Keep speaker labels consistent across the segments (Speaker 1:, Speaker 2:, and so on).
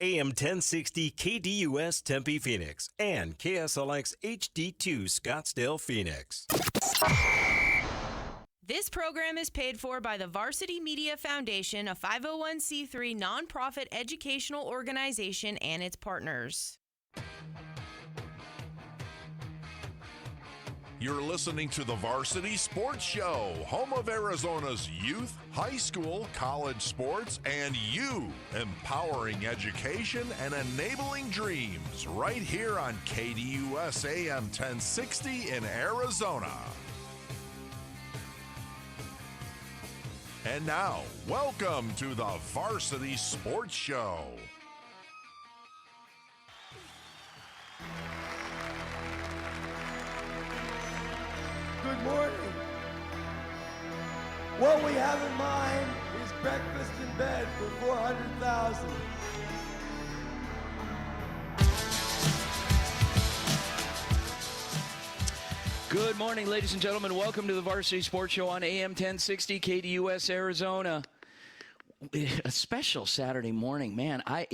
Speaker 1: AM1060 KDUS Tempe Phoenix and KSLX HD2 Scottsdale Phoenix.
Speaker 2: This program is paid for by the Varsity Media Foundation, a 501c3 nonprofit educational organization, and its partners.
Speaker 3: You're listening to the Varsity Sports Show, home of Arizona's youth, high school, college sports, and you, empowering education and enabling dreams, right here on KDUS AM 1060 in Arizona. And now, welcome to the Varsity Sports Show.
Speaker 4: Good morning. What we have in mind is breakfast in bed for 400,000.
Speaker 5: Good morning, ladies and gentlemen. Welcome to the Varsity Sports Show on AM 1060 KDUS Arizona. A special Saturday morning, man. I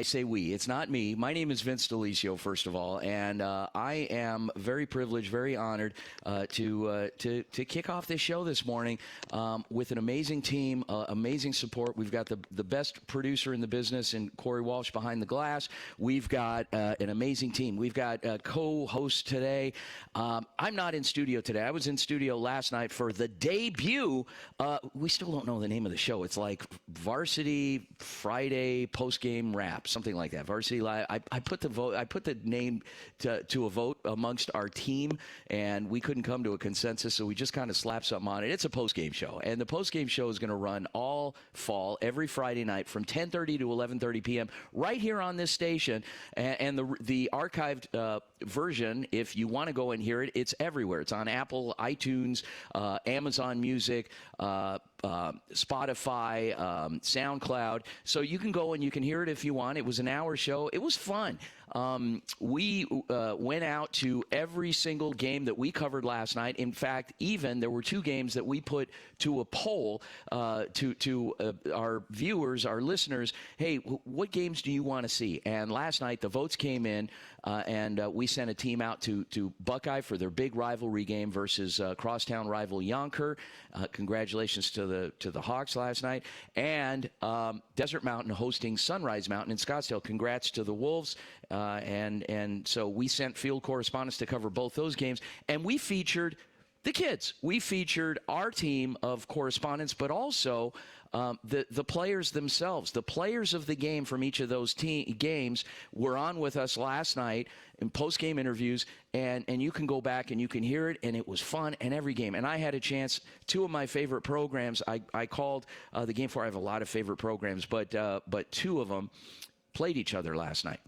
Speaker 5: say we. It's not me. My name is Vince Delicio, first of all, and I am very privileged, very honored to kick off this show this morning with an amazing team, amazing support. We've got the best producer in the business, in Corey Walsh behind the glass. We've got an amazing team. We've got co-hosts today. I'm not in studio today. I was in studio last night for the debut. We still don't know the name of the show. It's like Varsity Friday post-game wrap, something like that. Varsity Live. I put the name to a vote amongst our team, and we couldn't come to a consensus, so we just kind of slapped something on it. It's a post-game show, and the post-game show is going to run all fall, every Friday night from 10:30 to 11:30 p.m. right here on this station. And the archived version, if you want to go and hear it, it's everywhere. It's on Apple, iTunes, Amazon Music, Spotify, SoundCloud. So you can go and you can hear it if you want. It was an hour show. It was fun. We went out to every single game that we covered last night. In fact, even there were two games that we put to a poll to our viewers, our listeners. Hey, what games do you want to see? And last night the votes came in, and we sent a team out to Buckeye for their big rivalry game versus crosstown rival Yonker. Congratulations to the Hawks last night. And Desert Mountain hosting Sunrise Mountain in Scottsdale. Congrats to the Wolves. And so we sent field correspondents to cover both those games. And we featured the kids. We featured our team of correspondents, but also the players themselves. The players of the game from each of those games were on with us last night in post-game interviews, and you can go back and you can hear it, and it was fun in every game. And I had a chance, two of my favorite programs, I called the game for. I have a lot of favorite programs, but two of them played each other last night.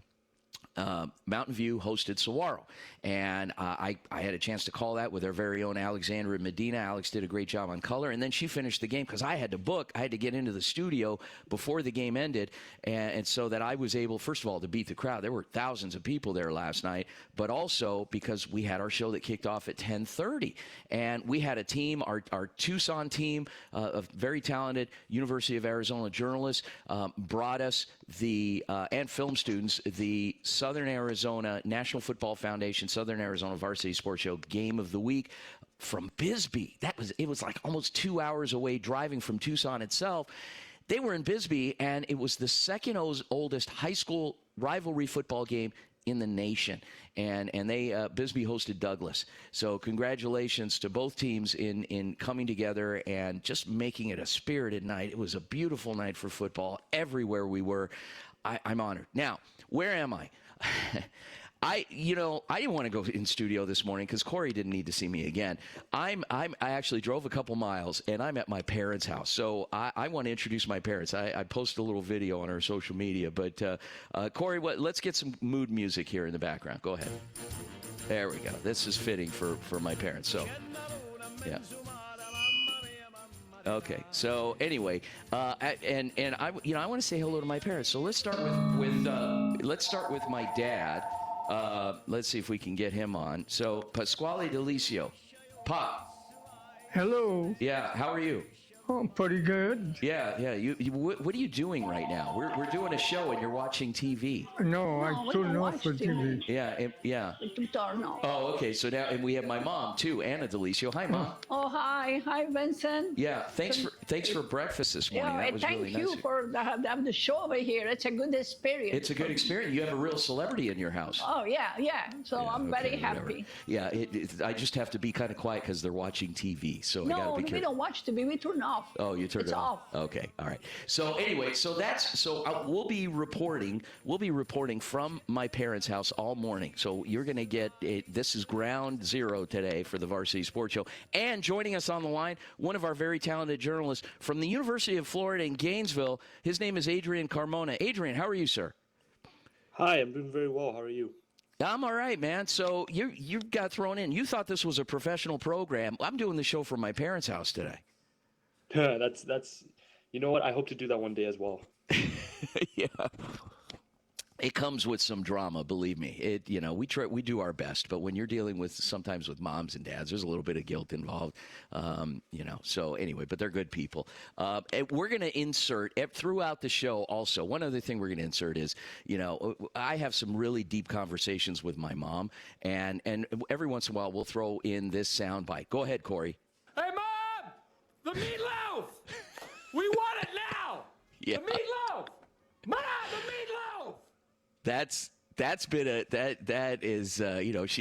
Speaker 5: Mountain View hosted Saguaro, and I had a chance to call that with our very own Alexandra in Medina. Alex did a great job on color, and then she finished the game because I had to get into the studio before the game ended, and so that I was able, first of all, to beat the crowd. There were thousands of people there last night, but also because we had our show that kicked off at 10:30, and we had a team, our Tucson team of very talented University of Arizona journalists brought us and film students the Southern Arizona National Football Foundation, Southern Arizona Varsity Sports Show Game of the Week from Bisbee. It was like almost 2 hours away driving from Tucson itself. They were in Bisbee, and it was the second oldest high school rivalry football game in the nation. And they Bisbee hosted Douglas. So congratulations to both teams in coming together and just making it a spirited night. It was a beautiful night for football everywhere we were. I'm honored. Now, where am I? I didn't want to go in studio this morning because Corey didn't need to see me again. I actually drove a couple miles, and I'm at my parents' house. So I want to introduce my parents. I posted a little video on our social media. But, Corey, let's get some mood music here in the background. Go ahead. There we go. This is fitting for my parents. So, yeah. Okay. So anyway, and I want to say hello to my parents. So let's start with my dad. Let's see if we can get him on. So Pasquale Delicio. Pop.
Speaker 6: Hello.
Speaker 5: Yeah. How are you?
Speaker 6: Oh, pretty good.
Speaker 5: Yeah. What are you doing right now? We're doing a show and you're watching TV.
Speaker 6: No, I
Speaker 7: we
Speaker 6: tune
Speaker 7: don't
Speaker 6: off
Speaker 7: watch
Speaker 6: for
Speaker 7: TV.
Speaker 6: TV.
Speaker 5: Yeah.
Speaker 7: We do turn off.
Speaker 5: Oh, okay. So now, and we have my mom too, Anna Delicio. Hi, Mom.
Speaker 7: Oh, hi, Vincent.
Speaker 5: Yeah. Thanks for breakfast this morning.
Speaker 7: Yeah,
Speaker 5: That was
Speaker 7: thank
Speaker 5: really
Speaker 7: you
Speaker 5: nice.
Speaker 7: for having the show over here. It's a good experience.
Speaker 5: It's a good experience. You have a real celebrity in your house.
Speaker 7: Oh, yeah. So I'm very
Speaker 5: whatever.
Speaker 7: happy.
Speaker 5: Yeah, I just have to be kind of quiet because they're watching TV. So I gotta
Speaker 7: No,
Speaker 5: be
Speaker 7: we
Speaker 5: careful.
Speaker 7: don't watch TV. We turn off.
Speaker 5: Oh, you turned
Speaker 7: It's
Speaker 5: it off.
Speaker 7: off.
Speaker 5: Okay, all right. So anyway, we'll be reporting from my parents' house all morning. So you're going to get this is ground zero today for the Varsity Sports Show. And joining us on the line, one of our very talented journalists from the University of Florida in Gainesville. His name is Adrian Carmona. Adrian, how are you, sir?
Speaker 8: Hi, I'm doing very well. How are you?
Speaker 5: I'm all right, man. So you got thrown in. You thought this was a professional program. I'm doing the show from my parents' house today.
Speaker 8: That's you know what? I hope to do that one day as well.
Speaker 5: Yeah. It comes with some drama, believe me. We do our best, but when you're dealing sometimes with moms and dads, there's a little bit of guilt involved. So anyway, but they're good people. And we're going to insert throughout the show also. One other thing we're going to insert is, I have some really deep conversations with my mom, and every once in a while we'll throw in this sound bite. Go ahead, Corey.
Speaker 4: Hey, Mom! The meatloaf! We want it now!
Speaker 5: Yeah.
Speaker 4: The meatloaf! Mom, the meatloaf!
Speaker 5: That's been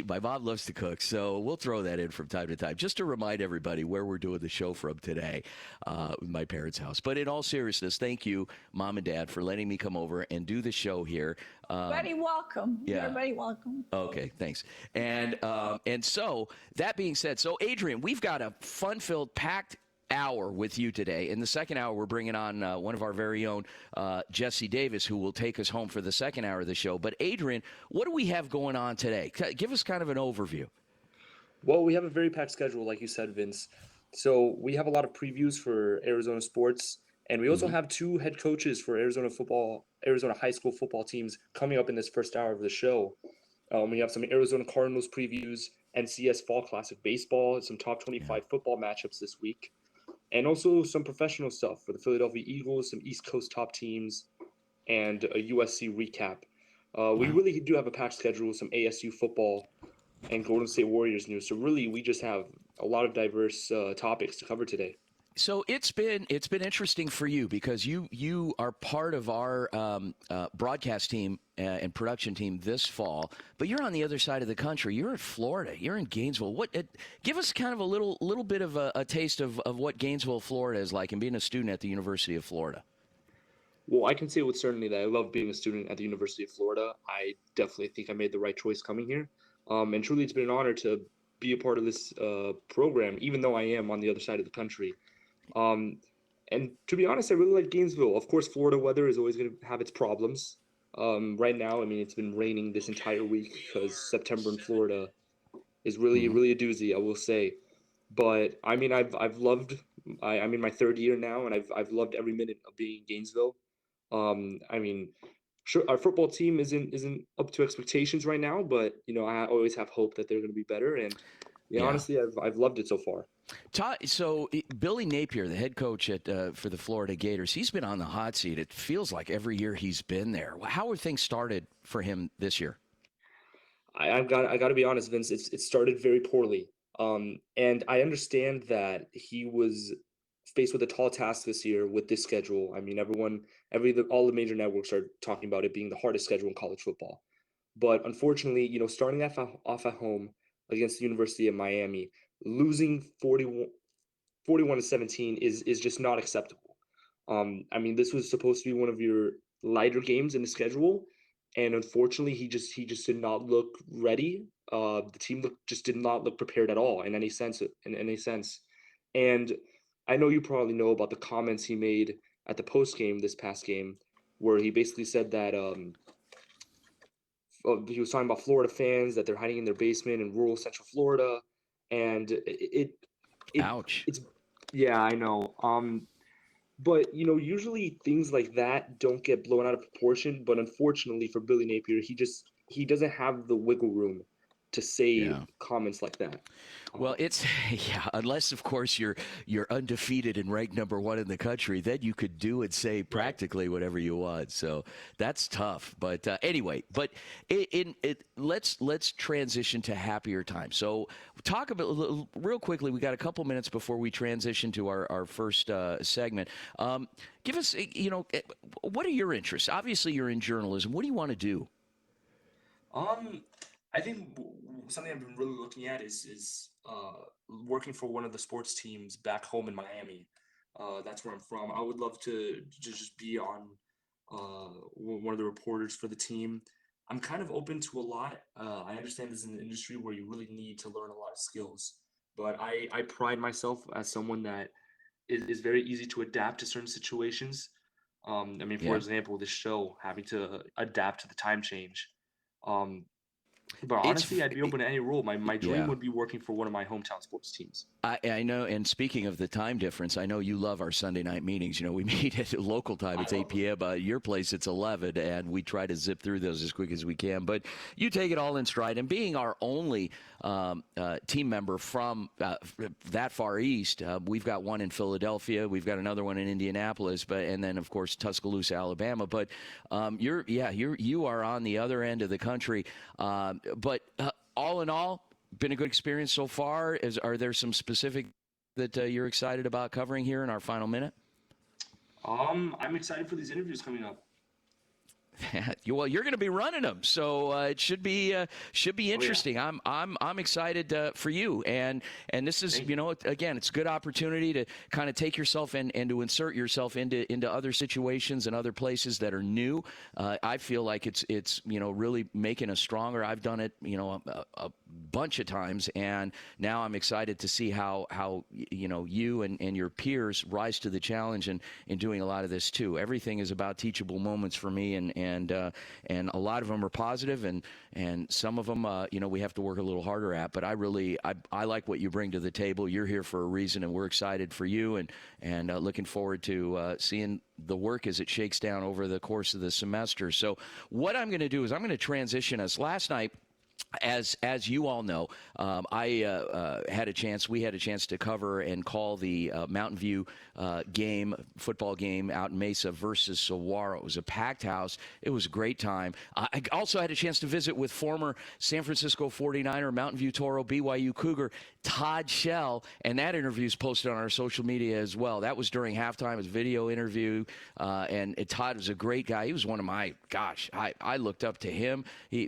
Speaker 5: my mom loves to cook, so we'll throw that in from time to time just to remind everybody where we're doing the show from today, my parents' house. But in all seriousness, thank you, Mom and Dad, for letting me come over and do the show here.
Speaker 7: Very welcome.
Speaker 5: Yeah.
Speaker 7: You're very welcome.
Speaker 5: Okay, thanks. And so that being said, so Adrian, we've got a fun-filled, packed hour with you today. In the second hour, we're bringing on one of our very own, Jesse Davis, who will take us home for the second hour of the show. But Adrian, what do we have going on today? Give us kind of an overview.
Speaker 8: Well, we have a very packed schedule, like you said, Vince. So we have a lot of previews for Arizona sports, and we also have two head coaches for Arizona high school football teams coming up in this first hour of the show. We have some Arizona Cardinals previews, NCS Fall Classic baseball, some top 25 football matchups this week. And also some professional stuff for the Philadelphia Eagles, some East Coast top teams, and a USC recap. We really do have a packed schedule, some ASU football and Golden State Warriors news. So really, we just have a lot of diverse topics to cover today.
Speaker 5: So it's been interesting for you because you are part of our broadcast team and production team this fall, but you're on the other side of the country. You're in Florida. You're in Gainesville. Give us kind of a little bit of a taste of what Gainesville, Florida is like and being a student at the University of Florida.
Speaker 8: Well, I can say with certainty that I love being a student at the University of Florida. I definitely think I made the right choice coming here. And truly, it's been an honor to be a part of this program, even though I am on the other side of the country. And to be honest, I really like Gainesville. Of course, Florida weather is always going to have its problems. Right now, I mean, it's been raining this entire week because September in Florida is really a doozy, I will say. But I mean, I'm in my third year now, and I've loved every minute of being in Gainesville. I mean, sure, our football team isn't up to expectations right now, but I always have hope that they're going to be better. And honestly, I've loved it so far.
Speaker 5: So Billy Napier, the head coach for the Florida Gators, he's been on the hot seat. It feels like every year he's been there. How have things started for him this year?
Speaker 8: I got to be honest, Vince. It started very poorly, and I understand that he was faced with a tall task this year with this schedule. I mean, all the major networks are talking about it being the hardest schedule in college football. But unfortunately, starting off at home against the University of Miami, losing 41-17 is just not acceptable. I mean, this was supposed to be one of your lighter games in the schedule, and unfortunately, he just did not look ready. The team just did not look prepared at all in any sense. And I know you probably know about the comments he made at the post game this past game, where he basically said that he was talking about Florida fans, that they're hiding in their basement in rural Central Florida. And
Speaker 5: ouch.
Speaker 8: Yeah, I know. But usually things like that don't get blown out of proportion. But unfortunately for Billy Napier, he doesn't have the wiggle room to say comments like that.
Speaker 5: Well, it's unless of course you're undefeated and ranked number 1 in the country, then you could do and say practically whatever you want. So that's tough. But anyway, let's transition to happier times. So talk about real quickly. We got a couple minutes before we transition to our first segment. Give us, what are your interests? Obviously, you're in journalism. What do you want to do?
Speaker 8: I think something I've been really looking at is working for one of the sports teams back home in Miami. That's where I'm from. I would love to just be on one of the reporters for the team. I'm kind of open to a lot. I understand this is an industry where you really need to learn a lot of skills, but I pride myself as someone that is very easy to adapt to certain situations. For example, this show, having to adapt to the time change. But honestly, I'd be open to any role. My dream would be working for one of my hometown sports teams.
Speaker 5: I know, and speaking of the time difference, I know you love our Sunday night meetings. We meet at local time. It's 8 p.m. Your place, it's 11, and we try to zip through those as quick as we can. But you take it all in stride. And being our only team member from that far east, we've got one in Philadelphia. We've got another one in Indianapolis, and then, of course, Tuscaloosa, Alabama. But you are on the other end of the country. But all in all, been a good experience so far. Are there some specific that you're excited about covering here in our final minute?
Speaker 8: I'm excited for these interviews coming up.
Speaker 5: Well, you're going to be running them, so it should be interesting. Oh, yeah. I'm excited for you, and this is again, it's a good opportunity to kind of take yourself and to insert yourself into other situations and other places that are new. I feel like it's really making us stronger. I've done it a bunch of times, and now I'm excited to see how you and your peers rise to the challenge in doing a lot of this too. Everything is about teachable moments for me, and a lot of them are positive, and some of them we have to work a little harder at. But I like what you bring to the table. You're here for a reason, and we're excited for you, and looking forward to seeing the work as it shakes down over the course of the semester. So what I'm going to do is I'm going to transition us. Last night, as you all know, we had a chance to cover and call the Mountain View football game out in Mesa versus Saguaro. It was a packed house. It was a great time. I also had a chance to visit with former San Francisco 49er, Mountain View Toro, BYU Cougar, Todd Shell, and that interview is posted on our social media as well. That was during halftime. It was a video interview, and Todd was a great guy. He was one of my, I looked up to him. He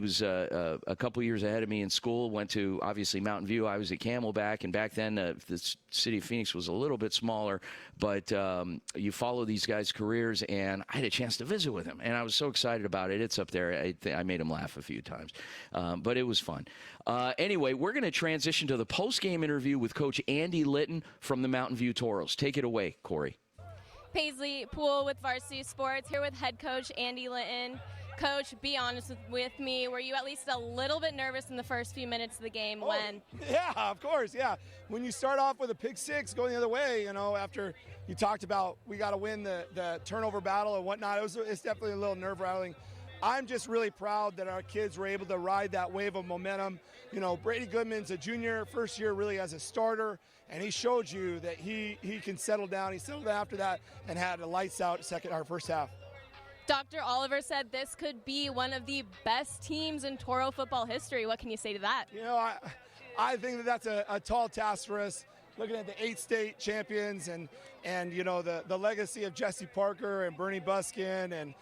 Speaker 5: was a couple years ahead of me in school, went to, obviously, Mountain View. I was at Camelback, and back then the city of Phoenix was a little bit smaller, but you follow these guys' careers, and I had a chance to visit with him, and I was so excited about it. It's up there. I made him laugh a few times, but it was fun. Anyway, we're going to transition to the post-game interview with Coach Andy Litton from the Mountain View Toros. Take it away, Corey.
Speaker 9: Paisley Poole with Varsity Sports, here with head coach Andy Litton. Coach, be honest with me. Were you at least a little bit nervous in the first few minutes of the game when?
Speaker 4: Yeah, of course, yeah. When you start off with a pick six going the other way, after you talked about we got to win the turnover battle and whatnot, it's definitely a little nerve-rattling. I'm just really proud that our kids were able to ride that wave of momentum. Brady Goodman's a junior, first year really as a starter, and he showed you that he can settle down. He settled down after that and had a lights out first half.
Speaker 9: Dr. Oliver said this could be one of the best teams in Toro football history. What can you say to that?
Speaker 4: I think that's a tall task for us, looking at the 8 state champions and the legacy of Jesse Parker and Bernie Buskin and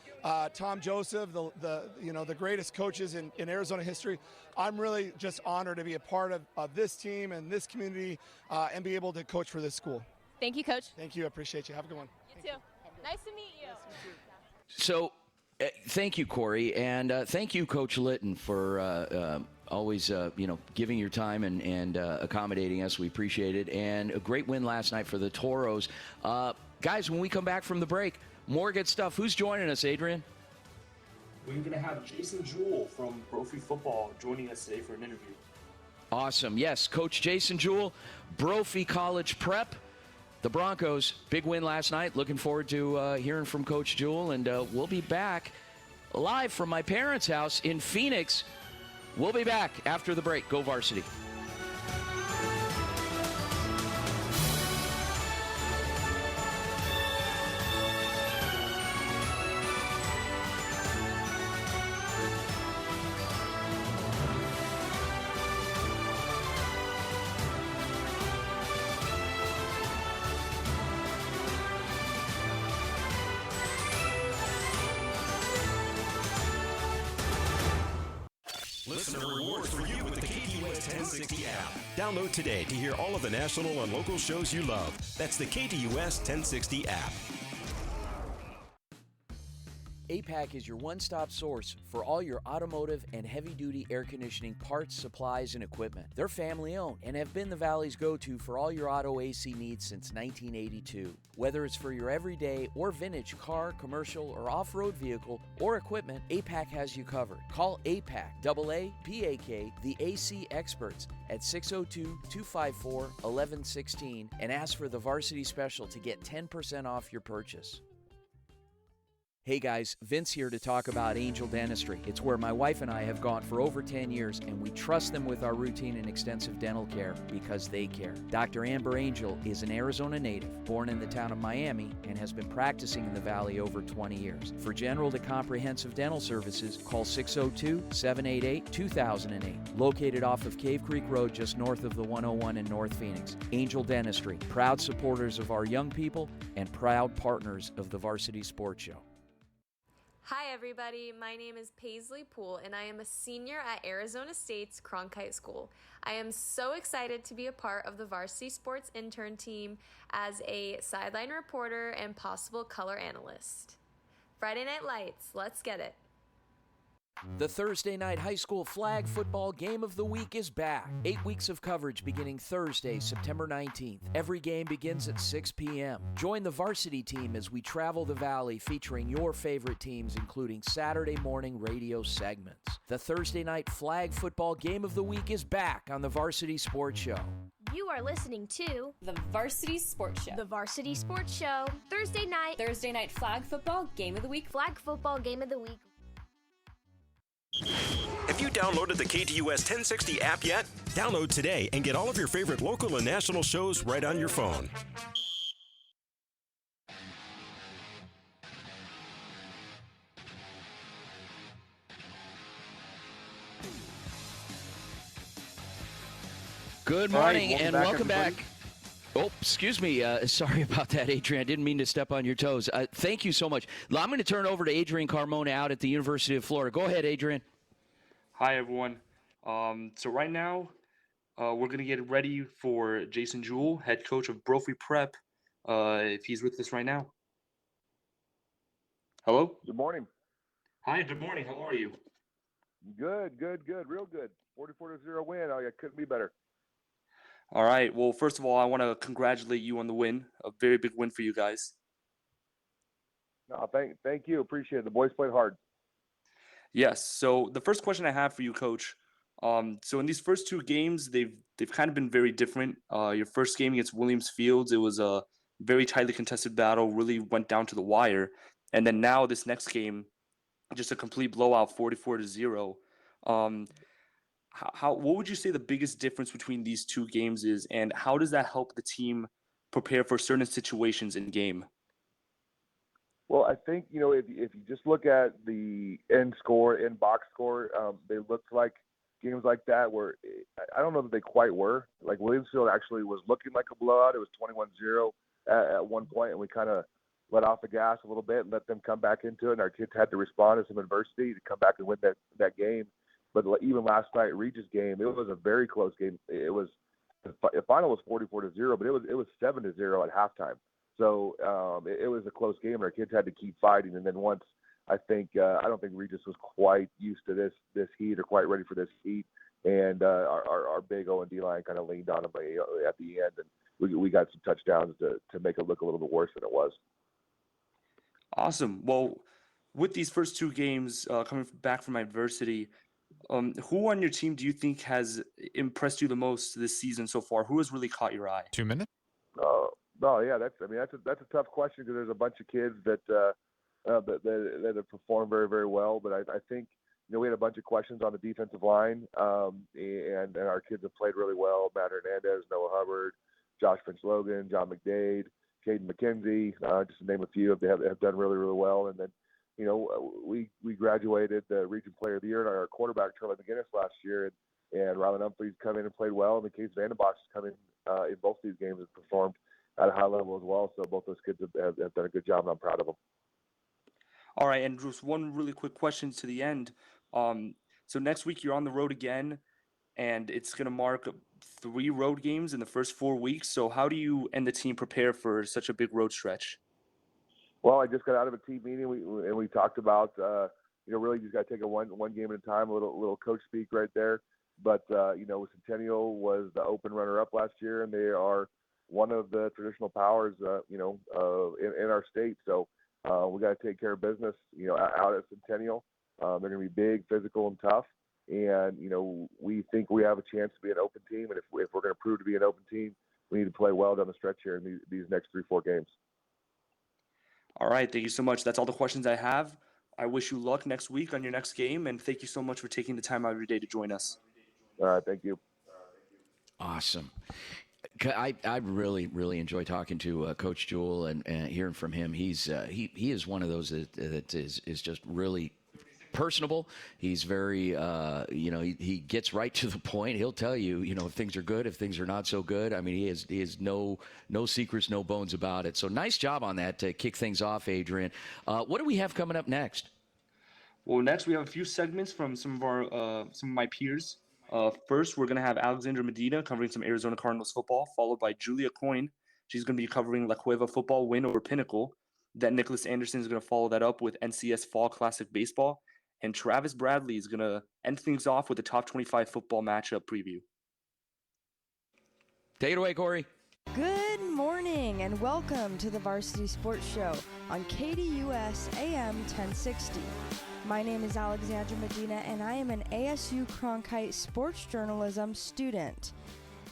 Speaker 4: Tom Joseph, the greatest coaches in Arizona history. I'm really just honored to be a part of this team and this community and be able to coach for this school.
Speaker 9: Thank you, Coach.
Speaker 4: Thank you. I appreciate you. Have a good one.
Speaker 9: You too. Nice to meet you.
Speaker 5: So, thank you, Corey, and thank you, Coach Litton, for always, giving your time and accommodating us. We appreciate it, and a great win last night for the Toros. Guys, when we come back from the break, more good stuff. Who's joining us, Adrian?
Speaker 8: We're going to have Jason Jewell from Brophy Football joining us today for an interview.
Speaker 5: Awesome. Yes, Coach Jason Jewell, Brophy College Prep. The Broncos, big win last night. Looking forward to hearing from Coach Jewell, and we'll be back live from my parents' house in Phoenix We'll be back after the break. Go Varsity.
Speaker 1: Listener rewards for you with the KDUS 1060 app. Download today to hear all of the national and local shows you love. That's the KDUS 1060 app.
Speaker 5: APAC is your one-stop source for all your automotive and heavy-duty air conditioning parts, supplies, and equipment. They're family-owned and have been the Valley's go-to for all your auto AC needs since 1982. Whether it's for your everyday or vintage car, commercial, or off-road vehicle or equipment, APAC has you covered. Call APAC, AAPAK, the AC experts at 602-254-1116 and ask for the Varsity Special to get 10% off your purchase. Hey guys, Vince here to talk about Angel Dentistry. It's where my wife and I have gone for over 10 years, and we trust them with our routine and extensive dental care because they care. Dr. Amber Angel is an Arizona native, born in the town of Miami, and has been practicing in the Valley over 20 years. For general to comprehensive dental services, call 602-788-2008. Located off of Cave Creek Road just north of the 101 in North Phoenix. Angel Dentistry, proud supporters of our young people and proud partners of the Varsity Sports Show.
Speaker 10: Hi everybody, my name is Paisley Poole and I am a senior at Arizona State's Cronkite School. I am so excited to be a part of the Varsity Sports intern team as a sideline reporter and possible color analyst. Friday Night Lights, let's get it.
Speaker 5: The Thursday night high school flag football game of the week is back. 8 weeks of coverage beginning Thursday, September 19th. Every game begins at 6 p.m. Join the varsity team as we travel the Valley featuring your favorite teams, including Saturday morning radio segments. The Thursday night flag football game of the week is back on the Varsity Sports Show.
Speaker 11: You are listening to
Speaker 12: the Varsity Sports Show.
Speaker 11: The Varsity Sports Show. Thursday night
Speaker 12: flag football game of the week.
Speaker 11: Flag football game of the week.
Speaker 1: Have you downloaded the KDUS 1060 app yet? Download today and get all of your favorite local and national shows right on your phone.
Speaker 5: Good morning and welcome
Speaker 13: everybody.
Speaker 5: back. Oh, excuse me. Sorry about that, Adrian. I didn't mean to step on your toes. Thank you so much. I'm going to turn it over to Adrian Carmona out at the University of Florida. Go ahead, Adrian.
Speaker 8: Hi, everyone. So right now, we're going to get ready for Jason Jewell, head coach of Brophy Prep, if he's with us right now. Hello?
Speaker 13: Good morning.
Speaker 8: Hi, good morning. How are you?
Speaker 13: Good. Real good. 44-0 win. Oh, yeah, couldn't be better.
Speaker 8: All right. Well, first of all, I want to congratulate you on the win. A very big win for you guys.
Speaker 13: No, thank you. Appreciate it. The boys played hard.
Speaker 8: Yes. So the first question I have for you, Coach. So in these first two games, they've kind of been very different. Your first game against Williams Fields, it was a very tightly contested battle, really went down to the wire. And then now this next game, just a complete blowout, 44-0. What would you say the biggest difference between these two games is, and how does that help the team prepare for certain situations in game?
Speaker 13: Well, I think, if you just look at the end box score, they looked like games like that where I don't know that they quite were. Like Williamsfield actually was looking like a blowout. It was 21-0 at one point, and we kind of let off the gas a little bit and let them come back into it. And our kids had to respond to some adversity to come back and win that game. But even last night, Regis' game, it was a very close game. It was the final was 44-0, but it was 7-0 at halftime. So it was a close game, and our kids had to keep fighting. And then once I don't think Regis was quite used to this heat or quite ready for this heat, and our big O&D line kind of leaned on him at the end, and we got some touchdowns to make it look a little bit worse than it was.
Speaker 8: Awesome. Well, with these first two games coming back from adversity, who on your team do you think has impressed you the most this season so far? Who has really caught your eye?
Speaker 14: 2 minutes?
Speaker 13: Yeah, that's a tough question because there's a bunch of kids that have performed very, very well. But I think we had a bunch of questions on the defensive line, and our kids have played really well. Matt Hernandez, Noah Hubbard, Josh Finch-Logan, John McDade, Caden McKenzie, just to name a few, have done really, really well. And then, we graduated the Region Player of the Year in our quarterback, Charlie McGinnis, last year, and Rylan Humphrey's come in and played well, and Case Vandenbosch has come in both these games and performed at a high level as well. So both those kids have done a good job, and I'm proud of them.
Speaker 14: All right, and just one really quick question to the end. So next week you're on the road again, and it's going to mark 3 road games in the first 4 weeks. So how do you and the team prepare for such a big road stretch?
Speaker 13: Well, I just got out of a team meeting, and we talked about, really just got to take it one game at a time, a little coach speak right there. But, Centennial was the open runner-up last year, and they are one of the traditional powers, in our state. So we got to take care of business, out at Centennial. They're going to be big, physical, and tough. And, we think we have a chance to be an open team. And if we're going to prove to be an open team, we need to play well down the stretch here in these next 3-4 games.
Speaker 14: All right. Thank you so much. That's all the questions I have. I wish you luck next week on your next game. And thank you so much for taking the time out of your day to join us.
Speaker 13: All right. Thank you.
Speaker 5: Awesome. I really, really enjoy talking to Coach Jewell and hearing from him. He is one of those that is just really personable. He's very, he gets right to the point. He'll tell you, if things are good, if things are not so good. I mean, he has no secrets, no bones about it. So nice job on that to kick things off, Adrian. What do we have coming up next?
Speaker 14: Well, next we have a few segments from some of my peers. First, we're going to have Alexandra Medina covering some Arizona Cardinals football, followed by Julia Coyne. She's going to be covering La Cueva football win over Pinnacle. Then Nicholas Anderson is going to follow that up with NCS Fall Classic Baseball. And Travis Bradley is going to end things off with the top 25 football matchup preview.
Speaker 5: Take it away, Corey.
Speaker 15: Good morning and welcome to the Varsity Sports Show on KDUS AM 1060. My name is Alexandra Medina and I am an ASU Cronkite sports journalism student.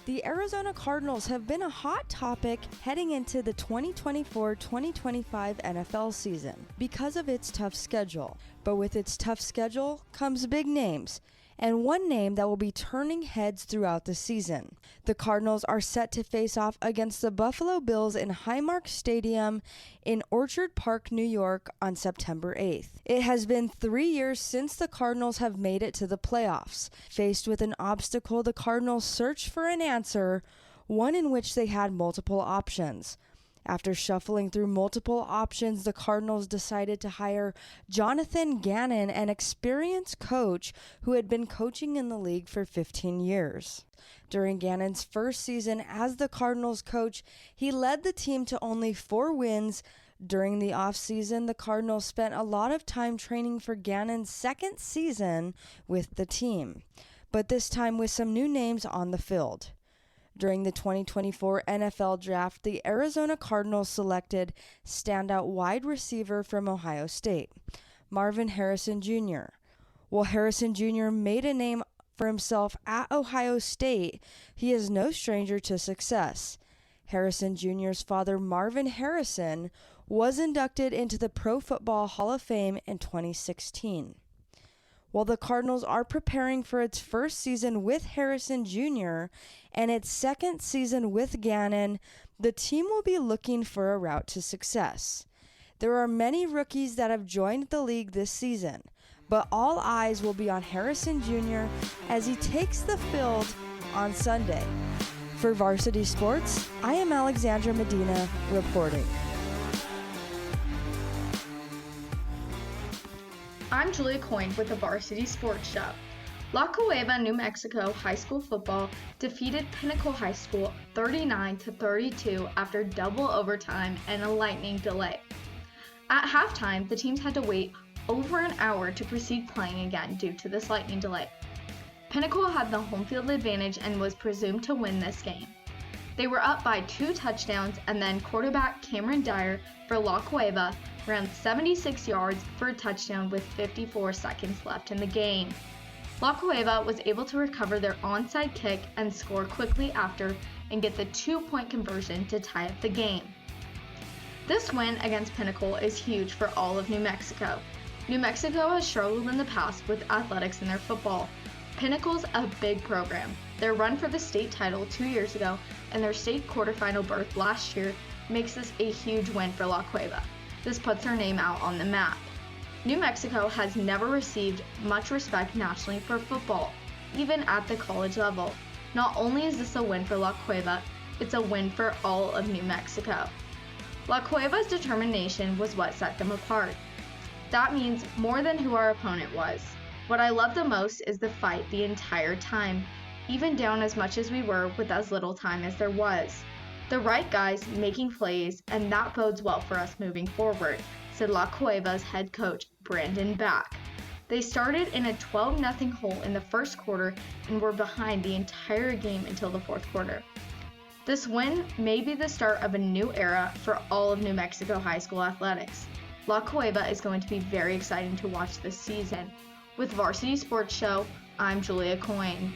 Speaker 15: The Arizona Cardinals have been a hot topic heading into the 2024-2025 NFL season because of its tough schedule. But with its tough schedule comes big names, and one name that will be turning heads throughout the season. The Cardinals are set to face off against the Buffalo Bills in Highmark Stadium in Orchard Park, New York on September 8th. It has been 3 years since the Cardinals have made it to the playoffs. Faced with an obstacle, the Cardinals searched for an answer, one in which they had multiple options. After shuffling through multiple options, the Cardinals decided to hire Jonathan Gannon, an experienced coach who had been coaching in the league for 15 years. During Gannon's first season as the Cardinals coach, he led the team to only 4 wins. During the offseason, the Cardinals spent a lot of time training for Gannon's second season with the team, but this time with some new names on the field. During the 2024 NFL Draft, the Arizona Cardinals selected standout wide receiver from Ohio State, Marvin Harrison Jr. While Harrison Jr. made a name for himself at Ohio State, he is no stranger to success. Harrison Jr.'s father, Marvin Harrison, was inducted into the Pro Football Hall of Fame in 2016. While the Cardinals are preparing for its first season with Harrison Jr. and its second season with Gannon, the team will be looking for a route to success. There are many rookies that have joined the league this season, but all eyes will be on Harrison Jr. as he takes the field on Sunday. For Varsity Sports, I am Alexandra Medina reporting.
Speaker 16: I'm Julia Coyne with the Varsity Sports Show. La Cueva, New Mexico high school football defeated Pinnacle High School 39-32 after double overtime and a lightning delay. At halftime, the teams had to wait over an hour to proceed playing again due to this lightning delay. Pinnacle had the home field advantage and was presumed to win this game. They were up by 2 touchdowns, and then quarterback Cameron Dyer for La Cueva ran 76 yards for a touchdown with 54 seconds left in the game. La Cueva was able to recover their onside kick and score quickly after and get the 2-point conversion to tie up the game. This win against Pinnacle is huge for all of New Mexico. New Mexico has struggled in the past with athletics in their football. Pinnacle's a big program. Their run for the state title 2 years ago and their state quarterfinal berth last year makes this a huge win for La Cueva. This puts their name out on the map. New Mexico has never received much respect nationally for football, even at the college level. Not only is this a win for La Cueva, it's a win for all of New Mexico. La Cueva's determination was what set them apart. That means more than who our opponent was. What I love the most is the fight the entire time, even down as much as we were with as little time as there was. The right guys making plays, and that bodes well for us moving forward, said La Cueva's head coach, Brandon Back. They started in a 12-0 hole in the first quarter and were behind the entire game until the fourth quarter. This win may be the start of a new era for all of New Mexico high school athletics. La Cueva is going to be very exciting to watch this season. With Varsity Sports Show, I'm Julia Coyne.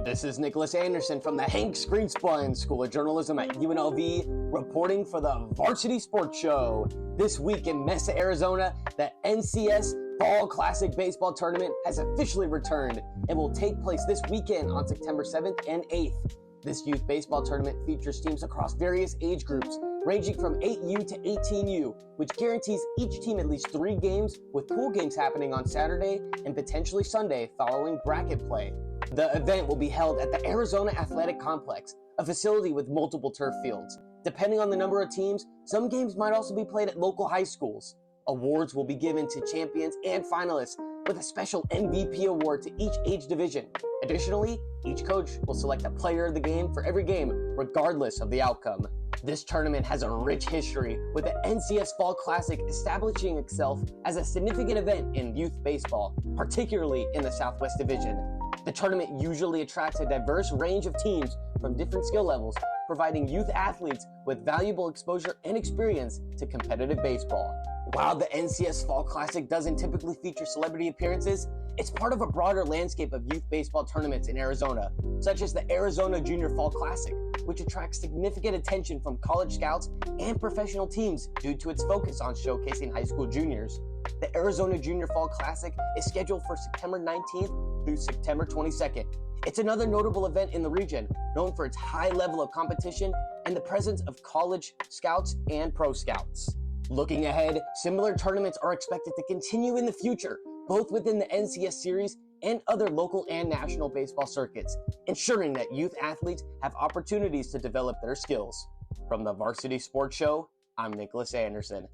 Speaker 17: This is Nicholas Anderson from the Hank Screenspun School of Journalism at UNLV, reporting for the Varsity Sports Show. This week in Mesa, Arizona, the NCS Fall Classic Baseball Tournament has officially returned and will take place this weekend on September 7th and 8th. This youth baseball tournament features teams across various age groups, ranging from 8U to 18U, which guarantees each team at least 3 games, with pool games happening on Saturday and potentially Sunday following bracket play. The event will be held at the Arizona Athletic Complex, a facility with multiple turf fields. Depending on the number of teams, some games might also be played at local high schools. Awards will be given to champions and finalists, with a special MVP award to each age division. Additionally, each coach will select a player of the game for every game, regardless of the outcome. This tournament has a rich history, with the NCS Fall Classic establishing itself as a significant event in youth baseball, particularly in the Southwest Division. The tournament usually attracts a diverse range of teams from different skill levels, providing youth athletes with valuable exposure and experience to competitive baseball. While the NCS Fall Classic doesn't typically feature celebrity appearances, it's part of a broader landscape of youth baseball tournaments in Arizona, such as the Arizona Junior Fall Classic, which attracts significant attention from college scouts and professional teams due to its focus on showcasing high school juniors. The Arizona Junior Fall Classic is scheduled for September 19th through September 22nd. It's another notable event in the region, known for its high level of competition and the presence of college scouts and pro scouts. Looking ahead, similar tournaments are expected to continue in the future, both within the NCS series and other local and national baseball circuits, ensuring that youth athletes have opportunities to develop their skills. From the Varsity Sports Show, I'm Nicholas Anderson.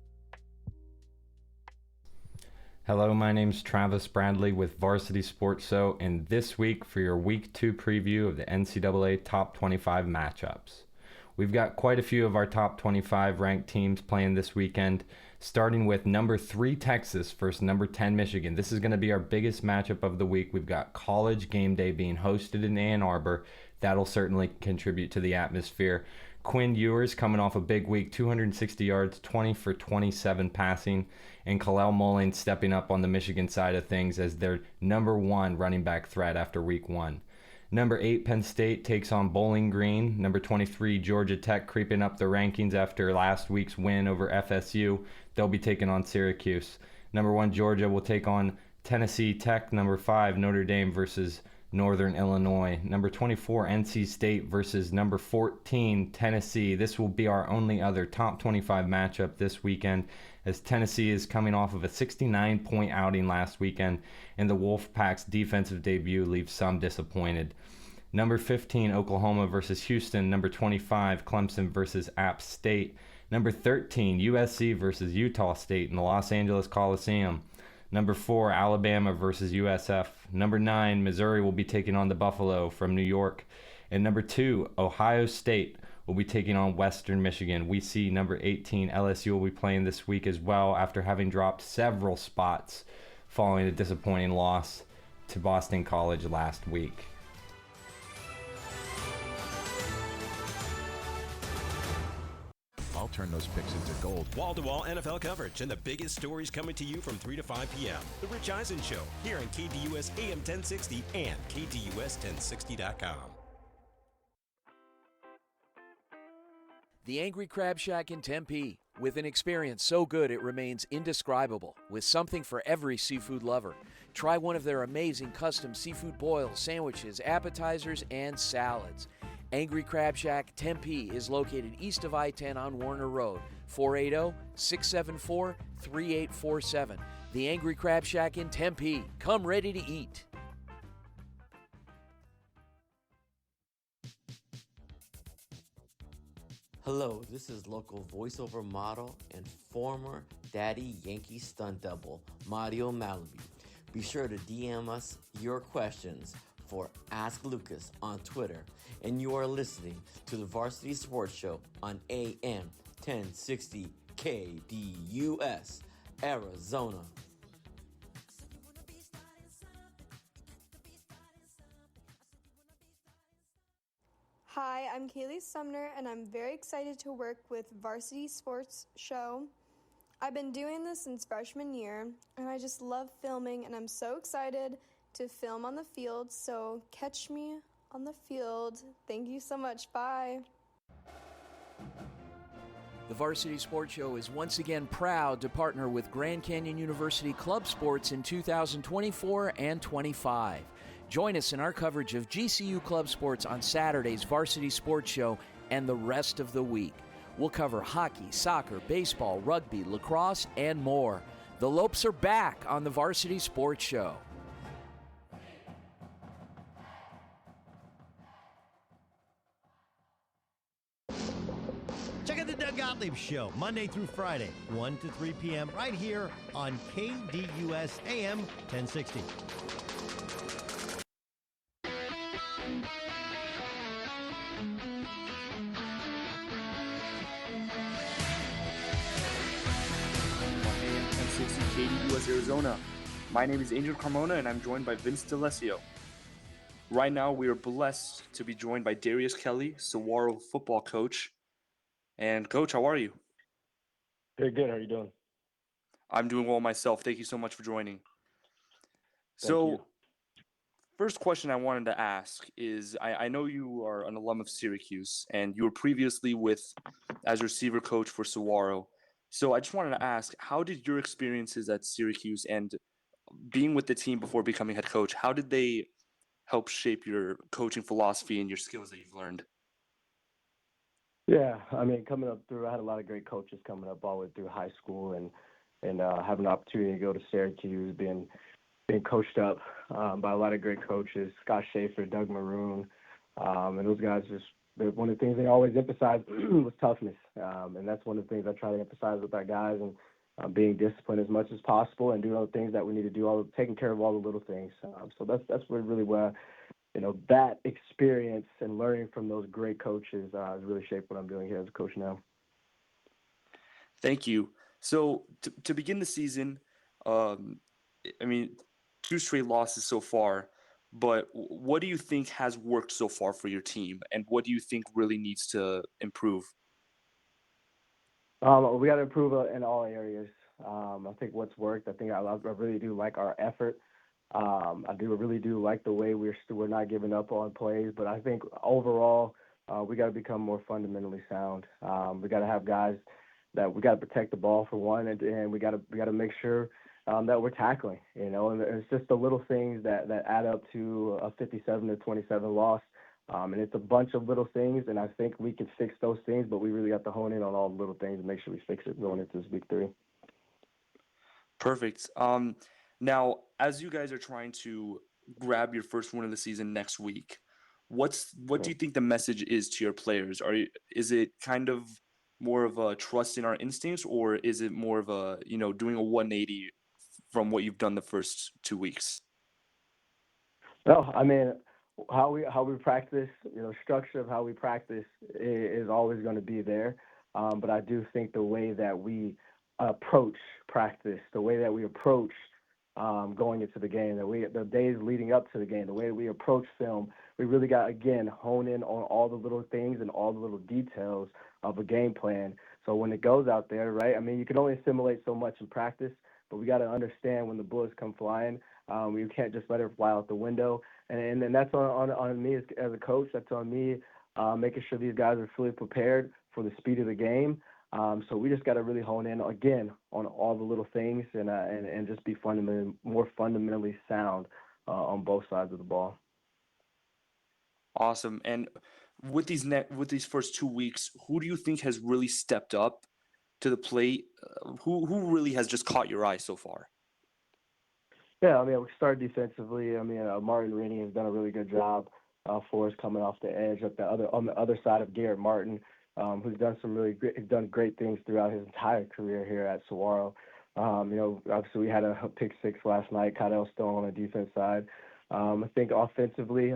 Speaker 18: Hello, my name's Travis Bradley with Varsity Sports Show, and this week for your Week 2 preview of the NCAA Top 25 matchups. We've got quite a few of our top 25 ranked teams playing this weekend, starting with number 3 Texas versus number 10 Michigan. This is going to be our biggest matchup of the week. We've got College Game Day being hosted in Ann Arbor. That'll certainly contribute to the atmosphere. Quinn Ewers coming off a big week, 260 yards, 20 for 27 passing, and Kalel Mullins stepping up on the Michigan side of things as their number 1 running back threat after week 1. Number 8, Penn State takes on Bowling Green. Number 23, Georgia Tech creeping up the rankings after last week's win over FSU. They'll be taking on Syracuse. Number 1, Georgia will take on Tennessee Tech. Number 5, Notre Dame versus Northern Illinois. Number 24, NC State versus number 14, Tennessee. This will be our only other top 25 matchup this weekend, as Tennessee is coming off of a 69-point outing last weekend, and the Wolfpack's defensive debut leaves some disappointed. Number 15, Oklahoma versus Houston. Number 25, Clemson versus App State. Number 13, USC versus Utah State in the Los Angeles Coliseum. Number 4, Alabama versus USF. Number 9, Missouri will be taking on the Buffalo from New York. And number 2, Ohio State will be taking on Western Michigan. We see number 18, LSU will be playing this week as well after having dropped several spots following a disappointing loss to Boston College last week.
Speaker 1: I'll turn those picks into gold. Wall-to-wall NFL coverage and the biggest stories coming to you from 3 to 5 p.m. The Rich Eisen Show here on KDUS AM1060 and KDUS1060.com.
Speaker 19: The Angry Crab Shack in Tempe, With an experience so good it remains indescribable, with something for every seafood lover. Try one of their amazing custom seafood boils, sandwiches, appetizers, and salads. Angry Crab Shack Tempe is located east of I-10 on Warner Road, 480-674-3847. The Angry Crab Shack in Tempe. Come ready to eat.
Speaker 20: Hello, this is local voiceover model and former Daddy Yankee stunt double, Mario Malaby. Be sure to DM us your questions for Ask Lucas on Twitter. And you are listening to the Varsity Sports Show on AM 1060 KDUS, Arizona.
Speaker 21: Hi, I'm Kaylee Sumner, and I'm very excited to work with Varsity Sports Show. I've been doing this since freshman year, and I just love filming, and I'm so excited to film on the field, so catch me on the field. Thank you so much. Bye.
Speaker 19: The Varsity Sports Show is once again proud to partner with Grand Canyon University Club Sports in 2024 and 25. Join us in our coverage of GCU Club Sports on Saturday's Varsity Sports Show and the rest of the week. We'll cover hockey, soccer, baseball, rugby, lacrosse, and more. The Lopes are back on the Varsity Sports Show.
Speaker 22: Check out the Doug Gottlieb Show, Monday through Friday, 1 to 3 p.m., right here on KDUS AM 1060.
Speaker 14: KDUS Arizona. My name is Adrian Carmona, and I'm joined by Vince DeLaTorre. Right now, we are blessed to be joined by Darius Kelly, Saguaro football coach. And Coach, how are you?
Speaker 23: Very good. How are you doing?
Speaker 14: I'm doing well myself. Thank you so much for joining.
Speaker 23: Thank you.
Speaker 14: First question I wanted to ask is, I know you are an alum of Syracuse, and you were previously as receiver coach for Saguaro. So I just wanted to ask, how did your experiences at Syracuse and being with the team before becoming head coach, how did they help shape your coaching philosophy and your skills that you've learned?
Speaker 23: Yeah, I mean, coming up through, I had a lot of great coaches coming up all the way through high school, and having an opportunity to go to Syracuse, being coached up by a lot of great coaches, Scott Schaefer, Doug Maroon, and those guys just, one of the things they always emphasized was toughness, and that's one of the things I try to emphasize with our guys, and being disciplined as much as possible and doing all the things that we need to do, taking care of all the little things. So that's really where, that experience and learning from those great coaches has really shaped what I'm doing here as a coach now.
Speaker 14: Thank you. So to begin the season, I mean, 2 straight losses so far. But what do you think has worked so far for your team, and what do you think really needs to improve?
Speaker 23: We got to improve in all areas. I think what's worked, I really do like our effort. I really do like the way we're not giving up on plays. But I think overall, we got to become more fundamentally sound. We got to have guys that we got to protect the ball for one, and we got to make sure that we're tackling, and it's just the little things that add up to a 57-27 loss, and it's a bunch of little things, and I think we can fix those things, but we really have to hone in on all the little things and make sure we fix it going into this week 3.
Speaker 14: Perfect. Now, as you guys are trying to grab your first win of the season next week, what do you think the message is to your players? Is it kind of more of a trust in our instincts, or is it more of a, doing a 180 from what you've done the first 2 weeks?
Speaker 23: No, I mean, how we practice, structure of how we practice is always going to be there. But I do think the way that we approach practice, the way that we approach going into the game, the days leading up to the game, the way we approach film, we really got, again, hone in on all the little things and all the little details of a game plan. So when it goes out there, right, I mean, you can only assimilate so much in practice, but we got to understand when the bullets come flying, you can't just let it fly out the window. And that's on me as a coach. That's on me making sure these guys are fully prepared for the speed of the game. So we just got to really hone in again on all the little things and just be more fundamentally sound on both sides of the ball.
Speaker 14: Awesome. And with these first 2 weeks, who do you think has really stepped up to the plate? Who really has just caught your eye so far?
Speaker 23: Yeah, I mean, we started defensively. I mean, Martin Rennie has done a really good job for us coming off the edge on the other side of Garrett Martin, who's done great things throughout his entire career here at Saguaro. Obviously we had a pick six last night. Kyle's still on the defense side. I think offensively,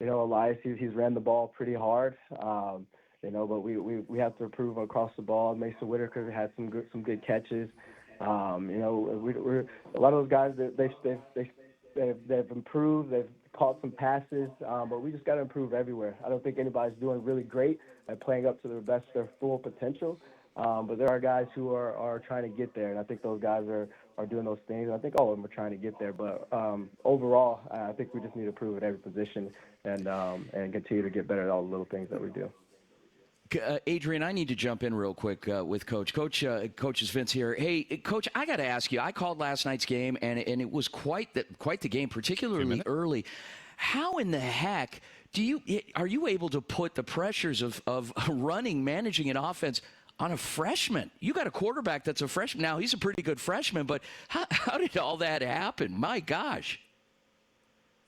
Speaker 23: Elias, he's ran the ball pretty hard. But we have to improve across the ball. Mason Whitaker had some good catches. We're a lot of those guys that they've improved. They've caught some passes, but we just got to improve everywhere. I don't think anybody's doing really great at playing up to their full potential. But there are guys who are trying to get there, and I think those guys are doing those things. I think all of them are trying to get there. But overall, I think we just need to improve at every position and continue to get better at all the little things that we do.
Speaker 5: Adrian, I need to jump in real quick with Coach. Coach is Vince here. Hey, Coach, I got to ask you. I called last night's game, and it was quite the game, particularly early. How in the heck are you able to put the pressures of managing an offense on a freshman? You got a quarterback that's a freshman. Now, he's a pretty good freshman, but how did all that happen? My gosh.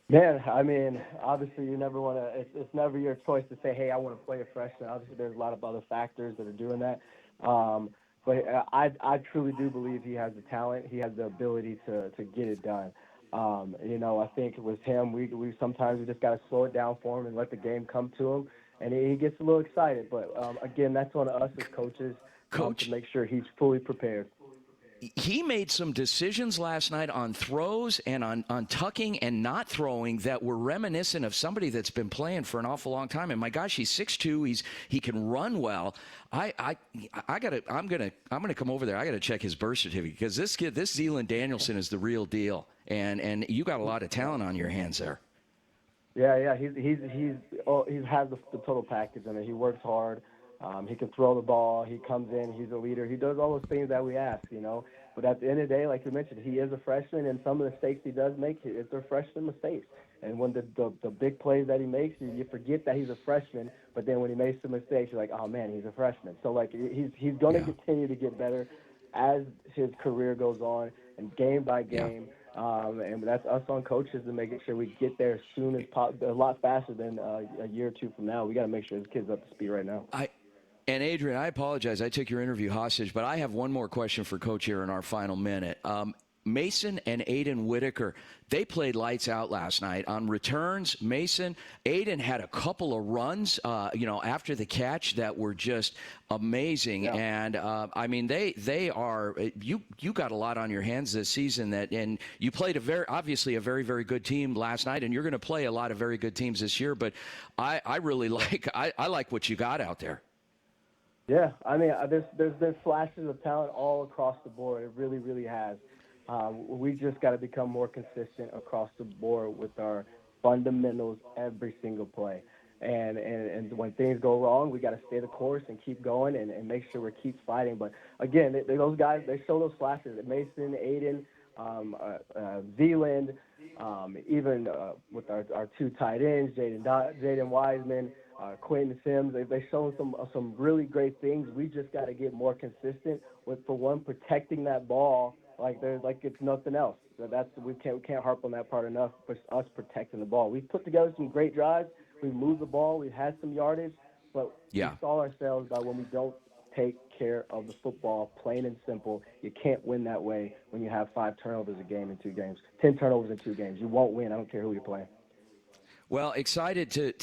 Speaker 23: Man, I mean, obviously you never want to – it's never your choice to say, hey, I want to play a freshman. Obviously there's a lot of other factors that are doing that. But I truly do believe he has the talent. He has the ability to get it done. I think with him, we sometimes just got to slow it down for him and let the game come to him. And he gets a little excited. But, again, that's on us as coaches to make sure he's fully prepared.
Speaker 5: He made some decisions last night on throws and on tucking and not throwing that were reminiscent of somebody that's been playing for an awful long time. And my gosh, he's 6'2". He can run well. I'm gonna come over there. I gotta check his birth certificate because this Zealand Danielson is the real deal. And you got a lot of talent on your hands there.
Speaker 23: Yeah. He has the total package. I mean, he works hard. He can throw the ball. He comes in. He's a leader. He does all those things that we ask, But at the end of the day, like you mentioned, he is a freshman, and some of the mistakes he does make, they're freshman mistakes. And when the big plays that he makes, you forget that he's a freshman. But then when he makes some mistakes, you're like, oh man, he's a freshman. So like he's going to continue to get better as his career goes on, and game by game. And that's us on coaches to making sure we get there as soon as possible, a lot faster than a year or two from now. We got to make sure this kid's up to speed right now.
Speaker 5: And Adrian, I apologize. I took your interview hostage, but I have one more question for Coach here in our final minute. Mason and Aiden Whitaker, they played lights out last night. On returns, Aiden had a couple of runs, after the catch that were just amazing. Yeah. And, I mean, they are – you got a lot on your hands this season and you played obviously a very, very good team last night, and you're going to play a lot of very good teams this year. But I really I like what you got out there.
Speaker 23: Yeah, I mean, there's been flashes of talent all across the board. It really, really has. We just got to become more consistent across the board with our fundamentals every single play. And when things go wrong, we got to stay the course and keep going and make sure we keep fighting. But again, those guys, they show those flashes. Mason, Aiden, Zealand, even with our two tight ends, Jaden Wiseman, Quentin Sims, they've shown some really great things. We just got to get more consistent with, for one, protecting that ball like it's nothing else. We can't harp on that part enough. But us protecting the ball, we've put together some great drives. We moved the ball. We've had some yardage, but we saw ourselves by when we don't take care of the football, plain and simple. You can't win that way when you have 5 turnovers a game in 2 games, 10 turnovers in 2 games. You won't win. I don't care who you're playing.
Speaker 5: Well, excited to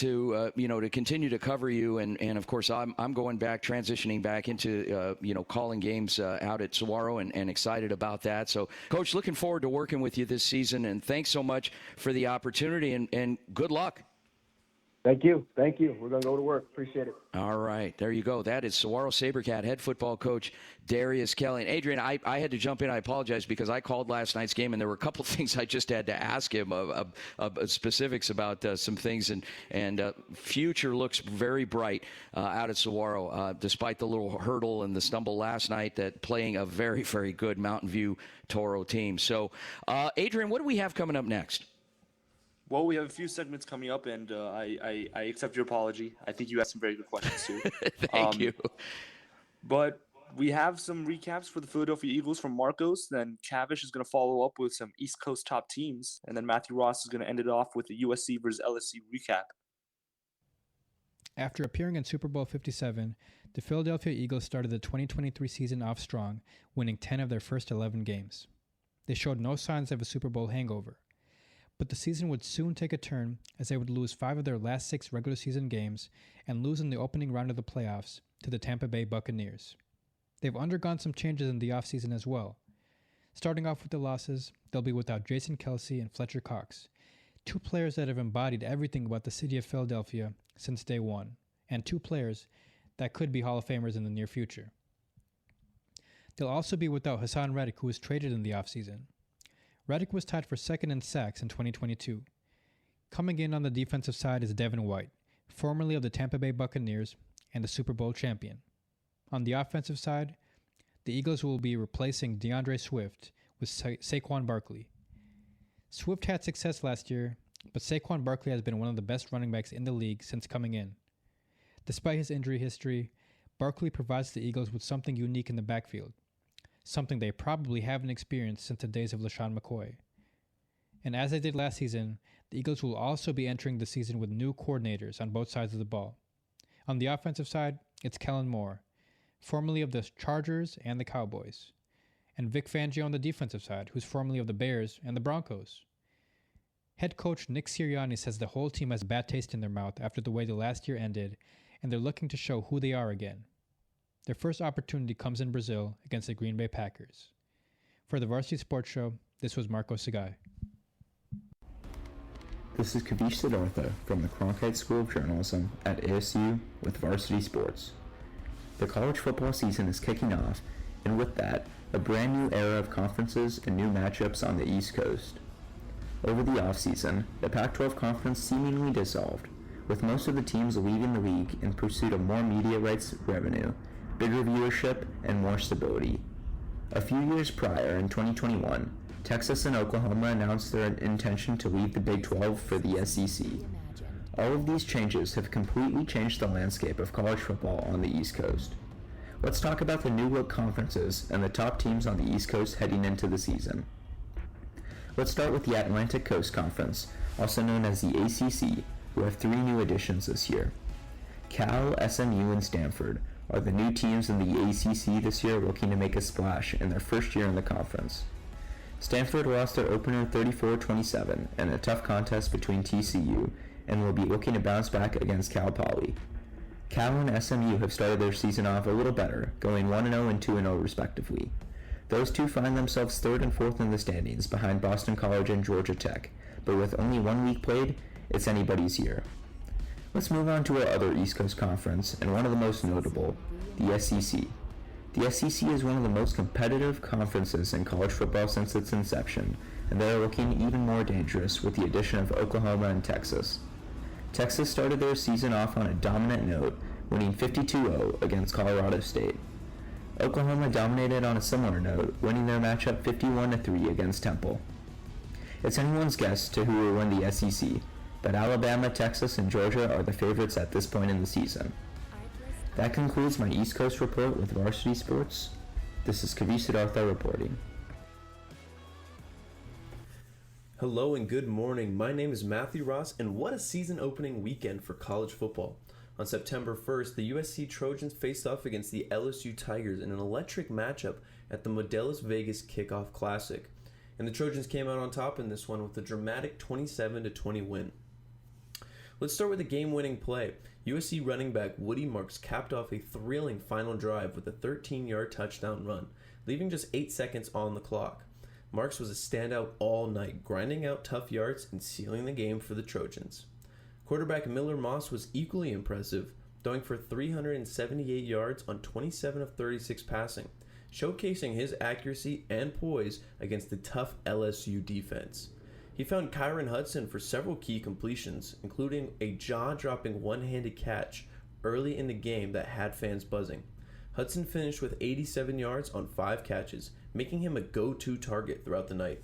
Speaker 5: continue to cover you, and of course I'm going back, transitioning back into calling games out at Saguaro, and excited about that. So, Coach, looking forward to working with you this season, and thanks so much for the opportunity, and good luck.
Speaker 23: Thank you. We're going to go to work. Appreciate it.
Speaker 5: All right, there you go. That is Saguaro SaberCat head football coach Darius Kelly. And Adrian, I had to jump in. I apologize because I called last night's game, and there were a couple things I just had to ask him of specifics about some things. And future looks very bright out at Saguaro, despite the little hurdle and the stumble last night, that playing a very, very good Mountain View Toro team. So, Adrian, what do we have coming up next?
Speaker 14: Well, we have a few segments coming up, and I accept your apology. I think you asked some very good questions, too.
Speaker 5: Thank you.
Speaker 14: But we have some recaps for the Philadelphia Eagles from Marcos. Then Kavish is going to follow up with some East Coast top teams. And then Matthew Ross is going to end it off with the USC versus LSU recap.
Speaker 2: After appearing in Super Bowl 57, the Philadelphia Eagles started the 2023 season off strong, winning 10 of their first 11 games. They showed no signs of a Super Bowl hangover. But the season would soon take a turn as they would lose 5 of their last 6 regular season games and lose in the opening round of the playoffs to the Tampa Bay Buccaneers. They've undergone some changes in the offseason as well. Starting off with the losses, they'll be without Jason Kelsey and Fletcher Cox, 2 players that have embodied everything about the city of Philadelphia since day one, and 2 players that could be Hall of Famers in the near future. They'll also be without Hassan Reddick, who was traded in the offseason. Reddick was tied for second in sacks in 2022. Coming in on the defensive side is Devin White, formerly of the Tampa Bay Buccaneers and the Super Bowl champion. On the offensive side, the Eagles will be replacing DeAndre Swift with Saquon Barkley. Swift had success last year, but Saquon Barkley has been one of the best running backs in the league since coming in. Despite his injury history, Barkley provides the Eagles with something unique in the backfield, something they probably haven't experienced since the days of LaShawn McCoy. And as they did last season, the Eagles will also be entering the season with new coordinators on both sides of the ball. On the offensive side, it's Kellen Moore, formerly of the Chargers and the Cowboys, and Vic Fangio on the defensive side, who's formerly of the Bears and the Broncos. Head coach Nick Sirianni says the whole team has a bad taste in their mouth after the way the last year ended, and they're looking to show who they are again. Their first opportunity comes in Brazil against the Green Bay Packers. For the Varsity Sports Show, this was Marco Tsegaye.
Speaker 3: This is Kavish Siddartha from the Cronkite School of Journalism at ASU with Varsity Sports. The college football season is kicking off, and with that, a brand new era of conferences and new matchups on the East Coast. Over the offseason, the Pac-12 conference seemingly dissolved, with most of the teams leaving the league in pursuit of more media rights revenue, bigger viewership, and more stability. A few years prior, in 2021, Texas and Oklahoma announced their intention to leave the Big 12 for the SEC. All of these changes have completely changed the landscape of college football on the East Coast. Let's talk about the new look conferences and the top teams on the East Coast heading into the season. Let's start with the Atlantic Coast Conference, also known as the ACC, who have 3 new additions this year. Cal, SMU, and Stanford are the new teams in the ACC this year looking to make a splash in their first year in the conference. Stanford lost their opener 34-27 in a tough contest between TCU and will be looking to bounce back against Cal Poly. Cal and SMU have started their season off a little better, going 1-0 and 2-0 respectively. Those two find themselves 3rd and 4th in the standings behind Boston College and Georgia Tech, but with only 1 week played, it's anybody's year. Let's move on to our other East Coast Conference, and one of the most notable, the SEC. The SEC is one of the most competitive conferences in college football since its inception, and they are looking even more dangerous with the addition of Oklahoma and Texas. Texas started their season off on a dominant note, winning 52-0 against Colorado State. Oklahoma dominated on a similar note, winning their matchup 51-3 against Temple. It's anyone's guess to who will win the SEC, but Alabama, Texas, and Georgia are the favorites at this point in the season. That concludes my East Coast report with Varsity Sports. This is Kavish Siddartha reporting.
Speaker 6: Hello and good morning. My name is Matthew Ross, and what a season opening weekend for college football. On September 1st, the USC Trojans faced off against the LSU Tigers in an electric matchup at the Modelos Vegas Kickoff Classic. And the Trojans came out on top in this one with a dramatic 27-20 win. Let's start with a game-winning play. USC running back Woody Marks capped off a thrilling final drive with a 13-yard touchdown run, leaving just 8 seconds on the clock. Marks was a standout all night, grinding out tough yards and sealing the game for the Trojans. Quarterback Miller Moss was equally impressive, throwing for 378 yards on 27 of 36 passing, showcasing his accuracy and poise against the tough LSU defense. He found Kyron Hudson for several key completions, including a jaw-dropping one-handed catch early in the game that had fans buzzing. Hudson finished with 87 yards on 5 catches, making him a go-to target throughout the night.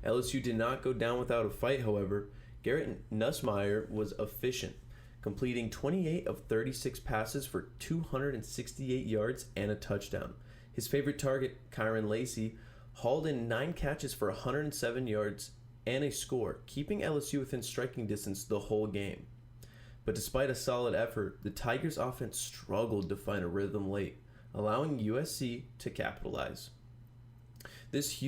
Speaker 6: LSU did not go down without a fight, however. Garrett Nussmeier was efficient, completing 28 of 36 passes for 268 yards and a touchdown. His favorite target, Kyron Lacey, hauled in 9 catches for 107 yards and a score, keeping LSU within striking distance the whole game. But despite a solid effort, the Tigers' offense struggled to find a rhythm late, allowing USC to capitalize. This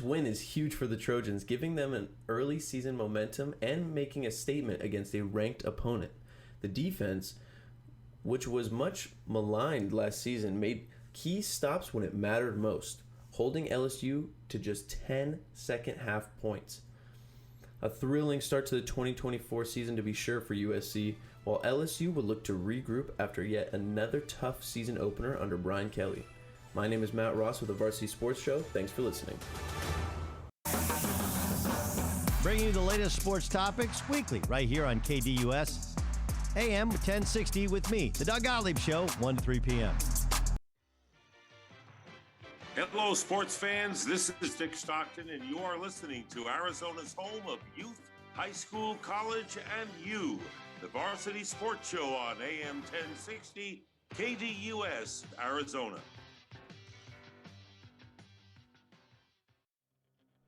Speaker 6: win is huge for the Trojans, giving them an early season momentum and making a statement against a ranked opponent. The defense, which was much maligned last season, made key stops when it mattered most, holding LSU to just 10 second-half points. A thrilling start to the 2024 season to be sure for USC, while LSU will look to regroup after yet another tough season opener under Brian Kelly. My name is Matt Ross with the Varsity Sports Show. Thanks for listening.
Speaker 22: Bringing you the latest sports topics weekly right here on KDUS AM 1060 with me, the Doug Gottlieb Show, 1 to 3 p.m.
Speaker 4: Hello, sports fans. This is Dick Stockton, and you are listening to Arizona's home of youth, high school, college, and you, the Varsity Sports Show on AM 1060, KDUS, Arizona.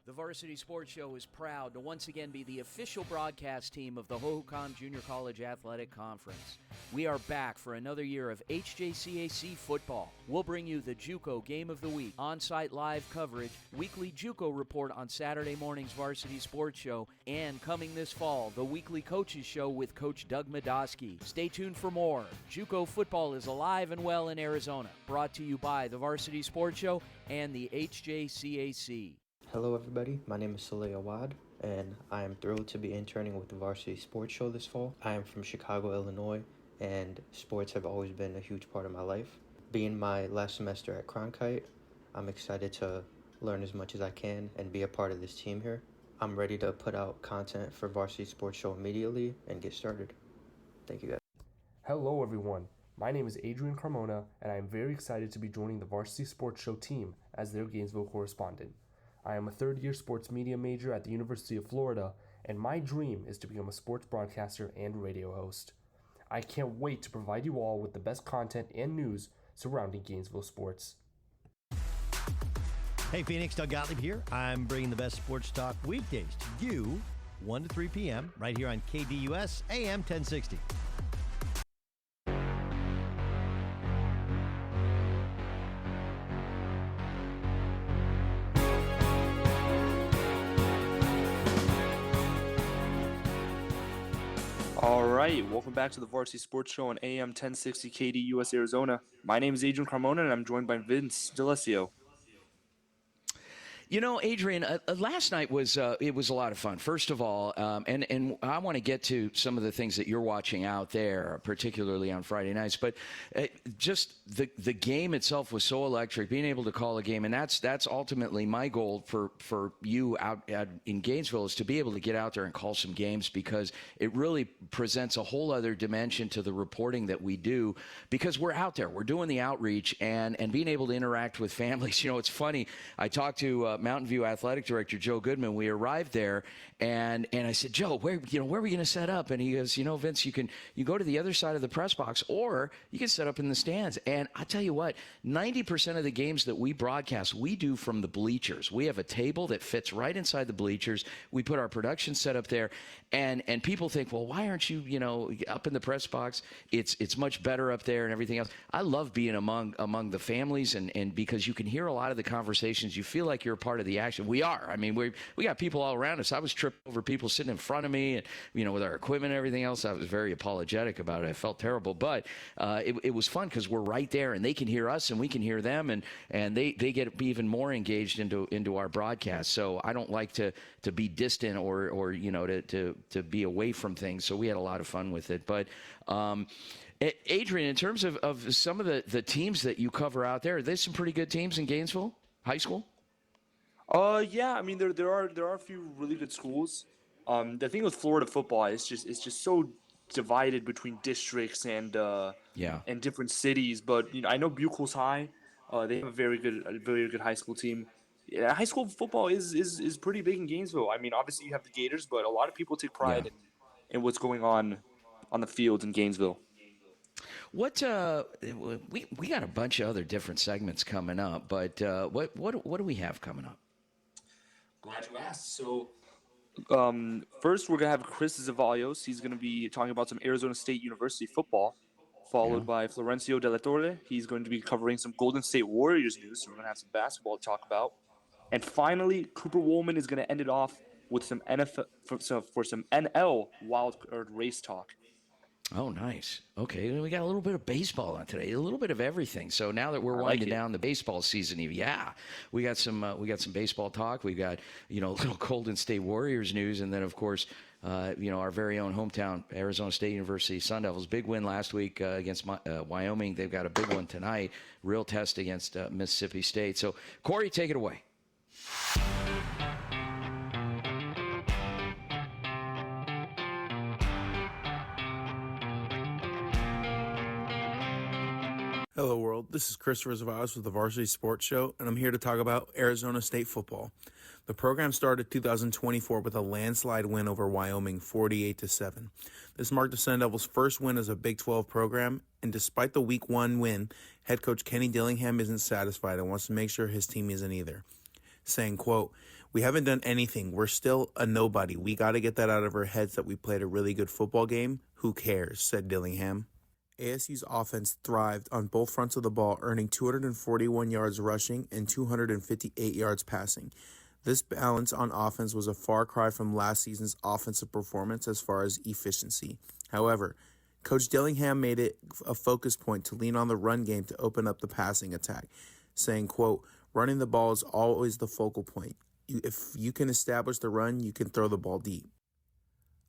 Speaker 19: The Varsity Sports Show is proud to once again be the official broadcast team of the Hohokam Junior College Athletic Conference. We are back for another year of HJCAC football. We'll bring you the JUCO Game of the Week, on-site live coverage, weekly JUCO report on Saturday morning's Varsity Sports Show, and coming this fall, the weekly Coaches Show with Coach Doug Medosky. Stay tuned for more. JUCO football is alive and well in Arizona. Brought to you by the Varsity Sports Show and the HJCAC.
Speaker 7: Hello everybody, my name is Saleh Awad, and I am thrilled to be interning with the Varsity Sports Show this fall. I am from Chicago, Illinois, and sports have always been a huge part of my life. Being my last semester at Cronkite, I'm excited to learn as much as I can and be a part of this team here. I'm ready to put out content for Varsity Sports Show immediately and get started. Thank you guys.
Speaker 9: Hello everyone, my name is Adrian Carmona, and I am very excited to be joining the Varsity Sports Show team as their Gainesville correspondent. I am a third-year sports media major at the University of Florida, and my dream is to become a sports broadcaster and radio host. I can't wait to provide you all with the best content and news surrounding Gainesville sports.
Speaker 22: Hey Phoenix, Doug Gottlieb here. I'm bringing the best sports talk weekdays to you, 1 to 3 p.m., right here on KDUS AM 1060.
Speaker 14: All right, welcome back to the Varsity Sports Show on AM 1060 KDUS Arizona. My name is Adrian Carmona, and I'm joined by Vince D'Alessio.
Speaker 5: You know, Adrian, last night was it was a lot of fun. First of all, and I want to get to some of the things that you're watching out there, particularly on Friday nights. But just the game itself was so electric. Being able to call a game, and that's ultimately my goal for you out in Gainesville, is to be able to get out there and call some games, because it really presents a whole other dimension to the reporting that we do, because we're out there, we're doing the outreach, and being able to interact with families. You know, it's funny. I talked to Mountain View Athletic Director Joe Goodman. We arrived there, and I said, Joe, where are we going to set up? And he goes, Vince, you go to the other side of the press box, or you can set up in the stands. And I tell you what, 90% of the games that we broadcast, we do from the bleachers. We have a table that fits right inside the bleachers. We put our production set up there, and people think, well, why aren't you, up in the press box? It's much better up there and everything else. I love being among the families, and because you can hear a lot of the conversations. You feel like you're a part part of the action. We are. I mean, we got people all around us. I was tripping over people sitting in front of me, and with our equipment and everything else. I was very apologetic about it. I felt terrible, but it was fun because we're right there, and they can hear us, and we can hear them, and they get even more engaged into our broadcast. So I don't like to be distant or to be away from things. So we had a lot of fun with it, but. Adrian, in terms of some of the teams that you cover out there, are there some pretty good teams in Gainesville High School?
Speaker 14: Yeah, I mean there are a few really good schools. The thing with Florida football is just so divided between districts and different cities. But I know Buchol's High, they have a very good high school team. Yeah, high school football is pretty big in Gainesville. I mean, obviously you have the Gators, but a lot of people take pride in what's going on the fields in Gainesville.
Speaker 5: What we got a bunch of other different segments coming up, but what do we have coming up?
Speaker 14: Glad you asked. So, first we're gonna have Chris Zevallos. He's gonna be talking about some Arizona State University football, followed by Florencio DeLaTorre. He's going to be covering some Golden State Warriors news. So we're gonna have some basketball to talk about, and finally Cooper Wolman is gonna end it off with some NFL for some NL wild card race talk.
Speaker 5: Oh, nice. Okay, we got a little bit of baseball on today, a little bit of everything. So now that we're winding down the baseball season, we got some baseball talk. We got little Golden State Warriors news, and then of course our very own hometown Arizona State University Sun Devils. Big win last week against Wyoming. They've got a big one tonight. Real test against Mississippi State. So Corey, take it away.
Speaker 10: Hello world, this is Christopher Zevallos with the Varsity Sports Show, and I'm here to talk about Arizona State football. The program started 2024 with a landslide win over Wyoming, 48-7. This marked the Sun Devils' first win as a Big 12 program, and despite the Week 1 win, head coach Kenny Dillingham isn't satisfied and wants to make sure his team isn't either, saying, quote, "We haven't done anything. We're still a nobody. We got to get that out of our heads that we played a really good football game. Who cares?" said Dillingham. ASU's offense thrived on both fronts of the ball, earning 241 yards rushing and 258 yards passing. This balance on offense was a far cry from last season's offensive performance as far as efficiency. However, Coach Dillingham made it a focus point to lean on the run game to open up the passing attack, saying, quote, "Running the ball is always the focal point. If you can establish the run, you can throw the ball deep."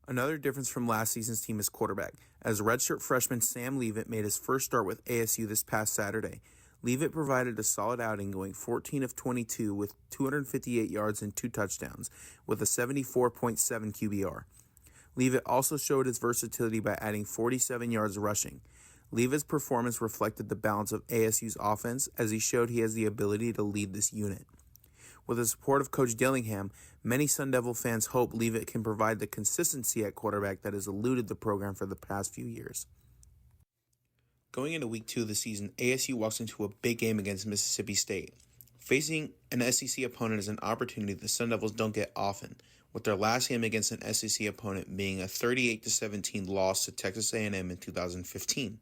Speaker 10: Another difference from last season's team is quarterback, as redshirt freshman Sam Leavitt made his first start with ASU this past Saturday. Leavitt provided a solid outing, going 14 of 22 with 258 yards and 2 touchdowns, with a 74.7 QBR. Leavitt also showed his versatility by adding 47 yards rushing. Leavitt's performance reflected the balance of ASU's offense, as he showed he has the ability to lead this unit. With the support of Coach Dillingham, many Sun Devil fans hope Leavitt can provide the consistency at quarterback that has eluded the program for the past few years. Going into Week 2 of the season, ASU walks into a big game against Mississippi State. Facing an SEC opponent is an opportunity the Sun Devils don't get often, with their last game against an SEC opponent being a 38-17 loss to Texas A&M in 2015.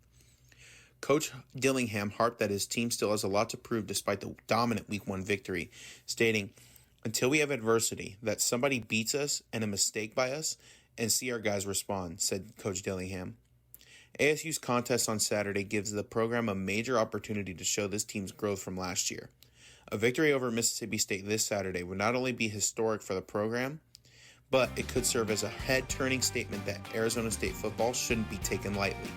Speaker 10: Coach Dillingham harped that his team still has a lot to prove despite the dominant Week 1 victory, stating, "Until we have adversity, that somebody beats us and a mistake by us, and see our guys respond," said Coach Dillingham. ASU's contest on Saturday gives the program a major opportunity to show this team's growth from last year. A victory over Mississippi State this Saturday would not only be historic for the program, but it could serve as a head-turning statement that Arizona State football shouldn't be taken lightly.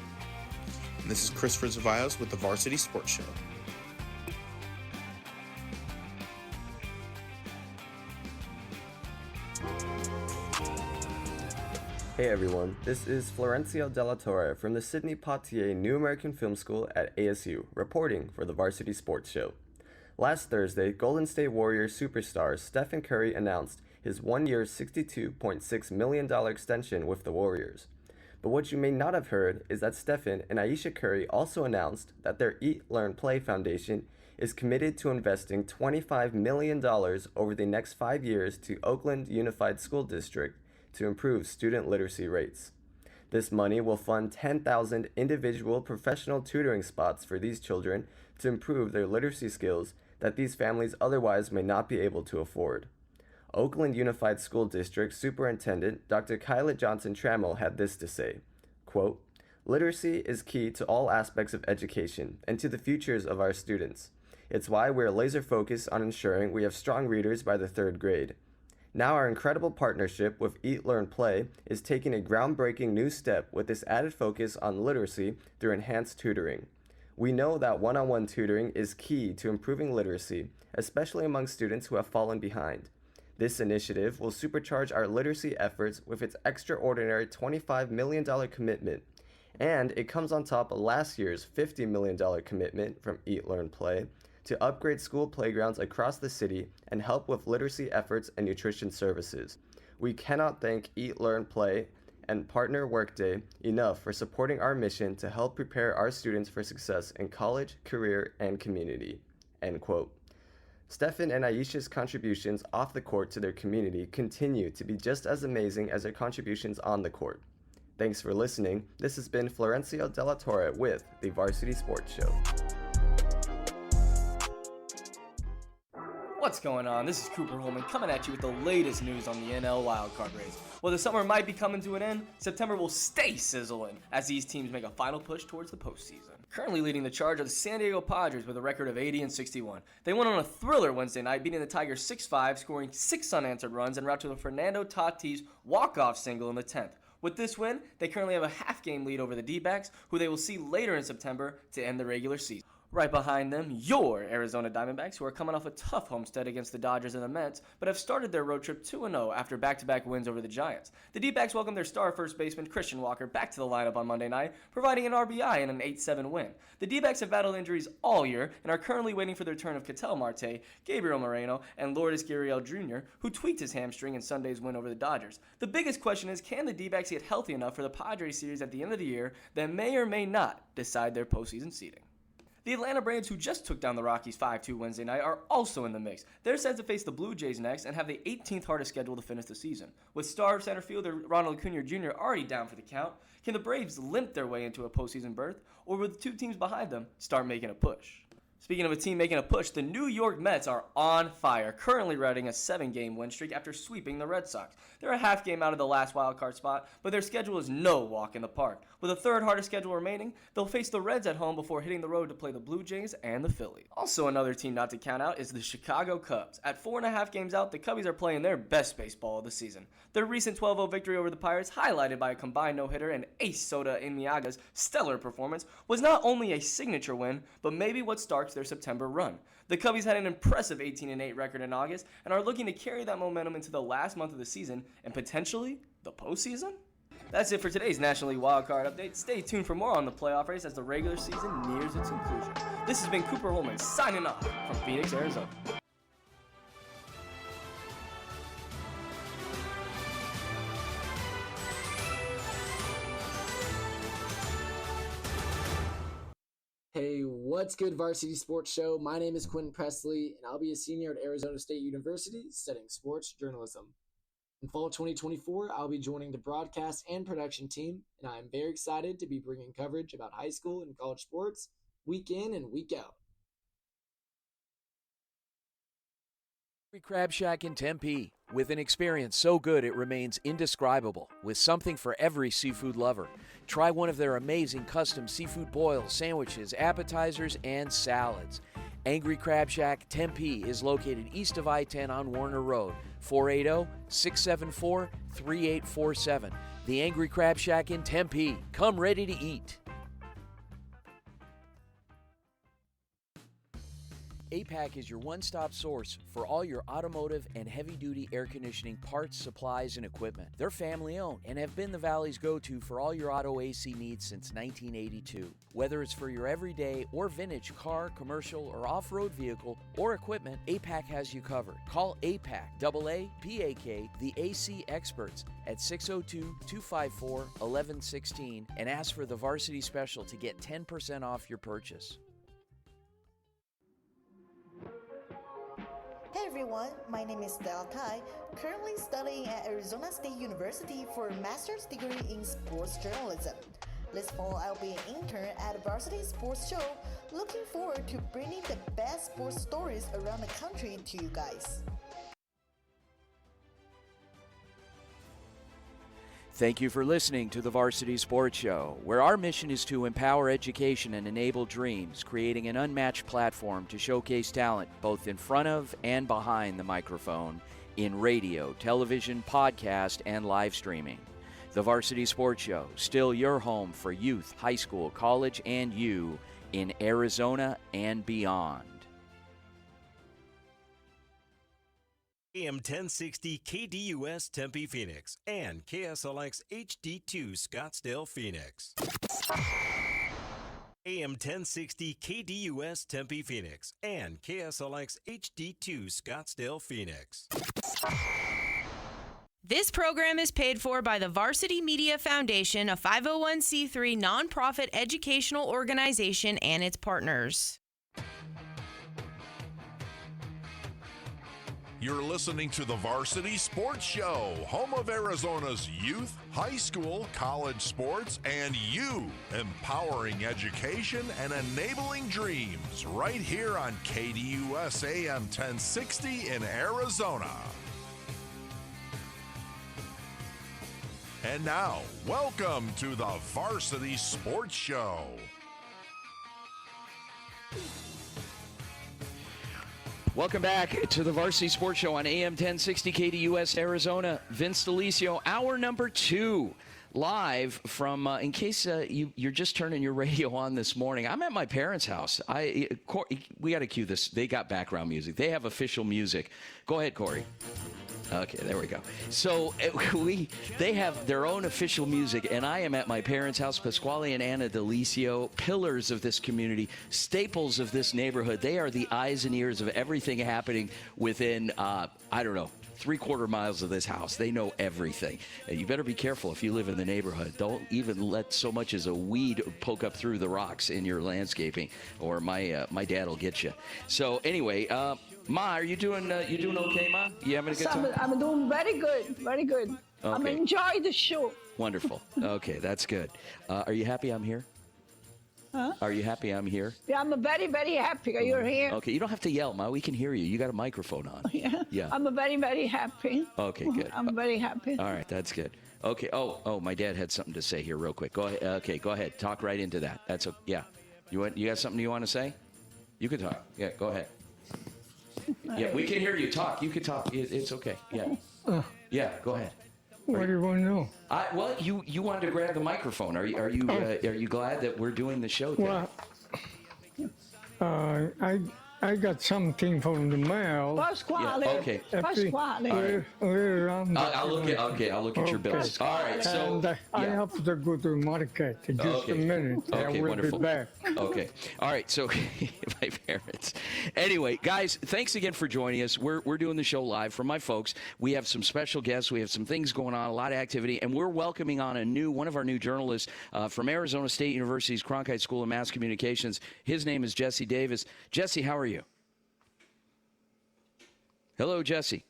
Speaker 10: And this is Christopher Zevallos with the Varsity Sports Show.
Speaker 11: Hey everyone, this is Florencio DeLaTorre from the Sidney Poitier New American Film School at ASU, reporting for the Varsity Sports Show. Last Thursday, Golden State Warriors superstar Stephen Curry announced his one-year $62.6 million extension with the Warriors. But what you may not have heard is that Stephen and Ayesha Curry also announced that their Eat, Learn, Play Foundation is committed to investing $25 million over the next 5 years to Oakland Unified School District to improve student literacy rates. This money will fund 10,000 individual professional tutoring spots for these children to improve their literacy skills that these families otherwise may not be able to afford. Oakland Unified School District Superintendent Dr. Kyla Johnson-Trammell had this to say, quote, "Literacy is key to all aspects of education and to the futures of our students. It's why we're laser focused on ensuring we have strong readers by the 3rd grade. Now our incredible partnership with Eat, Learn, Play is taking a groundbreaking new step with this added focus on literacy through enhanced tutoring. We know that one-on-one tutoring is key to improving literacy, especially among students who have fallen behind. This initiative will supercharge our literacy efforts with its extraordinary $25 million commitment, and it comes on top of last year's $50 million commitment from Eat, Learn, Play to upgrade school playgrounds across the city and help with literacy efforts and nutrition services. We cannot thank Eat, Learn, Play and Partner Workday enough for supporting our mission to help prepare our students for success in college, career, and community." End quote. Stefan and Aisha's contributions off the court to their community continue to be just as amazing as their contributions on the court. Thanks for listening. This has been Florencio DeLaTorre with the Varsity Sports Show.
Speaker 8: What's going on? This is Cooper Wolman coming at you with the latest news on the NL wildcard race. While the summer might be coming to an end, September will stay sizzling as these teams make a final push towards the postseason. Currently leading the charge are the San Diego Padres with a record of 80-61. They went on a thriller Wednesday night, beating the Tigers 6-5, scoring 6 unanswered runs en route to the Fernando Tatis walk-off single in the 10th. With this win, they currently have a half-game lead over the D-backs, who they will see later in September to end the regular season. Right behind them, your Arizona Diamondbacks, who are coming off a tough homestand against the Dodgers and the Mets, but have started their road trip 2-0 after back-to-back wins over the Giants. The D-backs welcomed their star first baseman Christian Walker back to the lineup on Monday night, providing an RBI in an 8-7 win. The D-backs have battled injuries all year and are currently waiting for the return of Ketel Marte, Gabriel Moreno, and Lourdes Gurriel Jr., who tweaked his hamstring in Sunday's win over the Dodgers. The biggest question is, can the D-backs get healthy enough for the Padres series at the end of the year that may or may not decide their postseason seeding? The Atlanta Braves, who just took down the Rockies 5-2 Wednesday night, are also in the mix. They're set to face the Blue Jays next and have the 18th hardest schedule to finish the season. With star center fielder Ronald Acuña Jr. already down for the count, can the Braves limp their way into a postseason berth, or will the two teams behind them start making a push? Speaking of a team making a push, the New York Mets are on fire, currently riding a 7-game win streak after sweeping the Red Sox. They're a half game out of the last wildcard spot, but their schedule is no walk in the park. With a third hardest schedule remaining, they'll face the Reds at home before hitting the road to play the Blue Jays and the Phillies. Also another team not to count out is the Chicago Cubs. At 4.5 games out, the Cubbies are playing their best baseball of the season. Their recent 12-0 victory over the Pirates, highlighted by a combined no-hitter and Ace Soda Imiaga's stellar performance, was not only a signature win, but maybe what starts their September run. The Cubbies had an impressive 18-8 record in August and are looking to carry that momentum into the last month of the season and potentially the postseason? That's it for today's National League Wildcard Update. Stay tuned for more on the playoff race as the regular season nears its conclusion. This has been Cooper Wolman signing off from Phoenix, Arizona.
Speaker 12: Hey, what's good, Varsity Sports Show? My name is Quentin Presley, and I'll be a senior at Arizona State University studying sports journalism. In fall 2024, I'll be joining the broadcast and production team, and I am very excited to be bringing coverage about high school and college sports week in and week out.
Speaker 19: AngryCrabShack in Tempe, with an experience so good it remains indescribable, with something for every seafood lover. Try one of their amazing custom seafood boils, sandwiches, appetizers, and salads. AngryCrabShack Tempe is located east of I-10 on Warner Road, 480-674-3847. The AngryCrabShack in Tempe. Come ready to eat. APAC is your one-stop source for all your automotive and heavy-duty air conditioning parts, supplies, and equipment. They're family-owned and have been the Valley's go-to for all your auto AC needs since 1982. Whether it's for your everyday or vintage car, commercial, or off-road vehicle or equipment, APAC has you covered. Call APAC, AAPAK, the AC experts at 602-254-1116 and ask for the Varsity Special to get 10% off your purchase.
Speaker 13: Hey everyone, my name is DeLaTorre, currently studying at Arizona State University for a master's degree in sports journalism. This fall, I'll be an intern at Varsity Sports Show, Looking forward to bringing the best sports stories around the country to you guys.
Speaker 19: Thank you for listening to the Varsity Sports Show, where our mission is to empower education and enable dreams, creating an unmatched platform to showcase talent both in front of and behind the microphone in radio, television, podcast, and live streaming. The Varsity Sports Show, still your home for youth, high school, college, and you in Arizona and beyond.
Speaker 1: am1060 KDUS Tempe Phoenix and KSLX HD2 Scottsdale Phoenix. am1060 KDUS Tempe Phoenix and KSLX HD2 Scottsdale Phoenix.
Speaker 15: This program is paid for by the Varsity Media Foundation, a 501c3 nonprofit educational organization, and its partners.
Speaker 16: You're listening to the Varsity Sports Show, home of Arizona's youth, high school, college sports, and you, empowering education and enabling dreams, right here on KDUS AM 1060 in Arizona. And now, welcome to the Varsity Sports Show.
Speaker 5: Welcome back to the Varsity Sports Show on AM 1060 KDUS Arizona. Vince DeLisio, hour number 2, live from, in case you're just turning your radio on this morning, I'm at my parents' house. We got to cue this. They got background music. They have official music. Go ahead, Corey. Okay, there we go. So they have their own official music, and I am at my parents' house. Pasquale and Anna DeLisio, pillars of this community, staples of this neighborhood. They are the eyes and ears of everything happening within, 3/4 miles of this house. They know everything. And you better be careful if you live in the neighborhood. Don't even let so much as a weed poke up through the rocks in your landscaping, or my dad will get you. So anyway, Ma, are you doing okay, Ma? You having a good time?
Speaker 17: I'm doing very good, very good.
Speaker 5: Okay.
Speaker 17: I'm enjoying the show.
Speaker 5: Wonderful. Okay, that's good. Are you happy I'm here?
Speaker 17: Huh?
Speaker 5: Are you happy I'm here?
Speaker 17: Yeah, I'm very, very happy you're here.
Speaker 5: Okay, you don't have to yell, Ma. We can hear you. You got a microphone on. Yeah.
Speaker 17: I'm very, very happy.
Speaker 5: Okay, good.
Speaker 17: I'm very happy.
Speaker 5: All right, that's good. Okay. Oh, my dad had something to say here real quick. Go ahead. Okay, go ahead. Talk right into that. That's okay. Yeah. You got something you want to say? You can talk. Yeah, go ahead. Yeah, we can hear you talk. You can talk. It's okay. Yeah. Yeah, go ahead.
Speaker 24: What do you want to know?
Speaker 5: Well, you wanted to grab the microphone. Are you glad that we're doing the show today?
Speaker 24: Well, I got something from the mail.
Speaker 17: Pasquale.
Speaker 5: Yeah, okay.
Speaker 17: Pasquale.
Speaker 5: I'll look at your bills. All right. So
Speaker 24: and I have to go to the market in just a minute.
Speaker 5: Okay,
Speaker 24: I will
Speaker 5: wonderful.
Speaker 24: be back.
Speaker 5: Okay. All right. So my parents. Anyway, guys, thanks again for joining us. We're doing the show live from my folks. We have some special guests. We have some things going on, a lot of activity, and we're welcoming on one of our new journalists from Arizona State University's Cronkite School of Mass Communications. His name is Jesse Davis. Jesse, how are you? Hello, Jesse.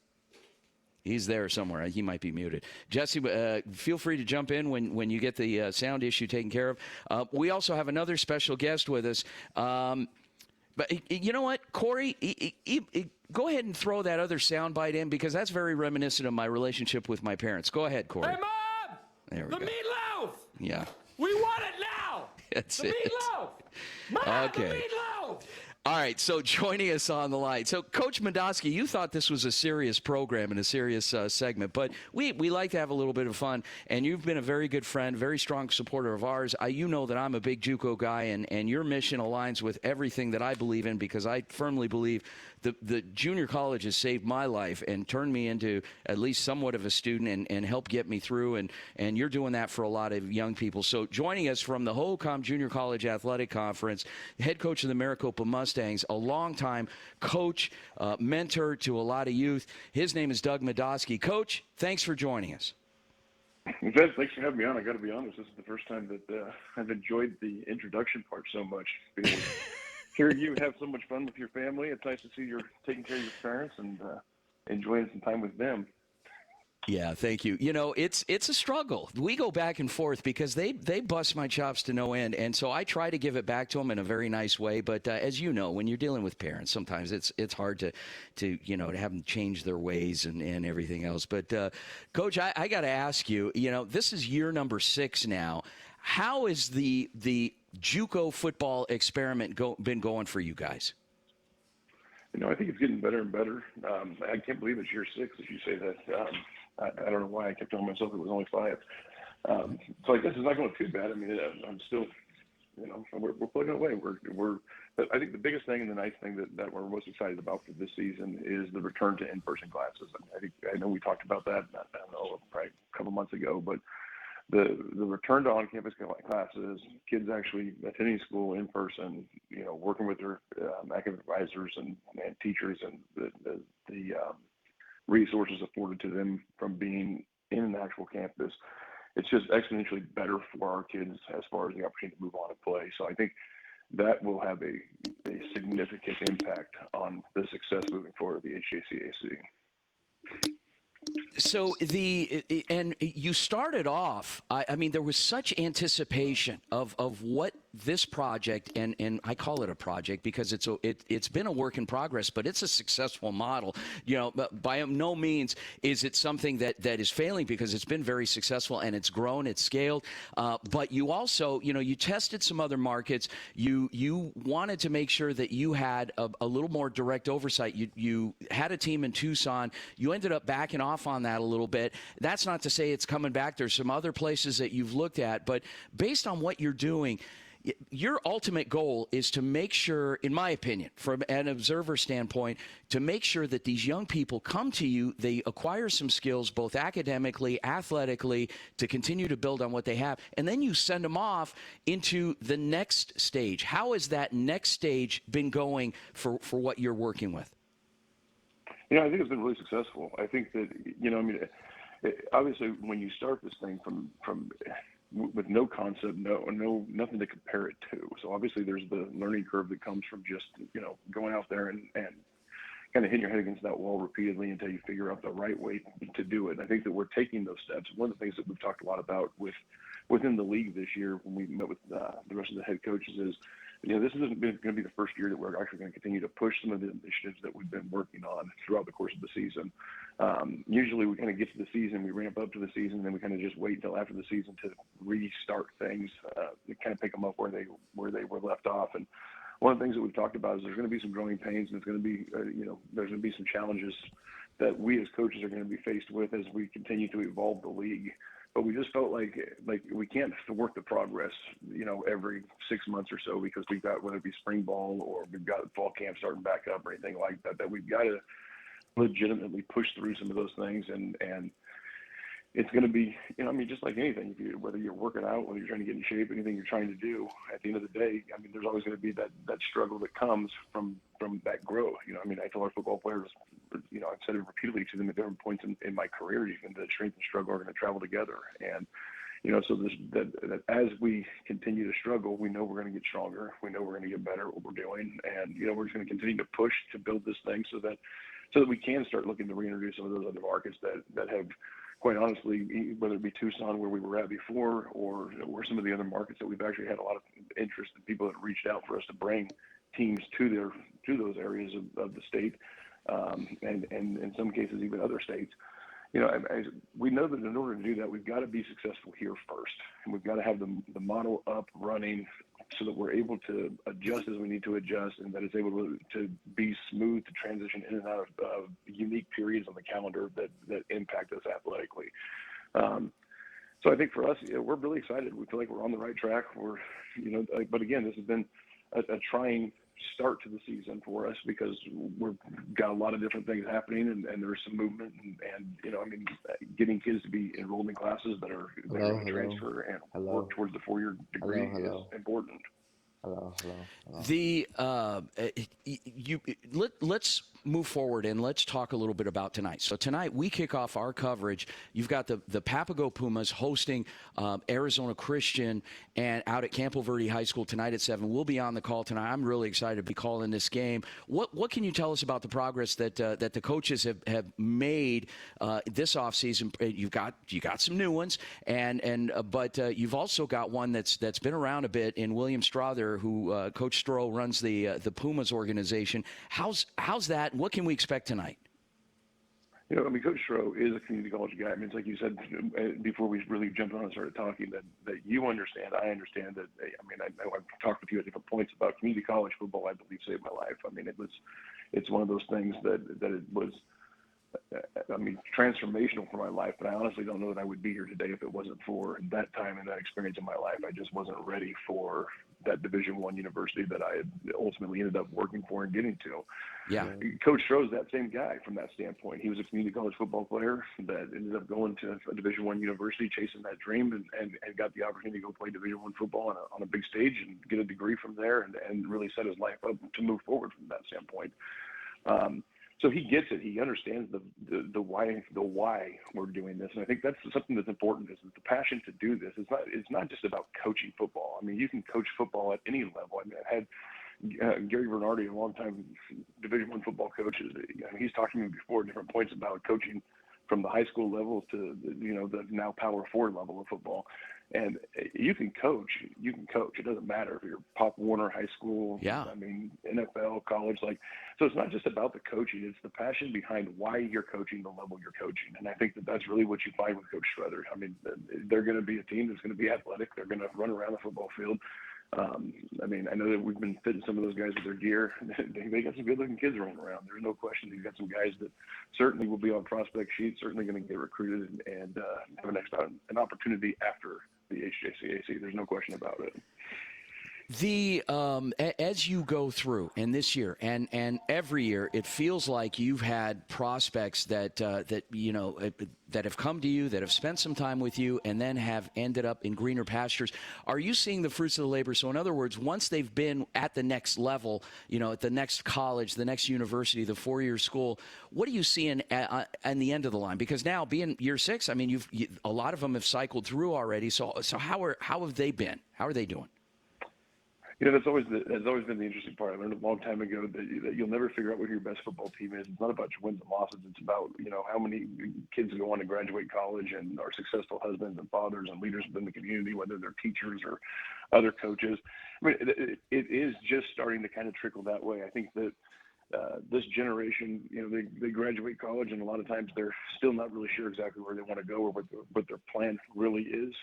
Speaker 5: He's there somewhere. He might be muted. Jesse, feel free to jump in when you get the sound issue taken care of. We also have another special guest with us. But you know what, Corey? Go ahead and throw that other sound bite in, because that's very reminiscent of my relationship with my parents. Go ahead, Corey.
Speaker 25: Hey, Mom!
Speaker 5: There we go.
Speaker 25: Meatloaf!
Speaker 5: Yeah.
Speaker 25: We want it now!
Speaker 5: That's
Speaker 25: the
Speaker 5: it.
Speaker 25: Meatloaf! Mom,
Speaker 5: Okay.
Speaker 25: the meatloaf!
Speaker 5: All right, so joining us on the line. So, Coach Medosky, you thought this was a serious program and a serious segment, but we like to have a little bit of fun, and you've been a very good friend, very strong supporter of ours. You know that I'm a big JUCO guy, and your mission aligns with everything that I believe in, because I firmly believe the junior college has saved my life and turned me into at least somewhat of a student and helped get me through, and you're doing that for a lot of young people. So joining us from the HOCOM Junior College Athletic Conference, head coach of the Maricopa Mustangs, a longtime coach, mentor to a lot of youth. His name is Doug Medosky. Coach, thanks for joining us.
Speaker 26: Vince, thanks for having me on. I got to be honest, this is the first time that I've enjoyed the introduction part so much. Hearing you have so much fun with your family, it's nice to see you're taking care of your parents and enjoying some time with them.
Speaker 5: Yeah, thank you. You know, it's a struggle. We go back and forth because they bust my chops to no end, and so I try to give it back to them in a very nice way. But as you know, when you're dealing with parents, sometimes it's hard to have them change their ways and everything else. But Coach, I got to ask you, this is year number 6 now. How is the JUCO football experiment been going for you guys?
Speaker 26: I think it's getting better and better. I can't believe it's year 6 as you say that. I don't know why I kept telling myself it was only 5. So I guess it's not going too bad. I mean, I'm still, we're plugging away. But I think the biggest thing and the nice thing that we're most excited about for this season is the return to in-person classes. I know we talked about that, I don't know, probably a couple months ago, but the return to on-campus classes, kids actually attending school in person, working with their academic advisors and teachers, and the resources afforded to them from being in an actual campus, it's just exponentially better for our kids as far as the opportunity to move on and play. So I think that will have a significant impact on the success moving forward of the HJCAC.
Speaker 5: So and you started off, I mean, there was such anticipation of what this project, and I call it a project because it's been a work in progress, but it's a successful model. But by no means is it something that is failing, because it's been very successful and it's grown, it's scaled. But you also, you tested some other markets. You wanted to make sure that you had a little more direct oversight. You had a team in Tucson. You ended up backing off on that a little bit. That's not to say it's coming back. There's some other places that you've looked at, but based on what you're doing, your ultimate goal is to make sure, in my opinion, from an observer standpoint, to make sure that these young people come to you, they acquire some skills, both academically, athletically, to continue to build on what they have, and then you send them off into the next stage. How has that next stage been going for what you're working with?
Speaker 26: I think it's been really successful. I think that, obviously when you start this thing from with no concept, nothing to compare it to. So obviously there's the learning curve that comes from just, going out there and kind of hitting your head against that wall repeatedly until you figure out the right way to do it. And I think that we're taking those steps. One of the things that we've talked a lot about within the league this year when we met with the rest of the head coaches is, this isn't going to be the first year that we're actually going to continue to push some of the initiatives that we've been working on throughout the course of the season. Usually we kind of get to the season, we ramp up to the season, and then we kind of just wait until after the season to restart things, kind of pick them up where they were left off. And one of the things that we've talked about is there's going to be some growing pains, and it's going to be, there's going to be some challenges that we as coaches are going to be faced with as we continue to evolve the league. But we just felt like we can't work the progress, every 6 months or so, because we've got, whether it be spring ball or we've got fall camp starting back up or anything like that, that we've got to legitimately push through some of those things. And it's going to be, just like anything, whether you're working out, whether you're trying to get in shape, anything you're trying to do, at the end of the day, there's always going to be that struggle that comes from that growth. I tell our football players, I've said it repeatedly to them at different points in my career, even that strength and struggle are going to travel together. And, so that as we continue to struggle, we know we're going to get stronger. We know we're going to get better at what we're doing. And, we're just going to continue to push to build this thing so that we can start looking to reintroduce some of those other markets that have, quite honestly, whether it be Tucson where we were at before or some of the other markets that we've actually had a lot of interest in, people that have reached out for us to bring teams to those areas of the state, and in some cases even other states. We know that in order to do that, we've got to be successful here first, and we've got to have the model up running so that we're able to adjust as we need to adjust, and that it's able to be smooth to transition in and out of unique periods on the calendar that impact us athletically. So I think for us, we're really excited. We feel like we're on the right track. But again, this has been a trying start to the season for us because we've got a lot of different things happening, and there's some movement, and getting kids to be enrolled in classes that are going to transfer and work towards the 4-year degree is important.
Speaker 5: Let's move forward and let's talk a little bit about tonight. So tonight we kick off our coverage. You've got the Papago Pumas hosting Arizona Christian and out at Campo Verde High School tonight at 7. We'll be on the call tonight. I'm really excited to be calling this game. What can you tell us about the progress that the coaches have made this offseason? You got some new ones, but you've also got one that's been around a bit in William Strother, who Coach Stroh runs the Pumas organization. How's that? What can we expect tonight?
Speaker 26: You know, I mean, Coach Stroh is a community college guy. I mean, it's like you said before we really jumped on and started talking, that you understand, I understand that. I mean, I know I've talked with you at different points about community college football. I believe saved my life. I mean, it's one of those things that it was, I mean, transformational for my life. But I honestly don't know that I would be here today if it wasn't for that time and that experience in my life. I just wasn't ready for that Division I university that I had ultimately ended up working for and getting to.
Speaker 5: Yeah.
Speaker 26: Coach Stroh's that same guy from that standpoint. He was a community college football player that ended up going to a Division I university, chasing that dream, and got the opportunity to go play Division I football on a big stage and get a degree from there and really set his life up to move forward from that standpoint. So he gets it. He understands the why we're doing this, and I think that's something that's important. Is the passion to do this. It's not just about coaching football. I mean, you can coach football at any level. I mean, I had Gary Bernardi, a longtime Division I football coach. He's talking to me before at different points about coaching from the high school level to the now Power 4 level of football. And you can coach. It doesn't matter if you're Pop Warner High School.
Speaker 5: Yeah.
Speaker 26: I mean, NFL, college. So it's not just about the coaching. It's the passion behind why you're coaching the level you're coaching. And I think that's really what you find with Coach Strother. I mean, they're going to be a team that's going to be athletic. They're going to run around the football field. I mean, I know that we've been fitting some of those guys with their gear. They got some good-looking kids running around. There's no question. You've got some guys that certainly will be on prospect sheets, certainly going to get recruited and have an opportunity after the HJCAC. There's no question about it.
Speaker 5: As you go through, and this year and every year, it feels like you've had prospects that have come to you, that have spent some time with you, and then have ended up in greener pastures. Are you seeing the fruits of the labor? So, in other words, once they've been at the next level, at the next college, the next university, the four-year school, what are you seeing at the end of the line? Because now, being year 6, I mean, a lot of them have cycled through already. So how have they been? How are they doing?
Speaker 26: That's always been the interesting part. I learned a long time ago that you'll never figure out what your best football team is. It's not about your wins and losses. It's about, how many kids go on to graduate college and are successful husbands and fathers and leaders within the community, whether they're teachers or other coaches. I mean, it is just starting to kind of trickle that way. I think that this generation, they graduate college, and a lot of times they're still not really sure exactly where they want to go or what their plan really is.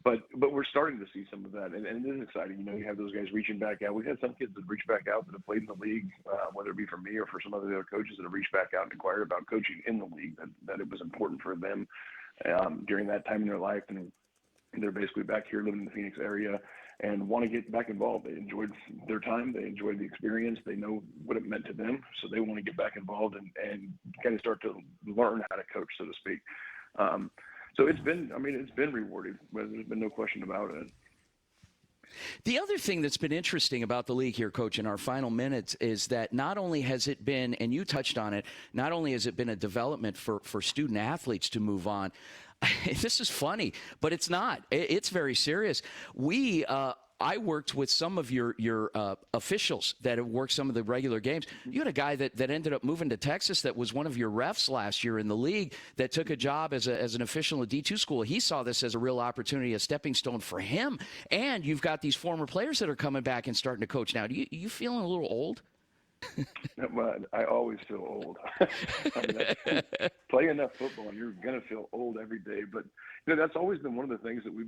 Speaker 26: But we're starting to see some of that, and it is exciting. You have those guys reaching back out. We've had some kids that reach back out that have played in the league, whether it be for me or for some of the other coaches that have reached back out and inquired about coaching in the league, that it was important for them during that time in their life. And they're basically back here living in the Phoenix area and want to get back involved. They enjoyed their time. They enjoyed the experience. They know what it meant to them, so they want to get back involved and kind of start to learn how to coach, so to speak. So it's been rewarding, but there's been no question about it.
Speaker 5: The other thing that's been interesting about the league here, Coach, in our final minutes is that not only has it been, and you touched on it, not only has it been a development for student athletes to move on. This is funny, but it's not. It's very serious. I worked with some of your officials that have worked some of the regular games. You had a guy that ended up moving to Texas that was one of your refs last year in the league that took a job as an official at D2 school. He saw this as a real opportunity, a stepping stone for him. And you've got these former players that are coming back and starting to coach now. You feeling a little old?
Speaker 26: I always feel old. Play enough football, you're gonna feel old every day. But that's always been one of the things that we've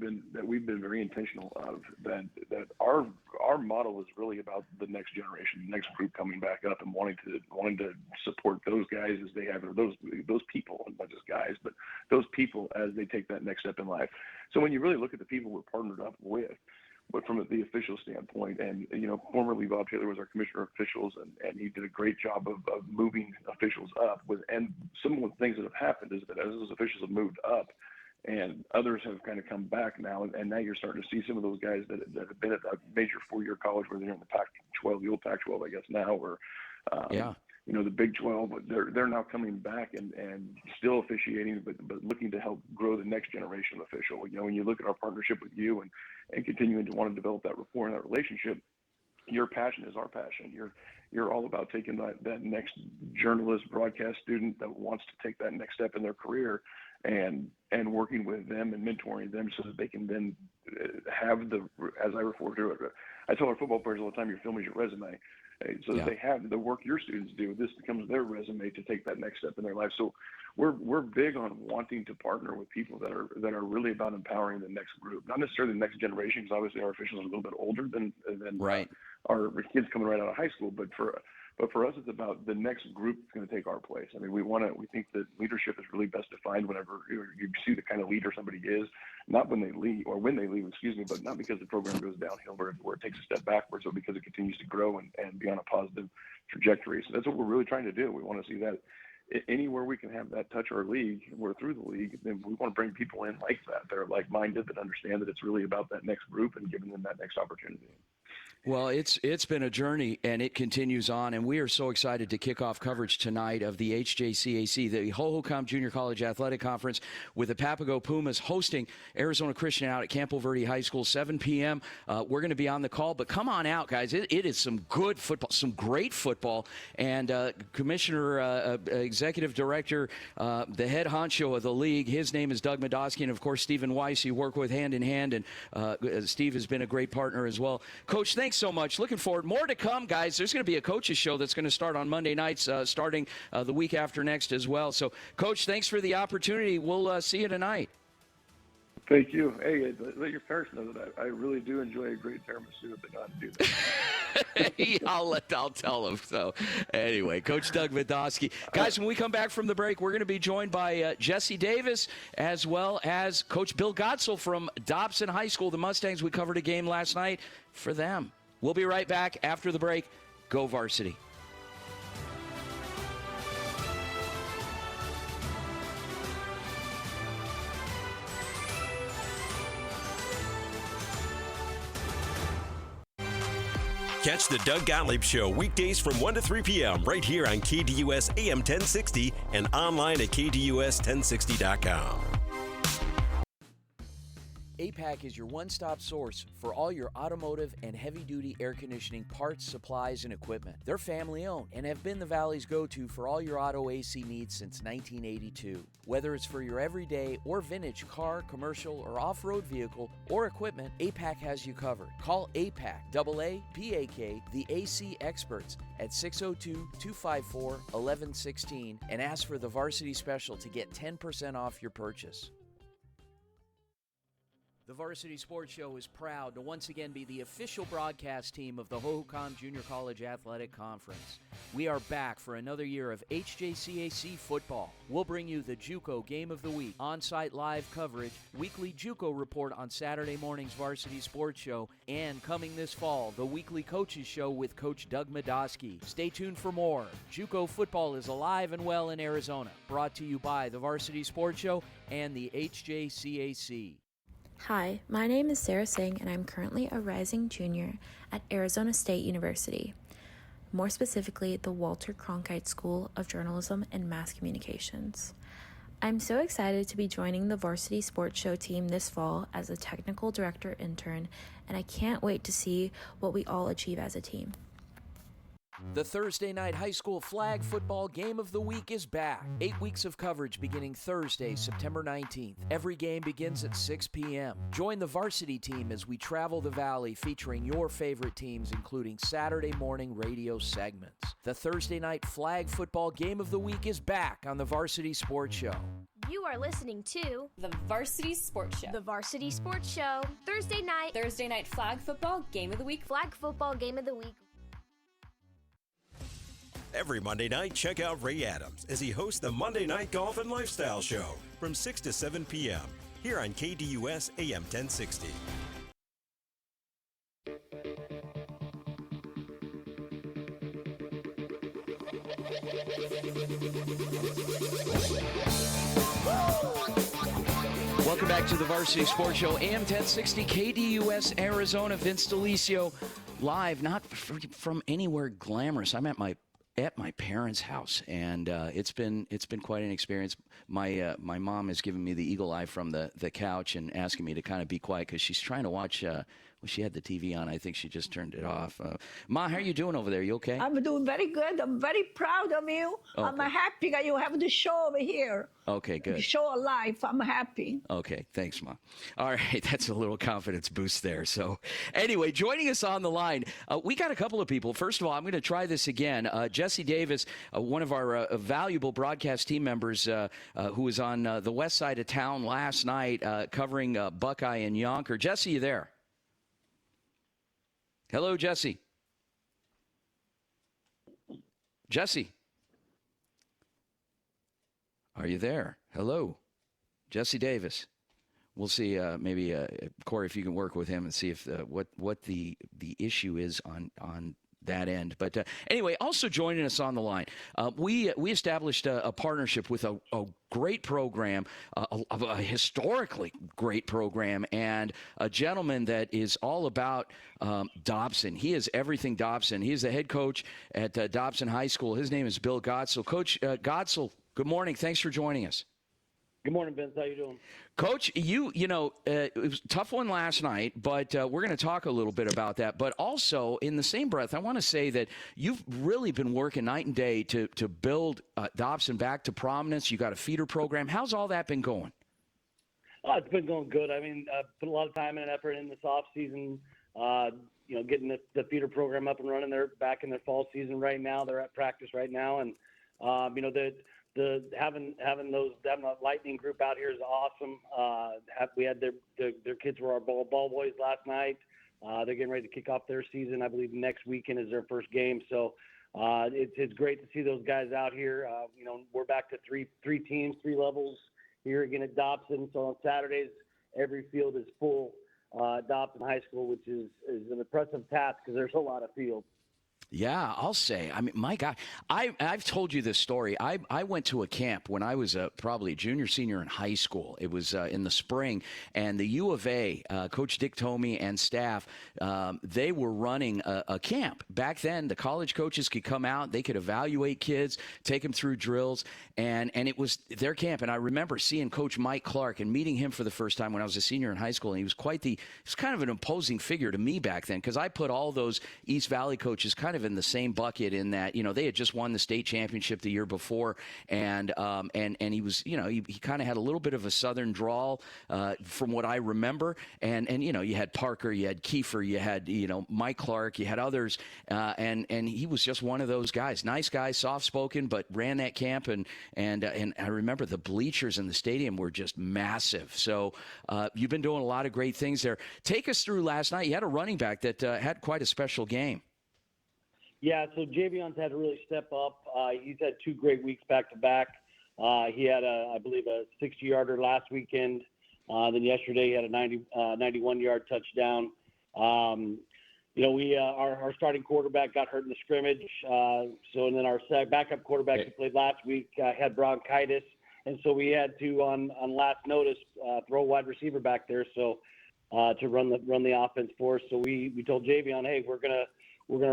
Speaker 26: been very intentional of. That our model is really about the next generation, the next group coming back up, and wanting to support those guys as they have, or those people, not just guys, but those people as they take that next step in life. So when you really look at the people we're partnered up with, but from the official standpoint, and formerly Bob Taylor was our commissioner of officials, and he did a great job of moving officials up. And some of the things that have happened is that as those officials have moved up, and others have kind of come back now, and now you're starting to see some of those guys that have been at a major four-year college, whether they're in the Pac-12, the old Pac-12, I guess now, or The Big 12, they're now coming back and still officiating, but looking to help grow the next generation of official. When you look at our partnership with you and continuing to want to develop that rapport and that relationship, your passion is our passion. You're all about taking that next journalist, broadcast student that wants to take that next step in their career and working with them and mentoring them so that they can then have as I refer to it, I tell our football players all the time, your film is your resume. So that they have the work your students do. This becomes their resume to take that next step in their life. So we're big on wanting to partner with people that are really about empowering the next group, not necessarily the next generation, because obviously our officials are a little bit older than our kids coming right out of high school. But for us, it's about the next group that's going to take our place. I mean, we think that leadership is really best defined whenever you see the kind of leader somebody is, not when they leave, but not because the program goes downhill where it takes a step backwards, but because it continues to grow and be on a positive trajectory. So that's what we're really trying to do. We want to see that anywhere we can have that touch our league, we're through the league, then we want to bring people in like that. They're like-minded, that understand that it's really about that next group and giving them that next opportunity.
Speaker 5: Well, it's been a journey, and it continues on, and we are so excited to kick off coverage tonight of the HJCAC, the Hohokam Junior College Athletic Conference, with the Papago Pumas hosting Arizona Christian out at Campo Verde High School, 7 p.m. We're going to be on the call, but come on out, guys. It is some good football, some great football, and Commissioner, Executive Director, the head honcho of the league, his name is Doug Medoski, and, of course, Stephen Weiss, you work with hand in hand, and Steve has been a great partner as well. Coach, thanks so much. Looking forward. More to come, guys. There's going to be a coaches show that's going to start on Monday nights, starting the week after next as well. So, Coach, thanks for the opportunity. We'll see you tonight.
Speaker 26: Thank you. Hey, let your parents know that I really do enjoy a great tiramisu if they know how to do that.
Speaker 5: I'll tell them. So, anyway, Coach Doug Medoski. Guys, when we come back from the break, we're going to be joined by Jesse Davis as well as Coach Bill Gottsel from Dobson High School. The Mustangs, we covered a game last night for them. We'll be right back after the break. Go Varsity.
Speaker 1: Catch the Doug Gottlieb Show weekdays from 1 to 3 p.m. right here on KDUS AM 1060 and online at KDUS1060.com.
Speaker 19: APAC is your one-stop source for all your automotive and heavy-duty air conditioning parts, supplies, and equipment. They're family-owned and have been the Valley's go-to for all your auto AC needs since 1982. Whether it's for your everyday or vintage car, commercial, or off-road vehicle or equipment, APAC has you covered. Call APAC, AAPAK, the AC experts at 602-254-1116 and ask for the Varsity Special to get 10% off your purchase. The Varsity Sports Show is proud to once again be the official broadcast team of the Hohokam Junior College Athletic Conference. We are back for another year of HJCAC football. We'll bring you the JUCO Game of the Week, on-site live coverage, weekly JUCO report on Saturday morning's Varsity Sports Show, and coming this fall, the weekly Coaches Show with Coach Doug Medoski. Stay tuned for more. JUCO football is alive and well in Arizona. Brought to you by the Varsity Sports Show and the HJCAC.
Speaker 2: Hi, my name is Sarah.Singh, and I'm currently a rising junior at Arizona State University, more specifically the Walter Cronkite School of Journalism and Mass Communications. I'm so excited to be joining the Varsity Sports Show team this fall as a technical director intern, and I can't wait to see what we all achieve as a team.
Speaker 19: The Thursday night high school flag football game of the week is back. 8 weeks of coverage beginning Thursday, September 19th. Every game begins at 6 p.m. Join the varsity team as we travel the Valley featuring your favorite teams, including Saturday morning radio segments. The Thursday night flag football game of the week is back on the Varsity Sports Show.
Speaker 3: You are listening to the Varsity Sports Show. The Varsity Sports Show. Thursday night flag football game of the week. Flag football game of the week.
Speaker 1: Every Monday night, check out Ray Adams as he hosts the Monday Night Golf and Lifestyle Show from 6 to 7 p.m. here on KDUS AM 1060.
Speaker 5: Welcome back to the Varsity Sports Show, AM 1060, KDUS, Arizona. Vince DeLisio live, not from anywhere glamorous. I'm at my at my parents' house, and it's been quite an experience. My mom has given me the eagle eye from the couch and asking me to kind of be quiet because she's trying to watch. Well, she had the TV on. I think she just turned it off. Ma, how are you doing over there? You okay?
Speaker 17: I'm doing very good. I'm very proud of you.
Speaker 5: Okay.
Speaker 17: I'm happy that you have the show over here.
Speaker 5: Okay, good.
Speaker 17: The show of life. I'm happy.
Speaker 5: Okay, thanks, Ma. All right, that's a little confidence boost there. So anyway, joining us on the line, we got a couple of people. First of all, I'm going to try this again. Jesse Davis, one of our valuable broadcast team members who was on the west side of town last night covering Buckeye and Yonker. Jesse, you there? Hello, Jesse. Jesse. Are you there? Hello. Jesse Davis. We'll see, maybe, Corey, if you can work with him and see if what the issue is on that end. But anyway, also joining us on the line, we established a partnership with a great program, a historically great program, and a gentleman that is all about Dobson. He is everything Dobson. He is the head coach at Dobson High School. His name is Bill Godsell. Coach Godsell, good morning. Thanks for joining us.
Speaker 4: Good morning, Vince. How you doing?
Speaker 5: Coach, you know, it was a tough one last night, but we're going to talk a little bit about that. But also, in the same breath, I want to say that you've really been working night and day to build Dobson back to prominence. You got a feeder program. How's all that been going?
Speaker 4: Oh, it's been going good. I mean, put a lot of time and effort in this off season. You know, getting the feeder program up and running. They're back in their fall season right now. They're at practice right now, and you know, having a Lightning group out here is awesome. We had their kids were our ball boys last night. They're getting ready to kick off their season. I believe next weekend is their first game. So it's great to see those guys out here. You know, we're back to three teams, 3 levels here again at Dobson. So on Saturdays, every field is full at Dobson High School, which is an impressive task because there's a lot of fields.
Speaker 5: Yeah, I'll say. I mean, my God, I've told you this story. I went to a camp when I was probably a junior, senior in high school. It was in the spring, and the U of A, Coach Dick Tomey and staff, they were running a camp. Back then, the college coaches could come out, they could evaluate kids, take them through drills, and it was their camp. And I remember seeing Coach Mike Clark and meeting him for the first time when I was a senior in high school, and he was kind of an imposing figure to me back then because I put all those East Valley coaches kind of in the same bucket in that, you know, they had just won the state championship the year before, and he was, you know, he kind of had a little bit of a southern drawl from what I remember, and you know, you had Parker, you had Kiefer, you had, you know, Mike Clark, you had others, and he was just one of those guys, nice guy, soft spoken, but ran that camp, and I remember the bleachers in the stadium were just massive. So you've been doing a lot of great things there. Take us through last night. You had a running back that had quite a special game.
Speaker 4: Yeah, so Javion's had to really step up. He's had 2 great weeks back-to-back. He had, I believe, a 60-yarder last weekend. Then yesterday he had a 91-yard touchdown. You know, our starting quarterback got hurt in the scrimmage. And then our backup quarterback who played last week had bronchitis. And so we had to, on last notice, throw a wide receiver back there to run the offense for us. So we told Javion, hey, we're gonna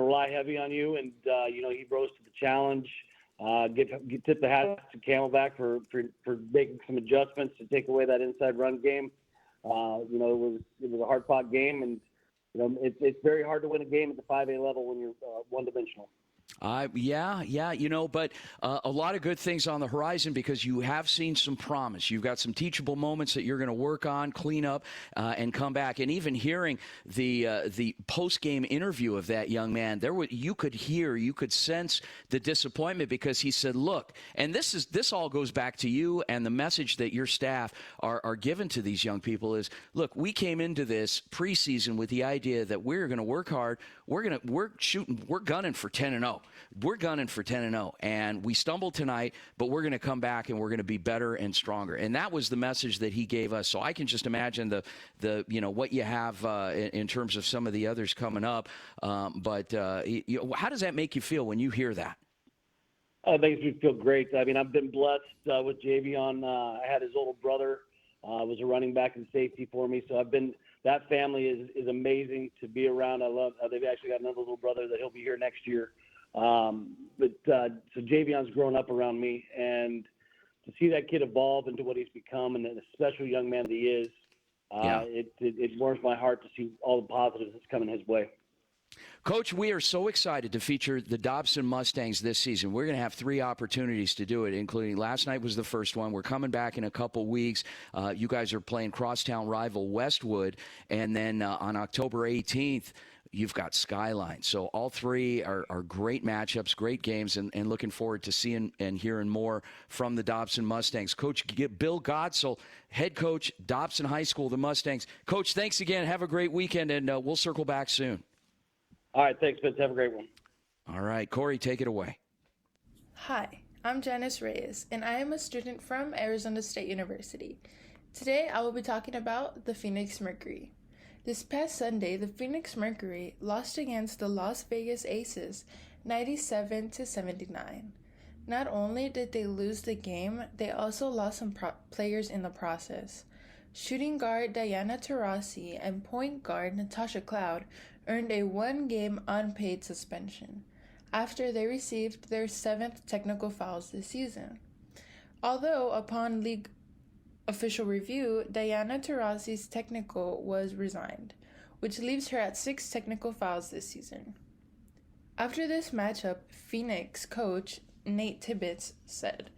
Speaker 4: rely heavy on you, and you know, he rose to the challenge. Tip the hat to Camelback for making some adjustments to take away that inside run game. You know, it was a hard-fought game, and you know, it's very hard to win a game at the 5A level when you're one-dimensional.
Speaker 5: Yeah, you know, but a lot of good things on the horizon because you have seen some promise. You've got some teachable moments that you're going to work on, clean up, and come back. And even hearing the post-game interview of that young man, you could sense the disappointment because he said, "Look," and this all goes back to you and the message that your staff are given to these young people is, "Look, we came into this preseason with the idea that we're going to work hard. We're gunning for 10-0." We're gunning for 10-0, and we stumbled tonight, but we're going to come back and we're going to be better and stronger. And that was the message that he gave us. So I can just imagine the you know, what you have in terms of some of the others coming up. But how does that make you feel when you hear that?
Speaker 4: It makes me feel great. I mean, I've been blessed with Javion. I had his older brother was a running back and safety for me, so that family is amazing to be around. I love. They've actually got another little brother that he'll be here next year. So Javion's grown up around me, and to see that kid evolve into what he's become and the special young man that he is, it warms my heart to see all the positives that's coming his way.
Speaker 19: Coach, we are so excited to feature the Dobson Mustangs this season. We're going to have 3 opportunities to do it, including last night was the first one. We're coming back in a couple weeks. You guys are playing crosstown rival Westwood, and then on October 18th, you've got Skyline. So all 3 are great matchups, great games, and looking forward to seeing and hearing more from the Dobson Mustangs. Coach Bill Godsell, head coach, Dobson High School, the Mustangs. Coach, thanks again. Have a great weekend, and we'll circle back soon.
Speaker 4: All right, thanks, Vince. Have a great one.
Speaker 19: All right, Corey, take it away.
Speaker 6: Hi, I'm Janice Reyes, and I am a student from Arizona State University. Today, I will be talking about the Phoenix Mercury. This past Sunday, the Phoenix Mercury lost against the Las Vegas Aces 97-79. Not only did they lose the game, they also lost some players in the process. Shooting guard Diana Taurasi and point guard Natasha Cloud earned a 1-game unpaid suspension after they received their 7th technical fouls this season. Although upon league official review, Diana Taurasi's technical was resigned, which leaves her at 6 technical fouls this season. After this matchup, Phoenix coach Nate Tibbetts said,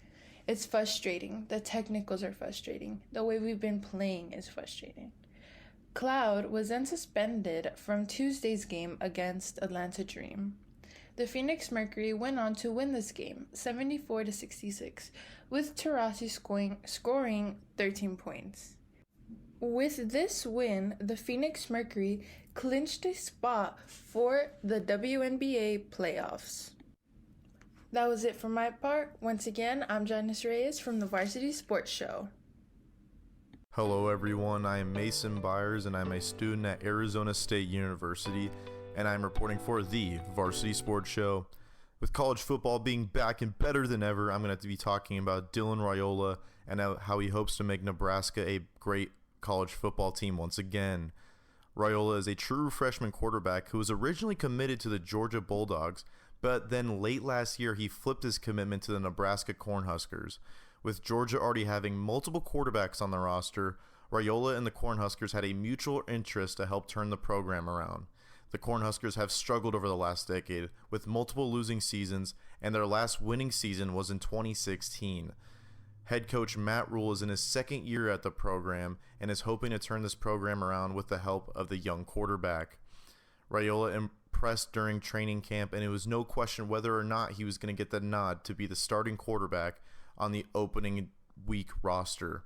Speaker 6: "It's frustrating. The technicals are frustrating. The way we've been playing is frustrating." Cloud was then suspended from Tuesday's game against Atlanta Dream. The Phoenix Mercury went on to win this game 74-66, with Taurasi scoring 13 points. With this win, the Phoenix Mercury clinched a spot for the WNBA playoffs. That was it for my part. Once again, I'm Janice Reyes from the Varsity Sports Show.
Speaker 7: Hello everyone, I am Mason Byers and I'm a student at Arizona State University, and I'm reporting for the Varsity Sports Show. With college football being back and better than ever, I'm going to be talking about Dylan Raiola and how he hopes to make Nebraska a great college football team once again. Raiola is a true freshman quarterback who was originally committed to the Georgia Bulldogs, but then late last year he flipped his commitment to the Nebraska Cornhuskers. With Georgia already having multiple quarterbacks on the roster, Raiola and the Cornhuskers had a mutual interest to help turn the program around. The Cornhuskers have struggled over the last decade with multiple losing seasons, and their last winning season was in 2016. Head coach Matt Rule is in his 2nd year at the program and is hoping to turn this program around with the help of the young quarterback. Raiola impressed during training camp, and it was no question whether or not he was going to get the nod to be the starting quarterback on the opening week roster.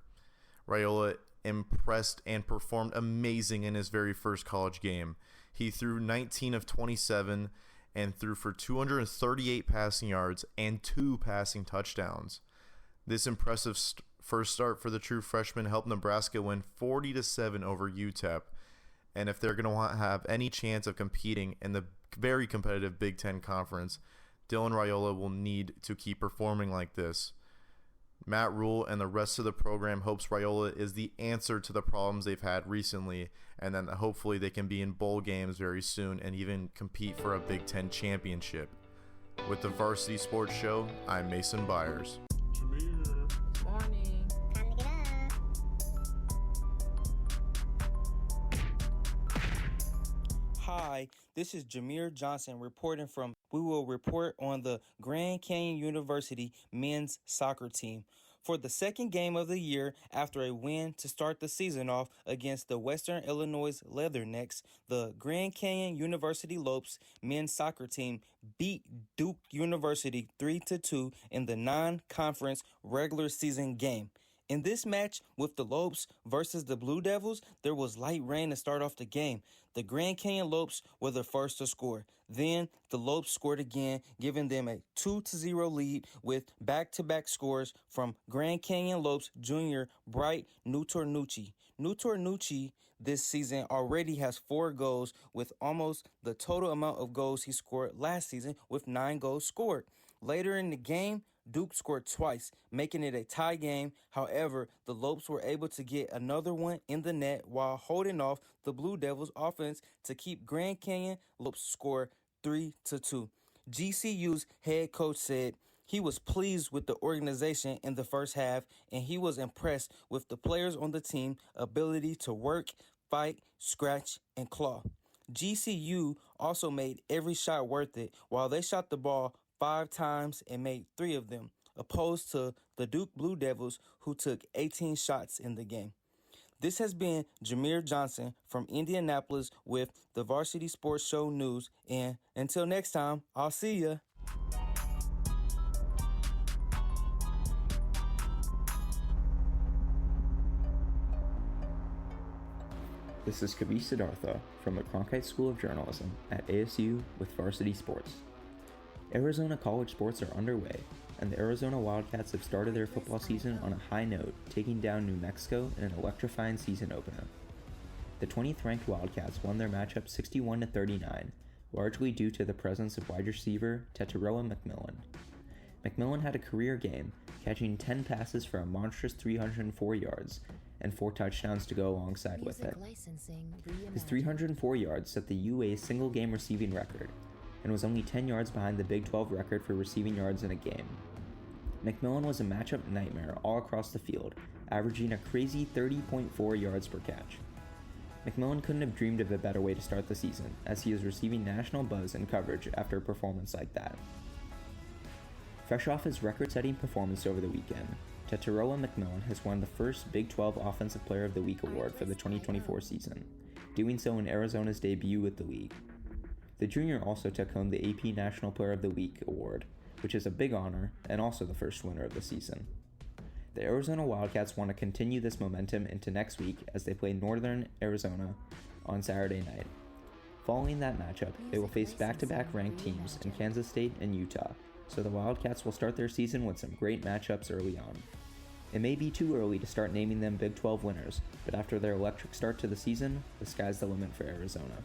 Speaker 7: Raiola impressed and performed amazing in his very first college game. He threw 19 of 27 and threw for 238 passing yards and 2 passing touchdowns. This impressive first start for the true freshman helped Nebraska win 40-7 over UTEP. And if they're going to have any chance of competing in the very competitive Big Ten Conference, Dylan Raiola will need to keep performing like this. Matt Rule and the rest of the program hopes Raiola is the answer to the problems they've had recently, and then hopefully they can be in bowl games very soon and even compete for a Big Ten championship. With the Varsity Sports Show, I'm Mason Byers.
Speaker 6: Good morning.
Speaker 18: Time to get up.
Speaker 20: Hi, this is Jameer Johnson reporting from. We will report on the Grand Canyon University men's soccer team. For the 2nd game of the year after a win to start the season off against the Western Illinois Leathernecks, the Grand Canyon University Lopes men's soccer team beat Duke University 3-2 in the non-conference regular season game. In this match with the Lopes versus the Blue Devils, there was light rain to start off the game. The Grand Canyon Lopes were the first to score. Then the Lopes scored again, giving them a 2-0 lead with back-to-back scores from Grand Canyon Lopes Jr. Bright Nutornucci. Nutornucci this season already has 4 goals, with almost the total amount of goals he scored last season with 9 goals scored. Later in the game, Duke scored twice, making it a tie game. However, the Lopes were able to get another one in the net while holding off the Blue Devils offense to keep Grand Canyon Lopes score 3-2. GCU's head coach said he was pleased with the organization in the first half, and he was impressed with the players on the team's ability to work, fight, scratch, and claw. GCU also made every shot worth it while they shot the ball 5 times and made 3 of them, opposed to the Duke Blue Devils, who took 18 shots in the game. This has been Jameer Johnson from Indianapolis with the Varsity Sports Show News, and until next time, I'll see ya.
Speaker 9: This is Kavish Siddartha from the Cronkite School of Journalism at ASU with Varsity Sports. Arizona college sports are underway, and the Arizona Wildcats have started their football season on a high note, taking down New Mexico in an electrifying season opener. The 20th ranked Wildcats won their matchup 61-39, largely due to the presence of wide receiver Tetairoa McMillan. McMillan had a career game, catching 10 passes for a monstrous 304 yards, and 4 touchdowns to go alongside with it. His 304 yards set the UA's single-game receiving record, and was only 10 yards behind the Big 12 record for receiving yards in a game. McMillan was a matchup nightmare all across the field, averaging a crazy 30.4 yards per catch. McMillan couldn't have dreamed of a better way to start the season, as he is receiving national buzz and coverage after a performance like that. Fresh off his record-setting performance over the weekend, Tetairoa McMillan has won the first Big 12 Offensive Player of the Week award for the 2024 season, doing so in Arizona's debut with the league. The junior also took home the AP National Player of the Week award, which is a big honor and also the first winner of the season. The Arizona Wildcats want to continue this momentum into next week as they play Northern Arizona on Saturday night. Following that matchup, they will face back-to-back ranked teams in Kansas State and Utah, so the Wildcats will start their season with some great matchups early on. It may be too early to start naming them Big 12 winners, but after their electric start to the season, the sky's the limit for Arizona.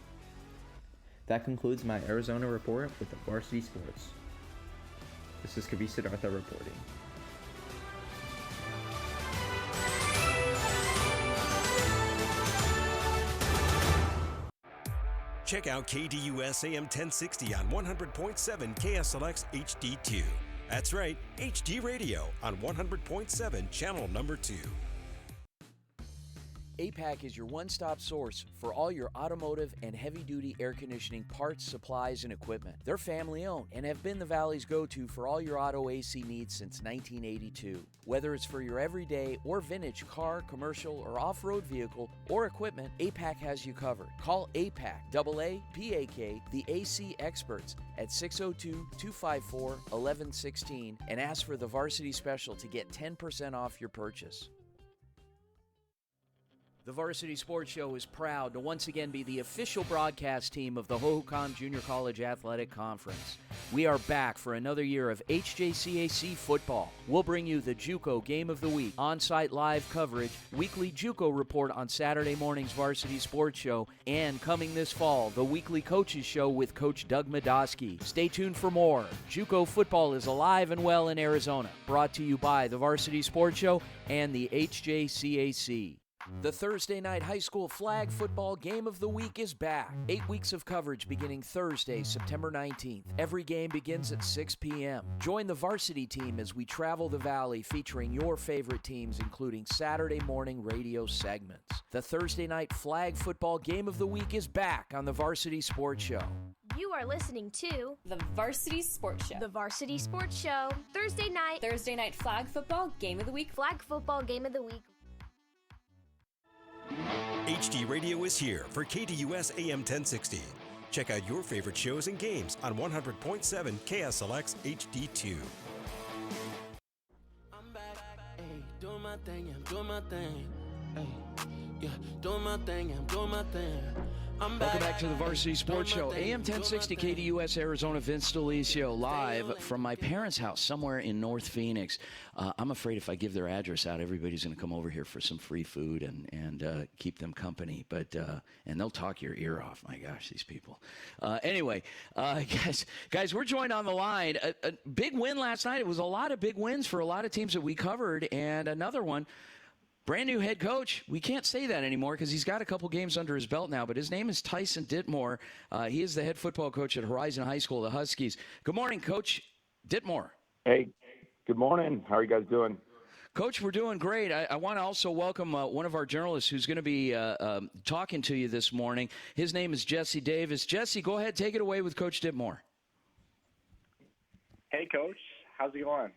Speaker 9: That concludes my Arizona report with the Varsity Sports. This is Kavish Siddartha reporting.
Speaker 1: Check out KDUS AM1060 on 100.7 KSLX HD2. That's right, HD radio on 100.7 channel number 2.
Speaker 19: APAC is your one-stop source for all your automotive and heavy-duty air conditioning parts, supplies, and equipment. They're family-owned and have been the Valley's go-to for all your auto AC needs since 1982. Whether it's for your everyday or vintage car, commercial, or off-road vehicle or equipment, APAC has you covered. Call APAC, AAPAK, the AC experts at 602-254-1116 and ask for the Varsity Special to get 10% off your purchase. The Varsity Sports Show is proud to once again be the official broadcast team of the Hohokam Junior College Athletic Conference. We are back for another year of HJCAC football. We'll bring you the JUCO Game of the Week, on-site live coverage, weekly JUCO report on Saturday morning's Varsity Sports Show, and coming this fall, the weekly Coaches Show with Coach Doug Medoski. Stay tuned for more. JUCO football is alive and well in Arizona. Brought to you by the Varsity Sports Show and the HJCAC. The Thursday night high school flag football game of the week is back. 8 weeks of coverage beginning Thursday, September 19th. Every game begins at 6 p.m. Join the varsity team as we travel the Valley featuring your favorite teams, including Saturday morning radio segments. The Thursday night flag football game of the week is back on the Varsity Sports Show.
Speaker 3: You are listening to the Varsity Sports Show. The Varsity Sports Show. Thursday night flag football game of the week. Flag football game of the week.
Speaker 1: HD Radio is here for KDUS AM1060. Check out your favorite shows and games on 100.7 KSLX HD2.
Speaker 14: I'm back, hey, doing my thing, I'm doing my thing. Hey, yeah, doing my thing, I'm doing my thing.
Speaker 5: Welcome back to the Varsity Sports Show. AM 1060 KDUS Arizona, Vince DeLisio, live from my parents' house somewhere in North Phoenix. I'm afraid if I give their address out, everybody's going to come over here for some free food and keep them company. But and they'll talk your ear off. My gosh, these people. Anyway, guys, we're joined on the line. A big win last night. It was a lot of big wins for a lot of teams that we covered, and another one brand new head coach. We can't say that anymore because he's got a couple games under his belt now, but his name is Tyson Dittmore. He is the head football coach at Horizon High School, the Huskies. Good morning, Coach Dittmore.
Speaker 10: Hey, good morning. How are you guys doing?
Speaker 5: Coach, we're doing great. I want to also welcome one of our journalists who's going to be talking to you this morning. His name is Jesse Davis. Jesse, go ahead. Take it away with Coach Dittmore.
Speaker 11: Hey, Coach. How's it going?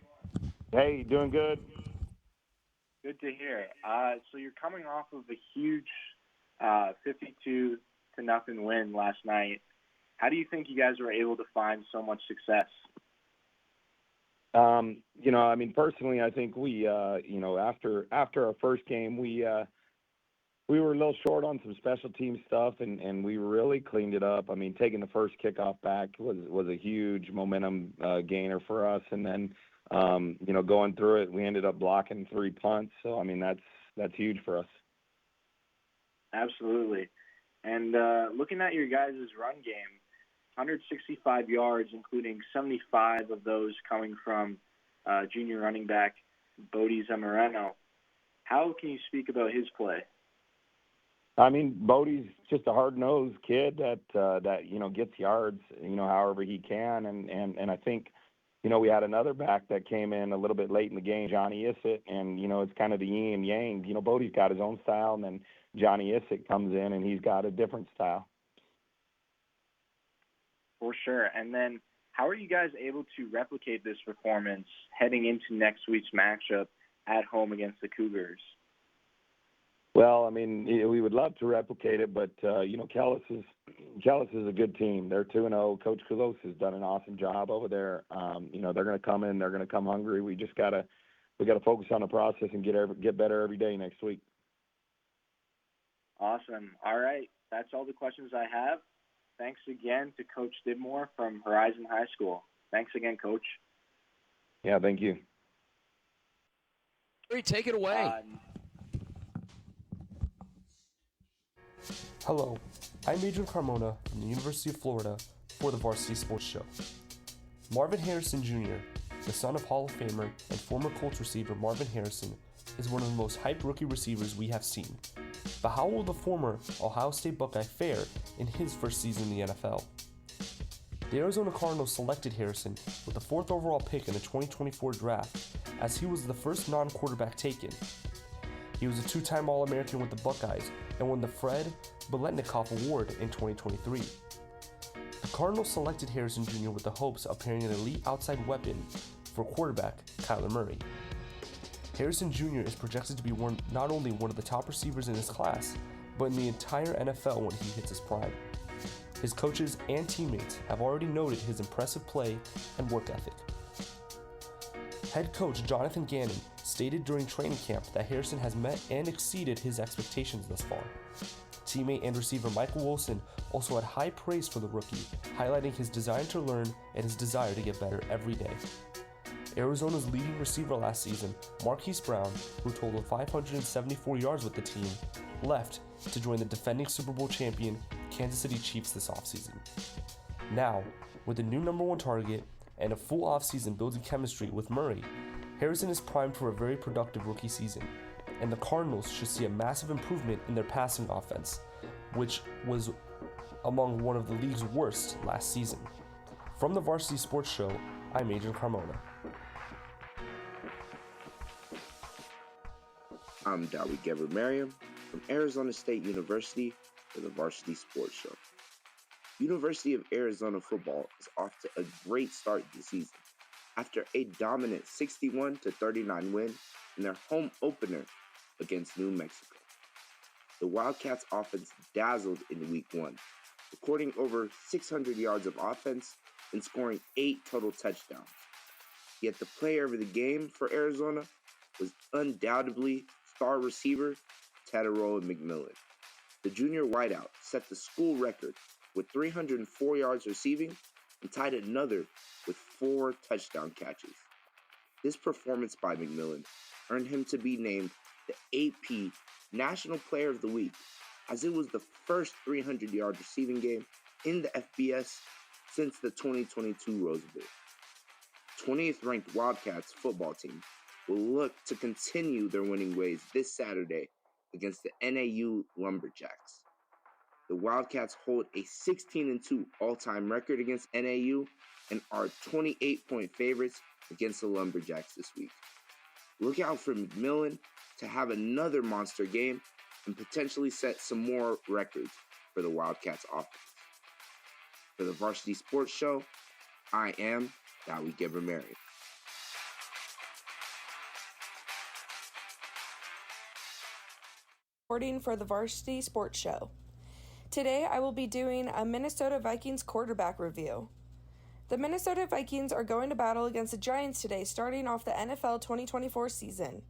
Speaker 10: Hey, doing good.
Speaker 11: Good to hear. So you're coming off of a huge 52-0 win last night. How do you think you guys were able to find so much success?
Speaker 10: Personally, I think we, after our first game, we were a little short on some special team stuff, and we really cleaned it up. I mean, taking the first kickoff back was a huge momentum gainer for us, and then, going through it, we ended up blocking 3 punts. So, I mean, that's huge for us.
Speaker 11: Absolutely. And looking at your guys' run game, 165 yards, including 75 of those coming from junior running back Bodie Zamorano. How can you speak about his play?
Speaker 10: I mean, Bodie's just a hard-nosed kid that gets yards, however he can, and I think, we had another back that came in a little bit late in the game, Johnny Issett, and it's kind of the yin and yang. Bodie's got his own style, and then Johnny Issett comes in and he's got a different style.
Speaker 11: For sure. And then how are you guys able to replicate this performance heading into next week's matchup at home against the Cougars?
Speaker 10: Well, I mean, we would love to replicate it, but, Kellis is a good team. They're 2-0. Coach Kulos has done an awesome job over there. They're going to come in. They're going to come hungry. We just got to focus on the process and get better every day next week.
Speaker 11: Awesome. All right. That's all the questions I have. Thanks again to Coach Dittmore from Horizon High School. Thanks again, Coach.
Speaker 10: Yeah, thank you.
Speaker 5: Great, take it away.
Speaker 18: Hello, I'm Adrian Carmona from the University of Florida for the Varsity Sports Show. Marvin Harrison Jr., the son of Hall of Famer and former Colts receiver Marvin Harrison, is one of the most hyped rookie receivers we have seen. But how will the former Ohio State Buckeye fare in his first season in the NFL? The Arizona Cardinals selected Harrison with the 4th overall pick in the 2024 draft, as he was the first non-quarterback taken. He was a 2-time All-American with the Buckeyes and won the Fred Biletnikoff Award in 2023. The Cardinals selected Harrison Jr. with the hopes of pairing an elite outside weapon for quarterback Kyler Murray. Harrison Jr. is projected to be not only one of the top receivers in his class, but in the entire NFL when he hits his prime. His coaches and teammates have already noted his impressive play and work ethic. Head coach Jonathan Gannon stated during training camp that Harrison has met and exceeded his expectations thus far. Teammate and receiver Michael Wilson also had high praise for the rookie, highlighting his desire to learn and his desire to get better every day. Arizona's leading receiver last season, Marquise Brown, who totaled 574 yards with the team, left to join the defending Super Bowl champion Kansas City Chiefs this offseason. Now, with a new number 1 target and a full offseason building chemistry with Murray, Harrison is primed for a very productive rookie season, and the Cardinals should see a massive improvement in their passing offense, which was among one of the league's worst last season. From the Varsity Sports Show, I'm Adrian Carmona.
Speaker 21: I'm Dowie Geber-Merriam from Arizona State University for the Varsity Sports Show. University of Arizona football is off to a great start this season after a dominant 61-39 win in their home opener against New Mexico. The Wildcats offense dazzled in Week 1, recording over 600 yards of offense and scoring 8 total touchdowns. Yet the player of the game for Arizona was undoubtedly star receiver Tataroa McMillan. The junior wideout set the school record with 304 yards receiving and tied another with 4 touchdown catches. This performance by McMillan earned him to be named the AP National Player of the Week, as it was the first 300-yard receiving game in the FBS since the 2022 Rose Bowl. 20th-ranked Wildcats football team will look to continue their winning ways this Saturday against the NAU Lumberjacks. The Wildcats hold a 16-2 all-time record against NAU and are 28-point favorites against the Lumberjacks this week. Look out for McMillan to have another monster game and potentially set some more records for the Wildcats offense. For the Varsity Sports Show, I am Dowie Giver-Mary.
Speaker 8: Reporting for the Varsity Sports Show. Today I will be doing a Minnesota Vikings quarterback review. The Minnesota Vikings are going to battle against the Giants today, starting off the NFL 2024 season.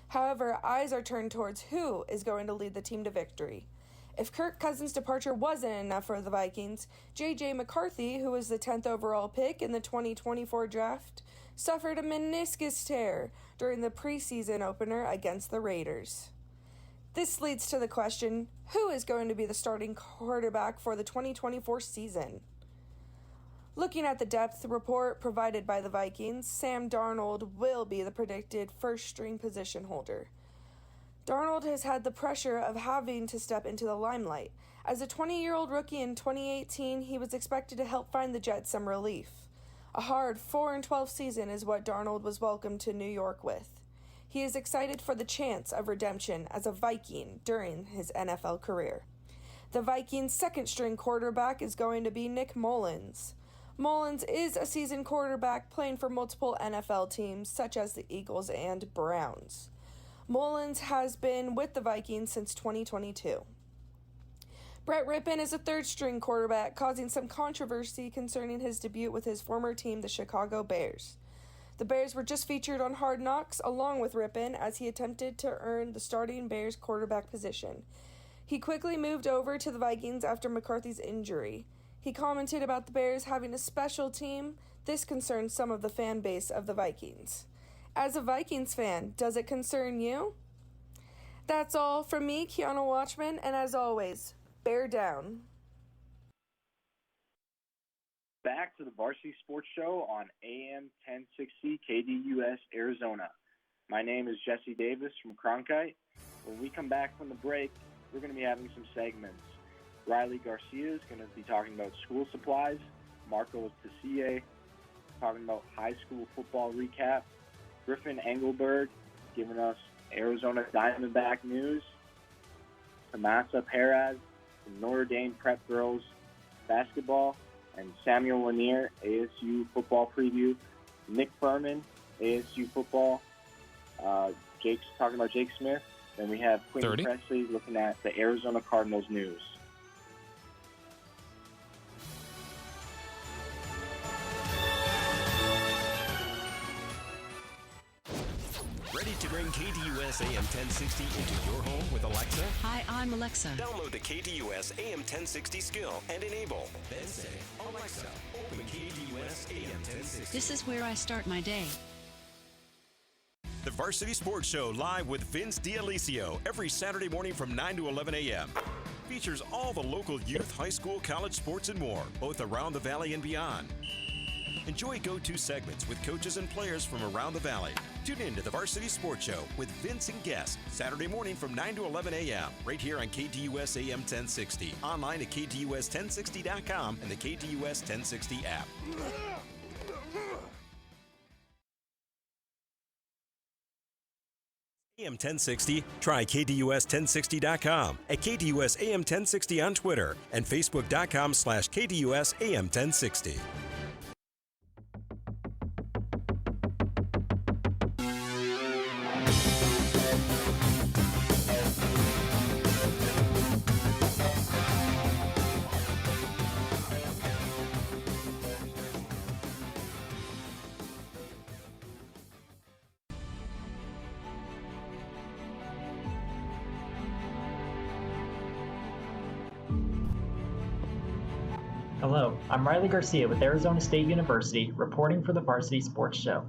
Speaker 8: However, eyes are turned towards who is going to lead the team to victory. If Kirk Cousins' departure wasn't enough for the Vikings, J.J. McCarthy, who was the 10th overall pick in the 2024 draft, suffered a meniscus tear during the preseason opener against the Raiders. This leads to the question, who is going to be the starting quarterback for the 2024 season? Looking at the depth report provided by the Vikings, Sam Darnold will be the predicted first-string position holder. Darnold has had the pressure of having to step into the limelight. As a 20-year-old rookie in 2018, he was expected to help find the Jets some relief. A hard 4-12 season is what Darnold was welcomed to New York with. He is excited for the chance of redemption as a Viking during his NFL career. The Vikings' second-string quarterback is going to be Nick Mullins. Mullins is a seasoned quarterback playing for multiple NFL teams such as the Eagles and Browns. Mullins has been with the Vikings since 2022. Brett Rippon is a third-string quarterback, causing some controversy concerning his debut with his former team, the Chicago Bears. The Bears were just featured on Hard Knocks along with Rippon as he attempted to earn the starting Bears quarterback position. He quickly moved over to the Vikings after McCarthy's injury. He commented about the Bears having a special team. This concerns some of the fan base of the Vikings. As a Vikings fan, does it concern you? That's all from me, Kiana Watchman, and as always, bear down.
Speaker 11: Back to the Varsity Sports Show on AM1060 KDUS, Arizona. My name is Jesse Davis from Cronkite. When we come back from the break, we're going to be having some segments. Riley Garcia is going to be talking about school supplies. Marco Tessier talking about high school football recap. Griffin Engelberg giving us Arizona Diamondback news. Tomasa Perez from Notre Dame Prep Girls basketball. And Samuel Lanier, ASU football preview. Nick Furman, ASU football. Jake's talking about Jake Smith. Then we have Quinn Presley looking at the Arizona Cardinals news.
Speaker 1: Ready to bring KDUS AM1060 into your home with Alexa?
Speaker 12: Hi, I'm Alexa.
Speaker 1: Download the KDUS AM1060 skill and enable. Then say, Alexa, open KDUS AM1060.
Speaker 12: This is where I start my day.
Speaker 1: The Varsity Sports Show live with Vince D'Alicio every Saturday morning from 9 to 11 a.m. Features all the local youth, high school, college sports, and more, both around the Valley and beyond. Enjoy go-to segments with coaches and players from around the Valley. Tune in to the Varsity Sports Show with Vince and guests, Saturday morning from 9 to 11 a.m. right here on KDUS AM 1060. Online at KDUS1060.com and the KDUS 1060 app. AM 1060, try KDUS1060.com, at KDUS AM 1060 on Twitter, and Facebook.com/KDUS AM 1060.
Speaker 13: Hello, I'm Riley Garcia with Arizona State University, reporting for the Varsity Sports Show.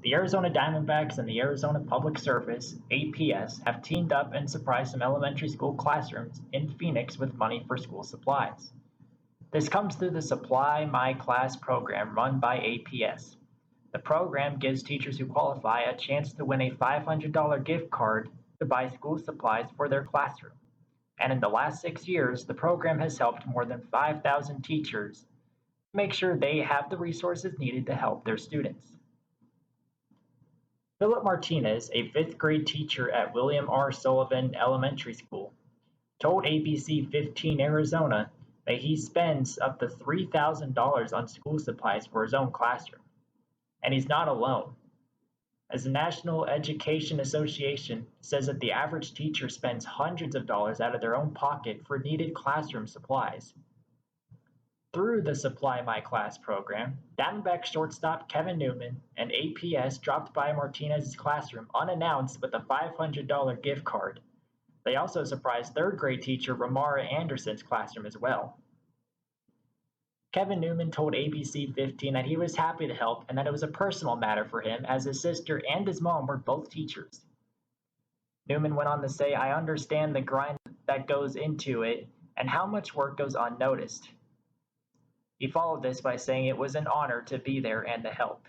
Speaker 13: The Arizona Diamondbacks and the Arizona Public Service, APS, have teamed up and surprised some elementary school classrooms in Phoenix with money for school supplies. This comes through the Supply My Class program run by APS. The program gives teachers who qualify a chance to win a $500 gift card to buy school supplies for their classroom. And in the last 6 years, the program has helped more than 5,000 teachers make sure they have the resources needed to help their students. Philip Martinez, a 5th grade teacher at William R. Sullivan Elementary School, told ABC 15 Arizona that he spends up to $3,000 on school supplies for his own classroom. And he's not alone, as the National Education Association says that the average teacher spends hundreds of dollars out of their own pocket for needed classroom supplies. Through the Supply My Class program, Diamondback shortstop Kevin Newman and APS dropped by Martinez's classroom unannounced with a $500 gift card. They also surprised 3rd grade teacher Ramara Anderson's classroom as well. Kevin Newman told ABC 15 that he was happy to help and that it was a personal matter for him as his sister and his mom were both teachers. Newman went on to say, "I understand the grind that goes into it and how much work goes unnoticed." He followed this by saying it was an honor to be there and to help.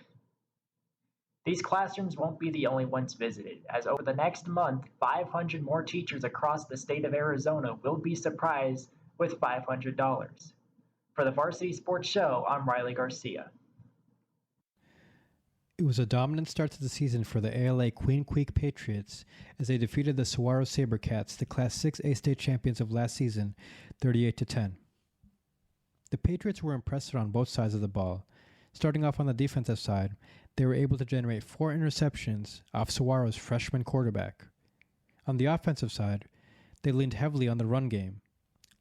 Speaker 13: These classrooms won't be the only ones visited, as over the next month, 500 more teachers across the state of Arizona will be surprised with $500. For the Varsity Sports Show, I'm Riley Garcia.
Speaker 15: It was a dominant start to the season for the ALA Queen Creek Patriots as they defeated the Saguaro Sabercats, the Class 6A state champions of last season, 38-10. The Patriots were impressive on both sides of the ball. Starting off on the defensive side, they were able to generate 4 interceptions off Saguaro's freshman quarterback. On the offensive side, they leaned heavily on the run game,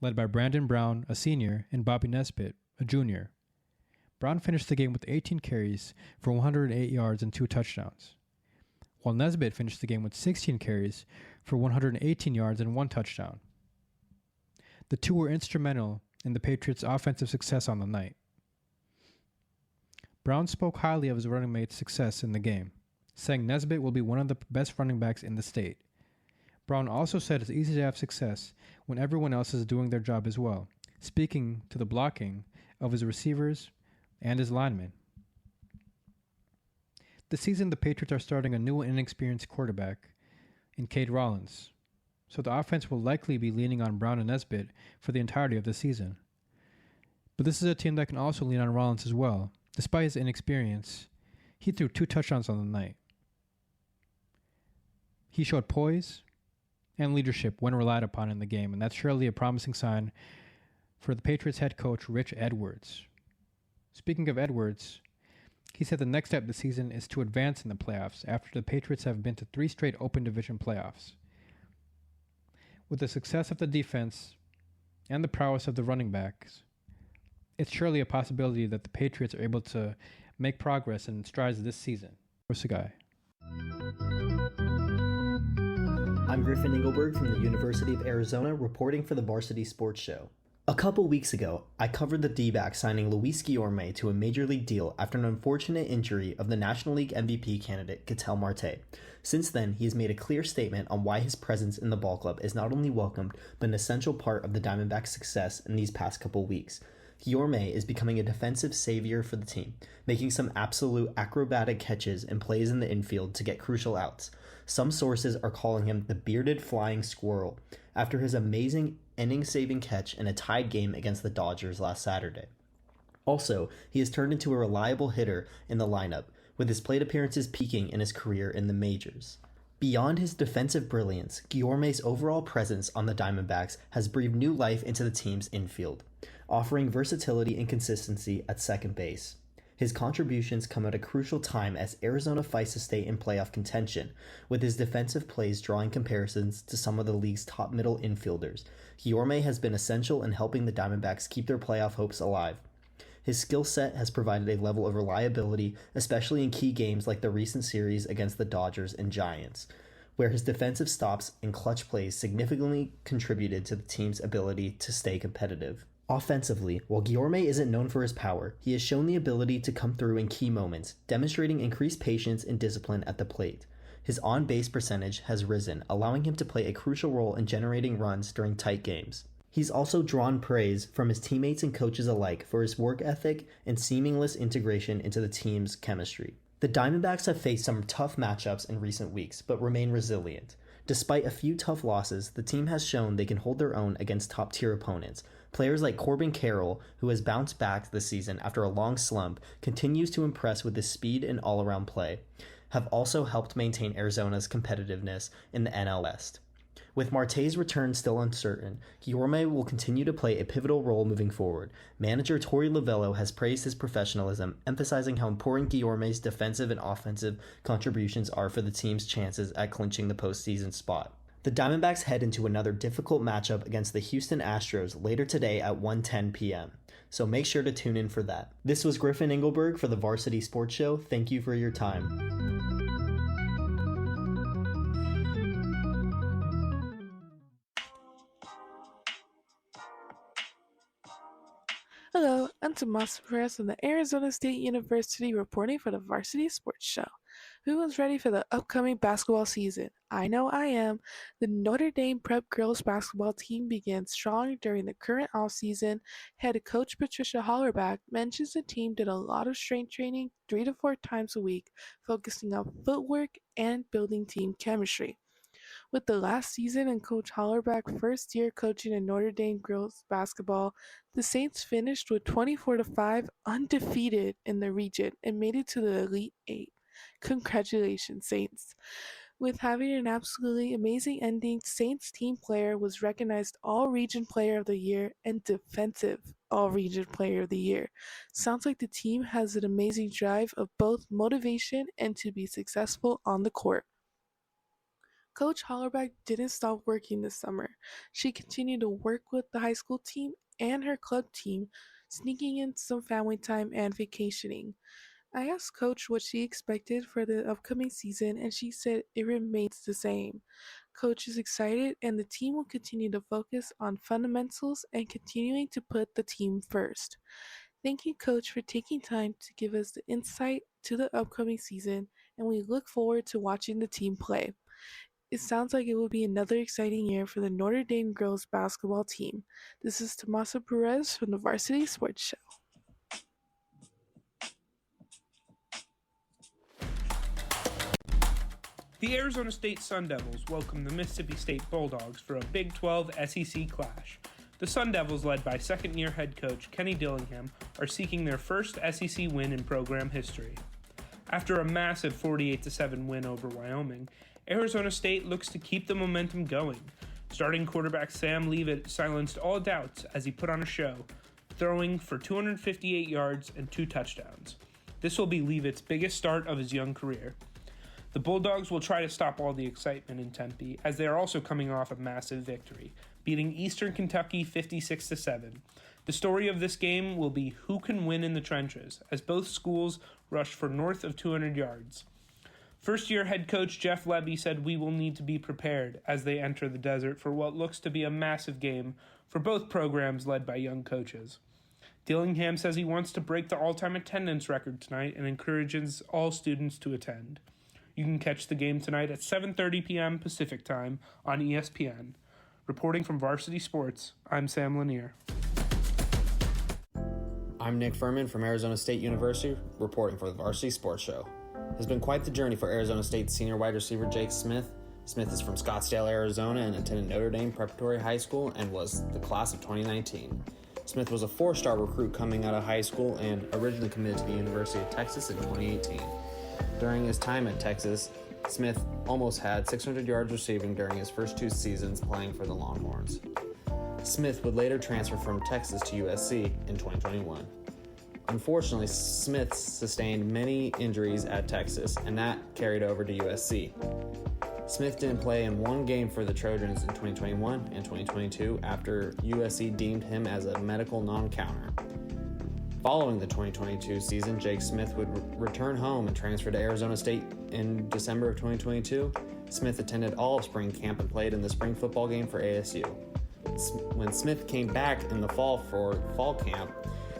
Speaker 15: led by Brandon Brown, a senior, and Bobby Nesbitt, a junior. Brown finished the game with 18 carries for 108 yards and 2 touchdowns, while Nesbitt finished the game with 16 carries for 118 yards and 1 touchdown. The two were instrumental in the Patriots' offensive success on the night. Brown spoke highly of his running mate's success in the game, saying Nesbitt will be one of the best running backs in the state. Brown also said it's easy to have success when everyone else is doing their job as well, speaking to the blocking of his receivers and his linemen. This season, the Patriots are starting a new and inexperienced quarterback in Cade Rollins, so the offense will likely be leaning on Brown and Nesbitt for the entirety of the season. But this is a team that can also lean on Rollins as well. Despite his inexperience, he threw 2 touchdowns on the night. He showed poise and leadership when relied upon in the game, and that's surely a promising sign for the Patriots head coach Rich Edwards. Speaking of Edwards, he said the next step this season is to advance in the playoffs after the Patriots have been to 3 straight open division playoffs. With the success of the defense and the prowess of the running backs, it's surely a possibility that the Patriots are able to make progress in strides this season. Tsegaye.
Speaker 16: I'm Griffin Engelberg from the University of Arizona, reporting for the Varsity Sports Show. A couple weeks ago, I covered the D-backs signing Luis Guillorme to a major league deal after an unfortunate injury of the National League MVP candidate Ketel Marte. Since then, he has made a clear statement on why his presence in the ball club is not only welcomed, but an essential part of the Diamondbacks' success in these past couple weeks. Guillorme is becoming a defensive savior for the team, making some absolute acrobatic catches and plays in the infield to get crucial outs. Some sources are calling him the bearded flying squirrel, after his amazing inning-saving catch in a tied game against the Dodgers last Saturday. Also, he has turned into a reliable hitter in the lineup, with his plate appearances peaking in his career in the majors. Beyond his defensive brilliance, Guillorme's overall presence on the Diamondbacks has breathed new life into the team's infield, offering versatility and consistency at second base. His contributions come at a crucial time as Arizona fights to stay in playoff contention, with his defensive plays drawing comparisons to some of the league's top middle infielders. Guillorme has been essential in helping the Diamondbacks keep their playoff hopes alive. His skill set has provided a level of reliability, especially in key games like the recent series against the Dodgers and Giants, where his defensive stops and clutch plays significantly contributed to the team's ability to stay competitive. Offensively, while Guillorme isn't known for his power, he has shown the ability to come through in key moments, demonstrating increased patience and discipline at the plate. His on-base percentage has risen, allowing him to play a crucial role in generating runs during tight games. He's also drawn praise from his teammates and coaches alike for his work ethic and seamless integration into the team's chemistry. The Diamondbacks have faced some tough matchups in recent weeks, but remain resilient. Despite a few tough losses, the team has shown they can hold their own against top-tier opponents. Players like Corbin Carroll, who has bounced back this season after a long slump, continues to impress with his speed and all-around play, have also helped maintain Arizona's competitiveness in the NL West. With Marte's return still uncertain, Guillorme will continue to play a pivotal role moving forward. Manager Torey Lovullo has praised his professionalism, emphasizing how important Guillorme's defensive and offensive contributions are for the team's chances at clinching the postseason spot. The Diamondbacks head into another difficult matchup against the Houston Astros later today at 1:10 p.m., so make sure to tune in for that. This was Griffin Engelberg for the Varsity Sports Show. Thank you for your time.
Speaker 2: Hello, I'm Tomas Perez from the Arizona State University reporting for the Varsity Sports Show. Who is ready for the upcoming basketball season? I know I am. The Notre Dame Prep girls basketball team began strong during the current offseason. Head coach Patricia Hollerbach mentions the team did a lot of strength training 3 to 4 times a week, focusing on footwork and building team chemistry. With the last season and Coach Hollerbach's first year coaching in Notre Dame girls basketball, the Saints finished with 24-5 undefeated in the region and made it to the Elite Eight. Congratulations, Saints. With having an absolutely amazing ending, Saints team player was recognized All-Region Player of the Year and Defensive All-Region Player of the Year. Sounds like the team has an amazing drive of both motivation and to be successful on the court. Coach Hollerbach didn't stop working this summer. She continued to work with the high school team and her club team, sneaking in some family time and vacationing. I asked Coach what she expected for the upcoming season, and she said it remains the same. Coach is excited, and the team will continue to focus on fundamentals and continuing to put the team first. Thank you, Coach, for taking time to give us the insight to the upcoming season, and we look forward to watching the team play. It sounds like it will be another exciting year for the Notre Dame girls basketball team. This is Tomasa Perez from the Varsity Sports Show.
Speaker 22: The Arizona State Sun Devils welcome the Mississippi State Bulldogs for a Big 12 SEC clash. The Sun Devils, led by second-year head coach Kenny Dillingham, are seeking their first SEC win in program history. After a massive 48-7 win over Wyoming, Arizona State looks to keep the momentum going. Starting quarterback Sam Leavitt silenced all doubts as he put on a show, throwing for 258 yards and 2 touchdowns. This will be Leavitt's biggest start of his young career. The Bulldogs will try to stop all the excitement in Tempe, as they are also coming off a massive victory, beating Eastern Kentucky 56-7. The story of this game will be who can win in the trenches, as both schools rushed for north of 200 yards. First-year head coach Jeff Lebby said we will need to be prepared as they enter the desert for what looks to be a massive game for both programs led by young coaches. Dillingham says he wants to break the all-time attendance record tonight and encourages all students to attend. You can catch the game tonight at 7:30 p.m. Pacific Time on ESPN. Reporting from Varsity Sports, I'm Sam Lanier.
Speaker 23: I'm Nick Furman from Arizona State University, reporting for the Varsity Sports Show. It has been quite the journey for Arizona State senior wide receiver Jake Smith. Smith is from Scottsdale, Arizona, and attended Notre Dame Preparatory High School and was the class of 2019. Smith was a 4-star recruit coming out of high school and originally committed to the University of Texas in 2018. During his time at Texas, Smith almost had 600 yards receiving during his first 2 seasons playing for the Longhorns. Smith would later transfer from Texas to USC in 2021. Unfortunately, Smith sustained many injuries at Texas, and that carried over to USC. Smith didn't play in one game for the Trojans in 2021 and 2022 after USC deemed him as a medical non-counter. Following the 2022 season, Jake Smith would return home and transfer to Arizona State in December of 2022. Smith attended all of spring camp and played in the spring football game for ASU. When Smith came back in the fall for fall camp,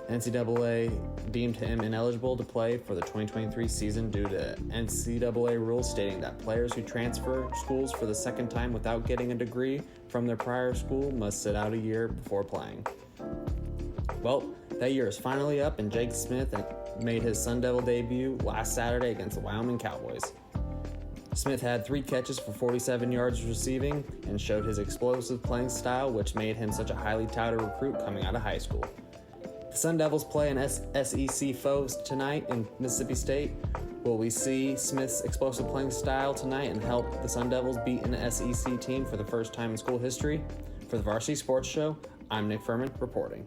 Speaker 23: NCAA deemed him ineligible to play for the 2023 season due to NCAA rules stating that players who transfer schools for the second time without getting a degree from their prior school must sit out a year before playing. Well, that year is finally up, and Jake Smith made his Sun Devil debut last Saturday against the Wyoming Cowboys. Smith had 3 catches for 47 yards receiving and showed his explosive playing style, which made him such a highly touted recruit coming out of high school. The Sun Devils play an SEC foes tonight in Mississippi State. Will we see Smith's explosive playing style tonight and help the Sun Devils beat an SEC team for the first time in school history? For the Varsity Sports Show, I'm Nick Furman reporting.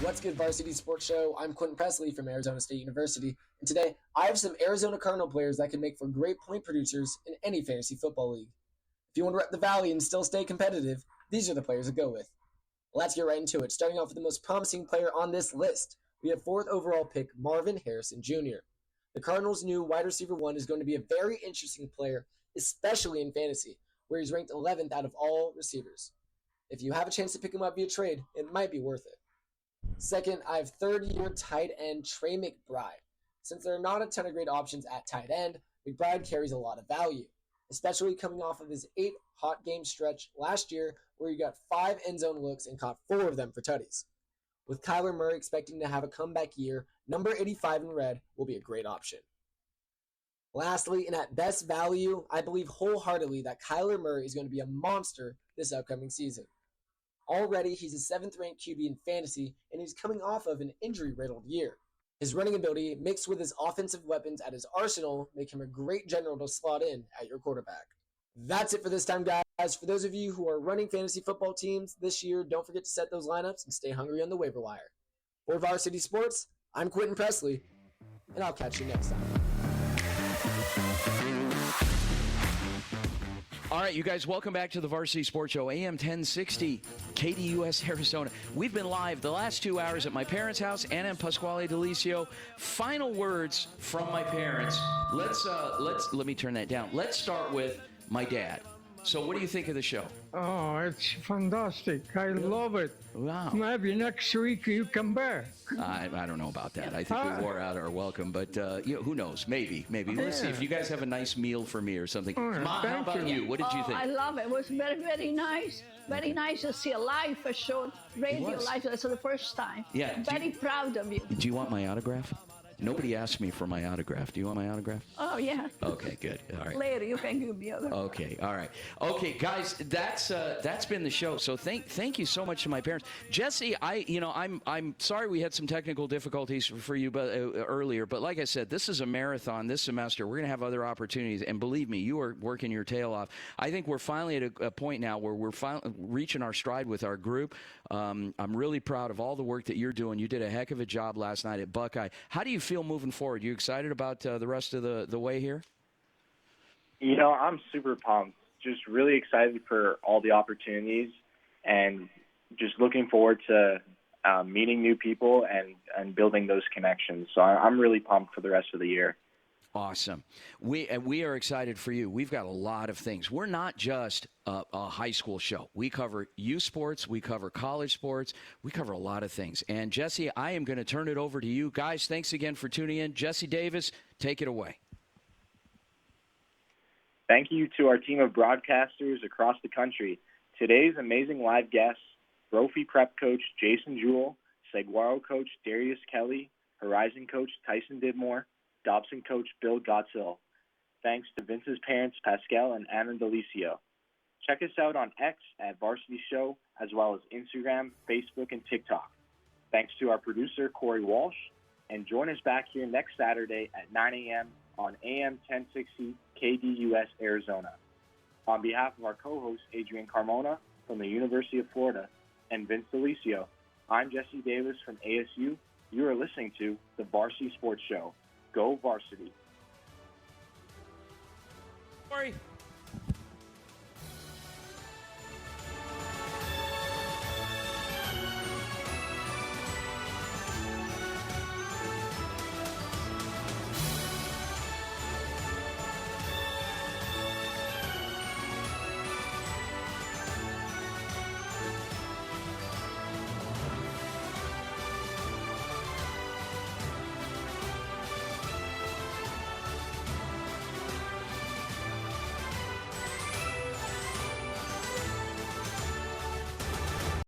Speaker 4: What's good, Varsity Sports Show? I'm Quentin Presley from Arizona State University, and today I have some Arizona Cardinal players that can make for great point producers in any fantasy football league. If you want to rep the Valley and still stay competitive, these are the players to go with. Let's get right into it, starting off with the most promising player on this list. We have 4th overall pick Marvin Harrison Jr. The Cardinals' new wide receiver 1 is going to be a very interesting player, especially in fantasy, where he's ranked 11th out of all receivers. If you have a chance to pick him up via trade, it might be worth it. Second, I have third-year tight end Trey McBride. Since there are not a ton of great options at tight end, McBride carries a lot of value, especially coming off of his 8 hot game stretch last year where he got 5 end zone looks and caught 4 of them for tutties. With Kyler Murray expecting to have a comeback year, number 85 in red will be a great option. Lastly, and at best value, I believe wholeheartedly that Kyler Murray is going to be a monster this upcoming season. Already, he's a 7th-ranked QB in fantasy, and he's coming off of an injury-riddled year. His running ability, mixed with his offensive weapons at his arsenal, make him a great general to slot in at your quarterback. That's it for this time, guys. For those of you who are running fantasy football teams this year, don't forget to set those lineups and stay hungry on the waiver wire. For Varsity Sports, I'm Quentin Presley, and I'll catch you next time.
Speaker 5: All right, you guys, welcome back to the Varsity Sports Show, AM1060, KDUS, Arizona. We've been live the last 2 hours at my parents' house, Anna and Pasquale Delicio. Final words from my parents. Let me turn that down. Let's start with my dad. So what do you think of the show?
Speaker 7: Oh, it's fantastic. I love it.
Speaker 5: Wow.
Speaker 7: Maybe next week you come back.
Speaker 5: I don't know about that. I think we wore out our welcome, but who knows? Maybe. Let's see if you guys have a nice meal for me or something. Ma, how about you? What did you think?
Speaker 17: I love it. It was very, very nice. Very nice to see a live show, radio live. That's the first time.
Speaker 5: Yeah.
Speaker 17: Very proud of you.
Speaker 5: Do you want my autograph? Nobody asked me for my autograph. Do you want my autograph?
Speaker 17: Oh, yeah.
Speaker 5: Okay, good. All right.
Speaker 17: Later, you can give me other.
Speaker 5: Okay, all right. Okay, guys, that's been the show. So thank you so much to my parents. Jesse, I'm sorry we had some technical difficulties for you earlier, but like I said, this is a marathon this semester. We're going to have other opportunities, and believe me, you are working your tail off. I think we're finally at a point now where we're finally reaching our stride with our group. I'm really proud of all the work that you're doing. You did a heck of a job last night at Buckeye. How do you feel moving forward? You excited about the rest of the way here?
Speaker 11: I'm super pumped. Just really excited for all the opportunities and just looking forward to meeting new people and building those connections. So I'm really pumped for the rest of the year.
Speaker 5: Awesome. We are excited for you. We've got a lot of things. We're not just a high school show. We cover youth sports. We cover college sports. We cover a lot of things. And, Jesse, I am going to turn it over to you. Guys, thanks again for tuning in. Jesse Davis, take it away.
Speaker 11: Thank you to our team of broadcasters across the country. Today's amazing live guests, Brophy prep coach Jason Jewell, Saguaro coach Darius Kelly, Horizon coach Tyson Didmore, Dobson coach Bill Gottsill. Thanks to Vince's parents, Pascal and Anna Delicio. Check us out on X at Varsity Show, as well as Instagram, Facebook, and TikTok. Thanks to our producer, Corey Walsh. And join us back here next Saturday at 9 a.m. on AM1060 KDUS, Arizona. On behalf of our co-host, Adrian Carmona from the University of Florida, and Vince Delicio, I'm Jesse Davis from ASU. You are listening to the Varsity Sports Show. Go Varsity.
Speaker 5: Corey.